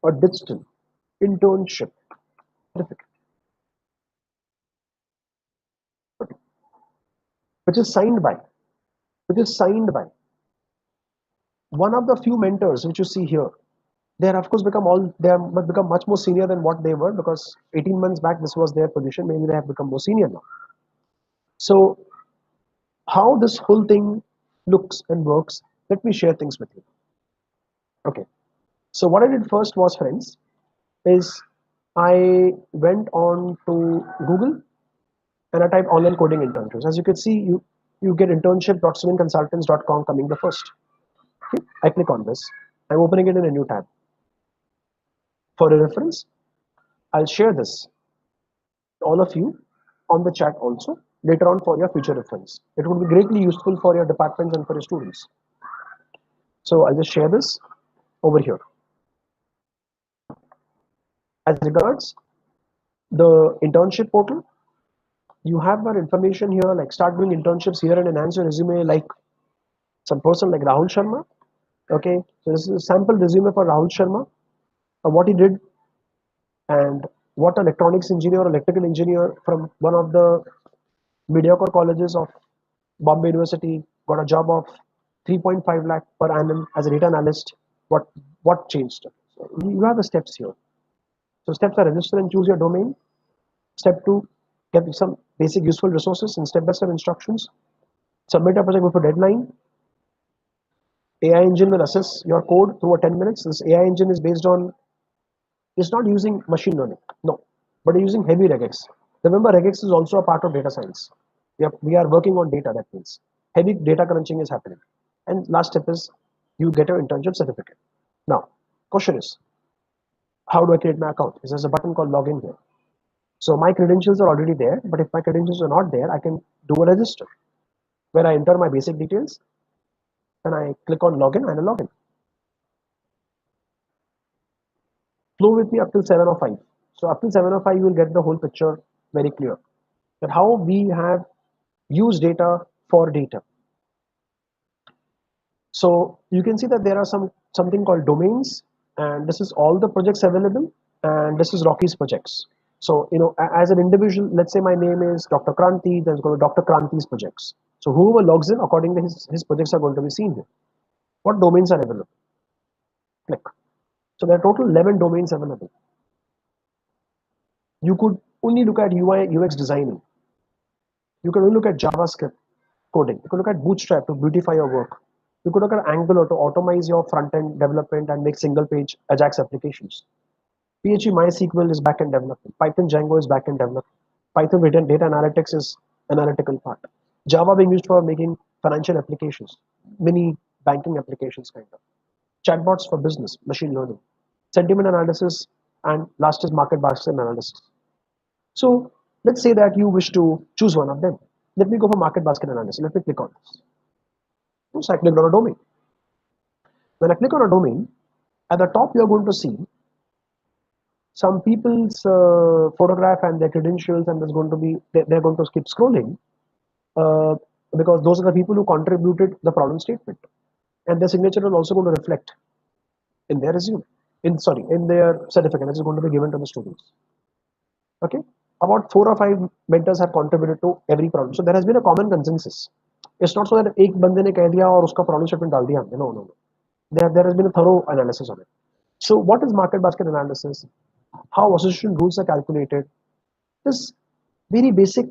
a digital internship certificate, which is signed by one of the few mentors which you see here. They have of course become much more senior than what they were, because 18 months back this was their position. Maybe they have become more senior now. So how this whole thing looks and works, let me share things with you. Okay, so what I did first was, friends, is I went on to Google and I typed online coding internships. As you can see, you get internship.swingconsultants.com coming the first. Okay, I click on this. I'm opening it in a new tab. For a reference, I'll share this all of you on the chat also later on for your future reference. It would be greatly useful for your departments and for your students. So I'll just share this over here. As regards the internship portal, you have our information here, like start doing internships here and enhance your resume, like some person like Rahul Sharma. Okay, so this is a sample resume for Rahul Sharma, what he did, and what electronics engineer or electrical engineer from one of the mediocre colleges of Bombay University got a job of 3.5 lakh per annum as a data analyst. What changed? So you have the steps here. So steps are register and choose your domain. Step 2, get some basic useful resources and step-by-step instructions. Submit a project before deadline. AI engine will assess your code through a 10 minutes. This AI engine is based on, it's not using machine learning, no, but using heavy regex. Remember, regex is also a part of data science. We are working on data, that means heavy data crunching is happening. And last step is you get your internship certificate. Now, question is, how do I create my account? There's a button called login here. So my credentials are already there, but if my credentials are not there, I can do a register where I enter my basic details and I click on login and a login. Flow with me up till 7:05. So up till 7:05, you will get the whole picture very clear that how we have used data for data. So you can see that there are something called domains, and this is all the projects available, and this is Rocky's projects. So as an individual, let's say my name is Dr. Kranti, then it's going to Dr. Kranti's projects. So whoever logs in, according to his projects are going to be seen here. What domains are available? Click. So there are total 11 domains available. You could only look at UI UX designing. You can only look at JavaScript coding. You can look at Bootstrap to beautify your work. You could look at Angular to automate your front-end development and make single-page Ajax applications. PHP MySQL is back-end development. Python Django is back-end development. Python written data analytics is analytical part. Java being used for making financial applications, mini banking applications kind of. Chatbots for business, machine learning, sentiment analysis, and last is market basket analysis. So let's say that you wish to choose one of them. Let me go for market basket analysis. Let me click on this. So I clicked on a domain. When I click on a domain, at the top you're going to see some people's photograph and their credentials, and there's going to be they're going to keep scrolling uh, because those are the people who contributed the problem statement, and their signature is also going to reflect in their resume, in their certificate, which is going to be given to the students. Okay, about 4 or 5 mentors have contributed to every problem, so there has been a common consensus. It's not so that एक बंदे ने कह दिया और उसका problem statement डाल दिया हमने. No. There has been a thorough analysis on it. So what is market basket analysis? How association rules are calculated? This very basic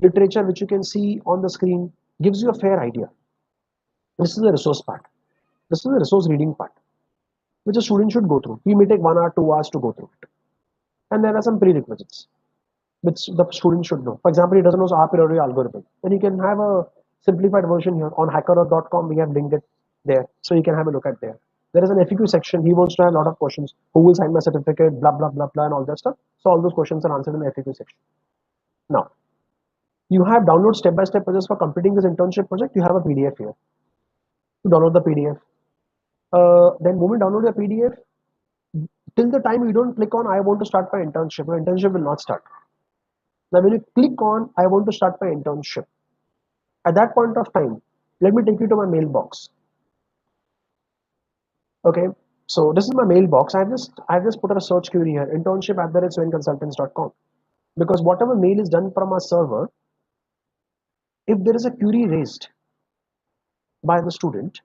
literature which you can see on the screen gives you a fair idea. This is the resource part. This is the resource reading part, which a student should go through. We may take 1 hour, 2 hours to go through it. And there are some prerequisites which the student should know. For example, he doesn't know a priori algorithm. Then he can have a simplified version here. On hacker.com, we have linked it there. So you can have a look at there. There is an FAQ section. He wants to have a lot of questions. Who will sign my certificate? Blah, blah, blah, blah, and all that stuff. So all those questions are answered in the FAQ section. Now, you have download step-by-step process for completing this internship project. You have a PDF here. To download the PDF. Then moment download your PDF, till the time you don't click on I want to start my internship, your internship will not start. Now when you click on I want to start my internship, at that point of time, let me take you to my mailbox. Okay, so this is my mailbox. I've just put a search query here, internship@swenconsultants.com, because whatever mail is done from our server, if there is a query raised by the student,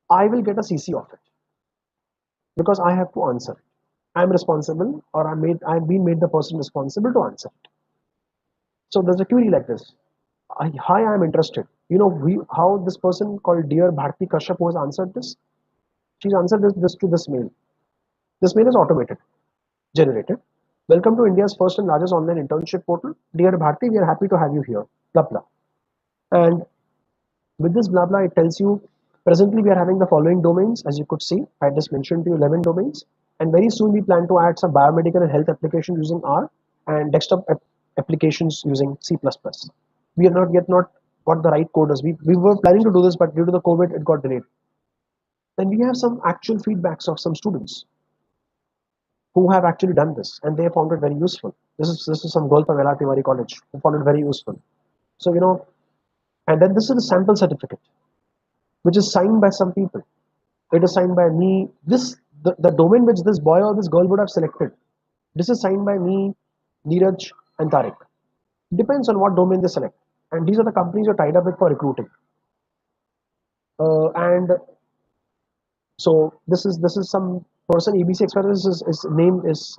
I will get a CC of it because I have to answer it. I'm responsible, or I've been made the person responsible to answer it. So there's a query like this. Hi, I'm interested. You know how this person called Dear Bharti Kashyap who has answered this? She's answered this to this mail. This mail is automated, generated. Welcome to India's first and largest online internship portal. Dear Bharti, we are happy to have you here. Blah blah. And with this blah blah, it tells you presently we are having the following domains. As you could see, I just mentioned to you 11 domains. And very soon we plan to add some biomedical and health applications using R and desktop applications using C++. We have not yet got the right coders. We were planning to do this, but due to the COVID, it got delayed. Then we have some actual feedbacks of some students who have actually done this, and they found it very useful. This is some girl from Ella Tiwari College who found it very useful. So and then this is the sample certificate, which is signed by some people. It is signed by me. The domain which this boy or this girl would have selected. This is signed by me, Neeraj, and Tariq. Depends on what domain they select. And these are the companies you're tied up with for recruiting. And so this is some person, EBC Express. His name is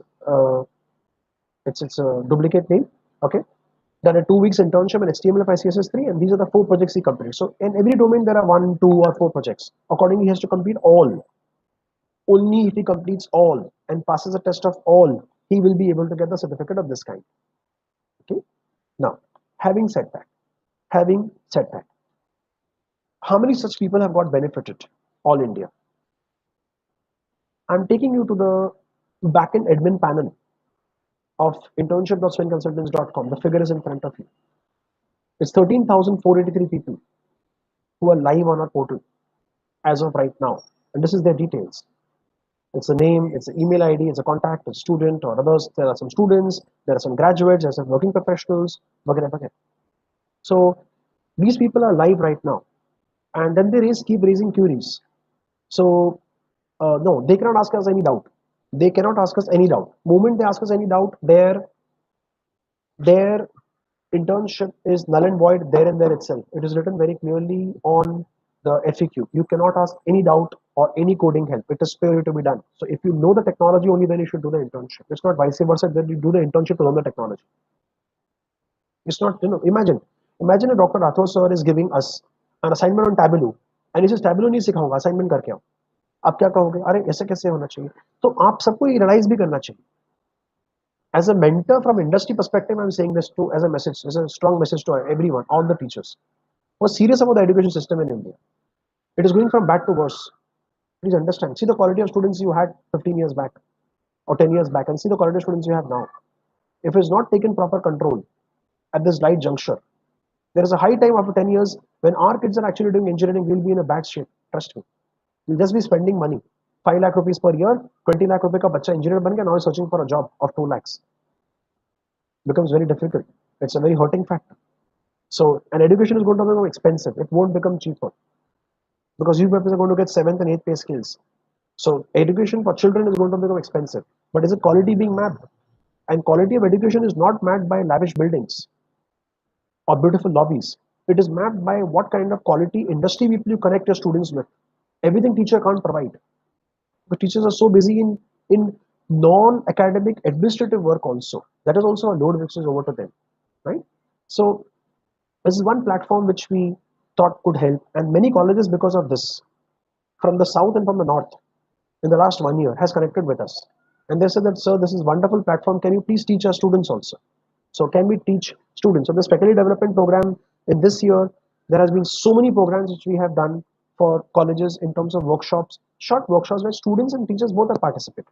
it's a duplicate name. Okay. Done a 2 weeks internship in HTML5 CSS3, and these are the 4 projects he completed. So in every domain there are 1, 2, or 4 projects. Accordingly, he has to complete all. Only if he completes all and passes the test of all, he will be able to get the certificate of this kind. Okay. Now, having said that, how many such people have got benefited? All India. I'm taking you to the backend admin panel of internship.swenconsultants.com. The figure is in front of you. It's 13,483 people who are live on our portal as of right now. And this is their details. It's a name, it's an email ID, it's a contact, a student or others. There are some students, there are some graduates, there are some working professionals, etc. So these people are live right now. And then they keep raising queries. So no, they cannot ask us any doubt. They cannot ask us any doubt. Moment they ask us any doubt, their internship is null and void there and there itself. It is written very clearly on the FAQ. You cannot ask any doubt or any coding help. It is purely to be done. So if you know the technology only, then you should do the internship. It's not vice versa that you do the internship to learn the technology. It's not, imagine a Dr. Rathore sir is giving us an assignment on Tableau and he says Tableau नहीं सिखाऊंगा, assignment करके आओ. आप क्या कहोगे? अरे ऐसे कैसे होना चाहिए? तो आप सबको ये realize भी करना चाहिए. As a mentor from industry perspective, I'm saying this to as a message, as a strong message to everyone, all the teachers. We're serious about the education system in India. It is going from bad to worse. Please understand. See the quality of students you had 15 years back or 10 years back and see the quality of students you have now. If it's not taken proper control at this right juncture, there is a high time after 10 years when our kids are actually doing engineering, we'll be in a bad shape. Trust me. We'll just be spending money. 5 lakh rupees per year, 20 lakh rupees ka bacha engineer ban gaya, now is searching for a job of 2 lakhs. Becomes very difficult. It's a very hurting factor. So, and education is going to become expensive. It won't become cheaper because you people are going to get 7th and 8th pay scales. So, education for children is going to become expensive. But is it quality being mapped? And quality of education is not mapped by lavish buildings or beautiful lobbies. It is mapped by what kind of quality industry people you connect your students with. Everything teacher can't provide. The teachers are so busy in non-academic administrative work also. That is also a load which is over to them, right? So this is one platform which we thought could help, and many colleges because of this, from the south and from the north, in the last 1 year, has connected with us. And they said that, sir, this is wonderful platform. Can you please teach our students also? So can we teach students? So this faculty development program in this year, there has been so many programs which we have done for colleges in terms of workshops, short workshops where students and teachers both are participating.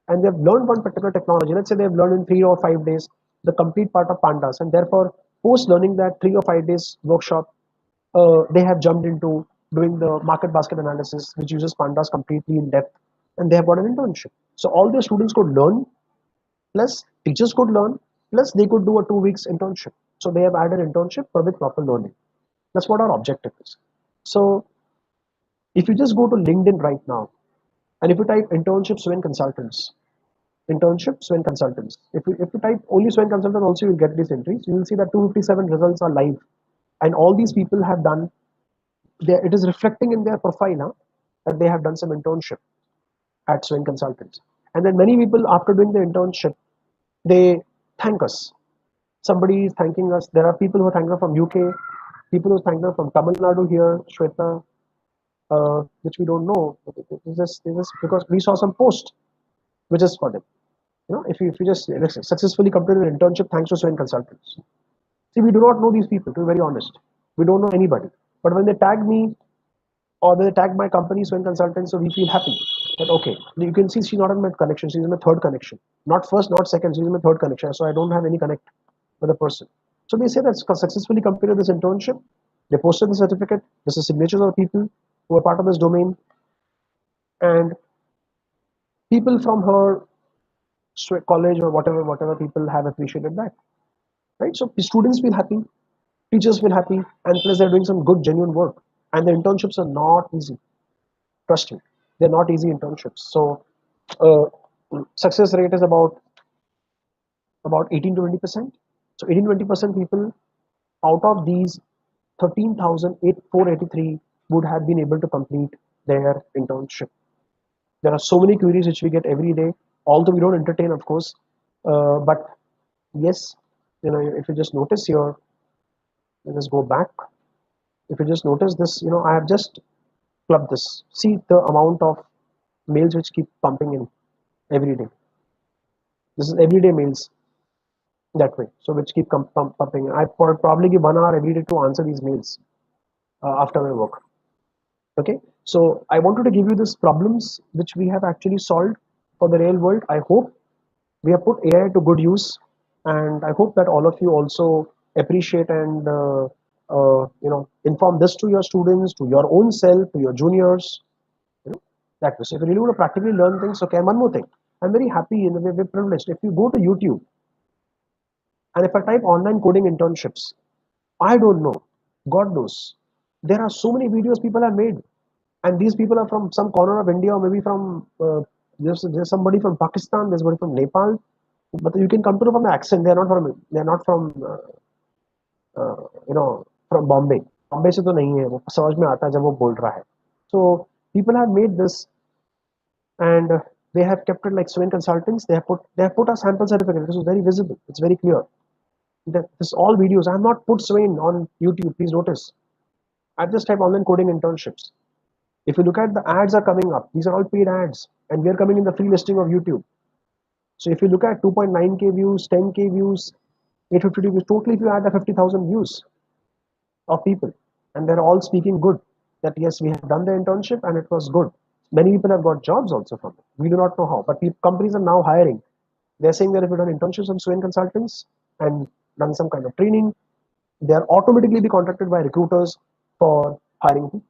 And they have learned one particular technology. Let's say they have learned in 3 or 5 days the complete part of pandas, and therefore post learning that 3 or 5 days workshop, they have jumped into doing the market basket analysis, which uses pandas completely in depth, and they have got an internship. So all the students could learn, plus teachers could learn, plus they could do a 2 weeks internship. So they have added internship for with proper learning. That's what our objective is. So if you just go to LinkedIn right now, and if you type internship Swen consultants, internship Swen consultants, if you type only Swen consultant also, you'll get these entries. You will see that 257 results are live, and all these people have done. It is reflecting in their profile now that they have done some internship at Swen Consultants. And then many people, after doing the internship, they thank us. Somebody is thanking us. There are people who thank us from UK, people who thank us from Tamil Nadu here, Shweta, which we don't know. It's just because we saw some post, which is for them. If you just successfully completed an internship thanks to Swen Consultants. See, we do not know these people, to be very honest. We don't know anybody. But when they tag me or they tag my company Swen Consultants, so we feel happy that okay, you can see she's not in my connection, she's in my third connection. Not first, not second, she's in my third connection. So I don't have any connect with the person. So they say that successfully completed this internship. They posted the certificate. This is signatures of people who are part of this domain. And people from her college or whatever people have appreciated that. Right? So students feel happy, teachers feel happy, and plus they're doing some good, genuine work. And the internships are not easy. Trust me, they're not easy internships. So uh, success rate is about 18 to 20%. So 18 20% people out of these 13,483 would have been able to complete their internship. There are so many queries which we get every day, although we don't entertain, of course. But yes, if you just notice here, let us go back. If you just notice this, I have just clubbed this. See the amount of mails which keep pumping in every day. This is everyday mails that way. So which keep pumping. I probably give 1 hour every day to answer these mails after my work. Okay. So I wanted to give you these problems which we have actually solved for the real world. I hope we have put AI to good use, and I hope that all of you also appreciate and inform this to your students, to your own self, to your juniors. That way. So if you really want to practically learn things, okay. And one more thing, I'm very happy in the way we're privileged. If you go to YouTube and if I type online coding internships, I don't know, God knows, there are so many videos people have made, and these people are from some corner of India or maybe from there's somebody from Pakistan, there's somebody from Nepal, but you can come to know from the accent. They're not from from Bombay. Bombay से तो नहीं है, वो समझ में आता है जब वो बोल रहा है. So people have made this, and they have kept it like Swen Consultants. They have put a sample certificate. This is very visible. It's very clear. This all videos. I have not put Swain on YouTube. Please notice. I've just typed online coding internships. If you look at the ads are coming up, these are all paid ads, and we are coming in the free listing of YouTube. So if you look at 2.9K views, 10K views, 850 views, totally if you add the 50,000 views of people, and they're all speaking good that yes, we have done the internship and it was good. Many people have got jobs also from it. We do not know how, but companies are now hiring. They're saying that if you've done internships on Swain Consultants and done some kind of training, they are automatically be contacted by recruiters for hiring people.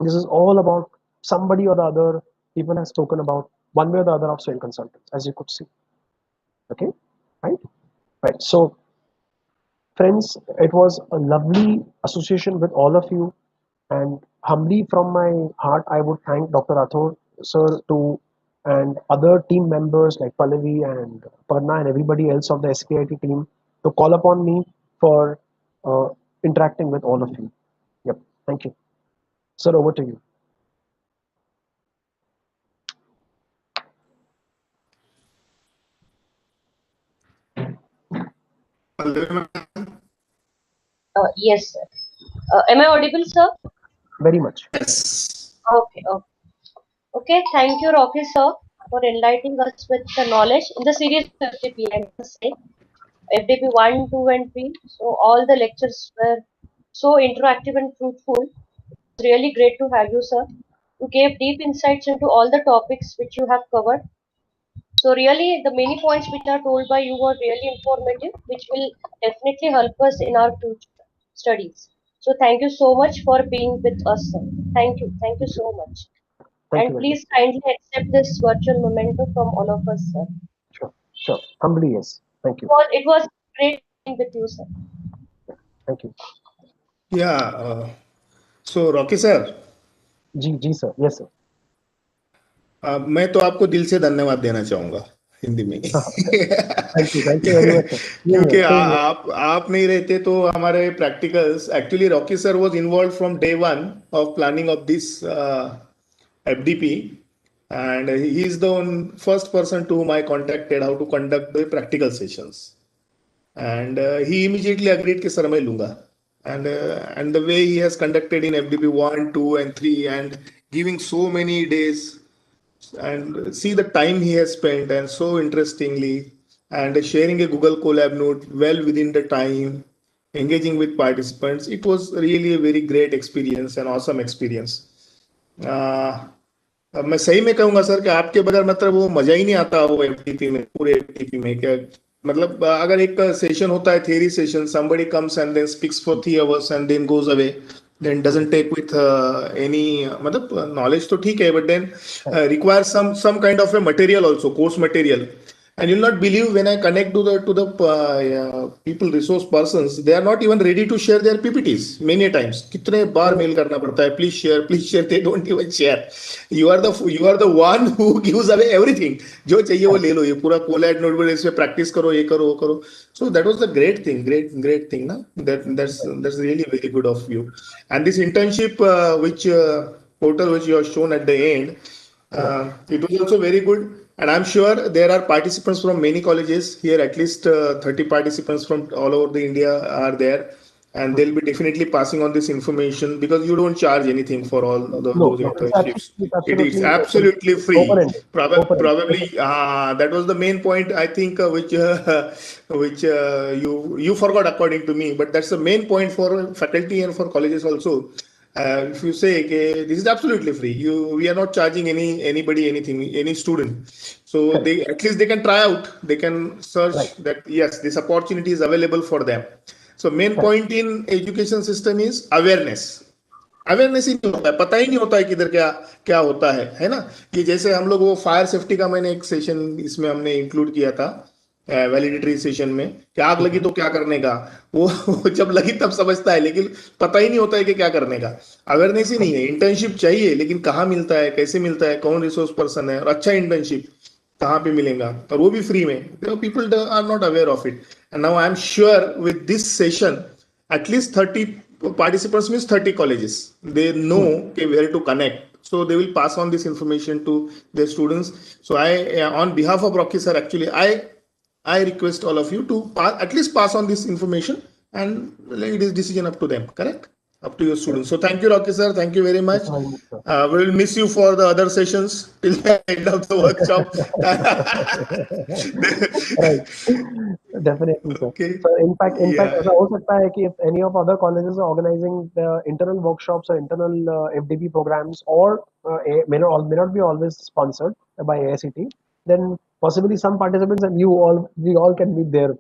This is all about somebody or the other. People have spoken about one way or the other of Swain Consultants, as you could see. Okay, right, right. So, friends, it was a lovely association with all of you, and humbly from my heart, I would thank Dr. Rathore sir to and other team members like Pallavi and Parna and everybody else of the S.P.I.T team to call upon me for uh, interacting with all of you. Yep, thank you. Sir, over to you. Yes, sir. Am I audible, sir? Very much. Yes. Okay, okay. Okay, thank you, Rocky sir, for enlightening us with the knowledge in the series of FDP. I must say, FDP 1, 2, and 3. So, all the lectures were so interactive and fruitful. It's really great to have you, sir. You gave deep insights into all the topics which you have covered. So, really, the many points which are told by you were really informative, which will definitely help us in our future studies. So, thank you so much for being with us, sir. Thank you. Thank you so much. Thank you And very much. please kindly accept this virtual memento from all of us, sir. Sure, sure. Humbly, yes. Thank you. It was great being with you, sir. Thank you. Yeah. So Rocky sir, ji sir. Yes sir. मैं तो आपको दिल से धन्यवाद देना चाहूंगा हिंदी में Thank you very much sir. Same here, क्योंकि same here. आप नहीं रहते तो हमारे practicals actually Rocky sir was involve from day one of planning of this FDP, and he is the first person to whom I contacted how to conduct the practical sessions, and he immediately agreed कि sir मैं लूंगा, and the way he has conducted in FDP 1, 2, and 3, and giving so many days, and see the time he has spent, and so interestingly, and sharing a Google Colab note well within the time, engaging with participants. It was really a very great experience, an awesome experience. अब मैं सही में कहूंगा sir कि आपके बगैर मतलब वो मजा ही नहीं आता वो FDP में, पूरे FDP में क्या मतलब अगर एक सेशन होता है theory session, somebody comes and then speaks for 3 hours and then goes away, then doesn't take with any मतलब knowledge तो ठीक है, but then requires some kind of a material also, course material. And you'll not believe when I connect to the people resource persons, they are not even ready to share their PPTs many times. कितने बार mail करना पड़ता है, please share, they don't even share. You are the one who gives away everything. जो चाहिए वो ले लो, ये पूरा कोलैट नोटबुक इस पे प्रैक्टिस करो, ये करो वो करो. So that was the great thing, great thing, na? That's really very good of you. And this internship, which portal which you have shown at the end, it was also very good. And I'm sure there are participants from many colleges here, at least 30 participants from all over the India are there. And they'll be definitely passing on this information because you don't charge anything for all No, those no, internships. it's It is absolutely absolutely free. open-ended. Open-ended. Probably that was the main point I think, which you forgot according to me. But that's the main point for faculty and for colleges also. If you say okay, this is absolutely free, we are not charging anybody anything, any student. So Correct. they at least they can try out, they can Right. search that yes, this opportunity is available for them. So main Correct. point in education system is awareness. Awareness ही नहीं होता है, पता ही नहीं होता है किधर क्या क्या होता है ना. कि जैसे हम लोग वो फायर सेफ्टी का मैंने एक सेशन इसमें हमने इंक्लूड किया था वैलिडिटरी सेशन में कि आग लगी तो क्या करने का, वो जब लगी तब समझता है, लेकिन पता ही नहीं होता है कि क्या करने का. अवेयरनेस ही नहीं है. इंटर्नशिप चाहिए लेकिन कहाँ मिलता है, कैसे मिलता है, कौन रिसोर्स पर्सन है, और अच्छा इंटर्नशिप कहाँ पे मिलेगा, और वो भी फ्री में. People are not aware of it. And now I am sure with this session at least 30 participants means 30 colleges, they know okay, where to connect, so they will pass on this information to their students. So I on behalf of Rocky sir, actually I request all of you to at least pass on this information, and it is decision up to them, correct? Up to your students. So thank you, Rocky sir. Thank you very much. Very much, sir. We will miss you for the other sessions till the end of the workshop. Right. Definitely, sir. Okay. So in fact, Yeah. ऐसा हो सकता है कि if any of other colleges are organizing the internal workshops or internal FDP programs, or may not be always sponsored by AICT, then possibly some participants and we all can meet there.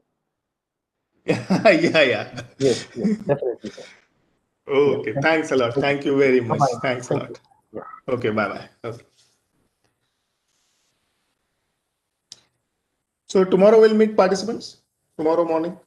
Yeah, yeah. Yes, yes, definitely, sir. Yeah. Okay. Thanks a lot. Thank you. Thank you very much. Bye-bye. Thanks a Thank you. lot. Yeah. Okay. Bye bye. Okay. So tomorrow we'll meet participants tomorrow morning.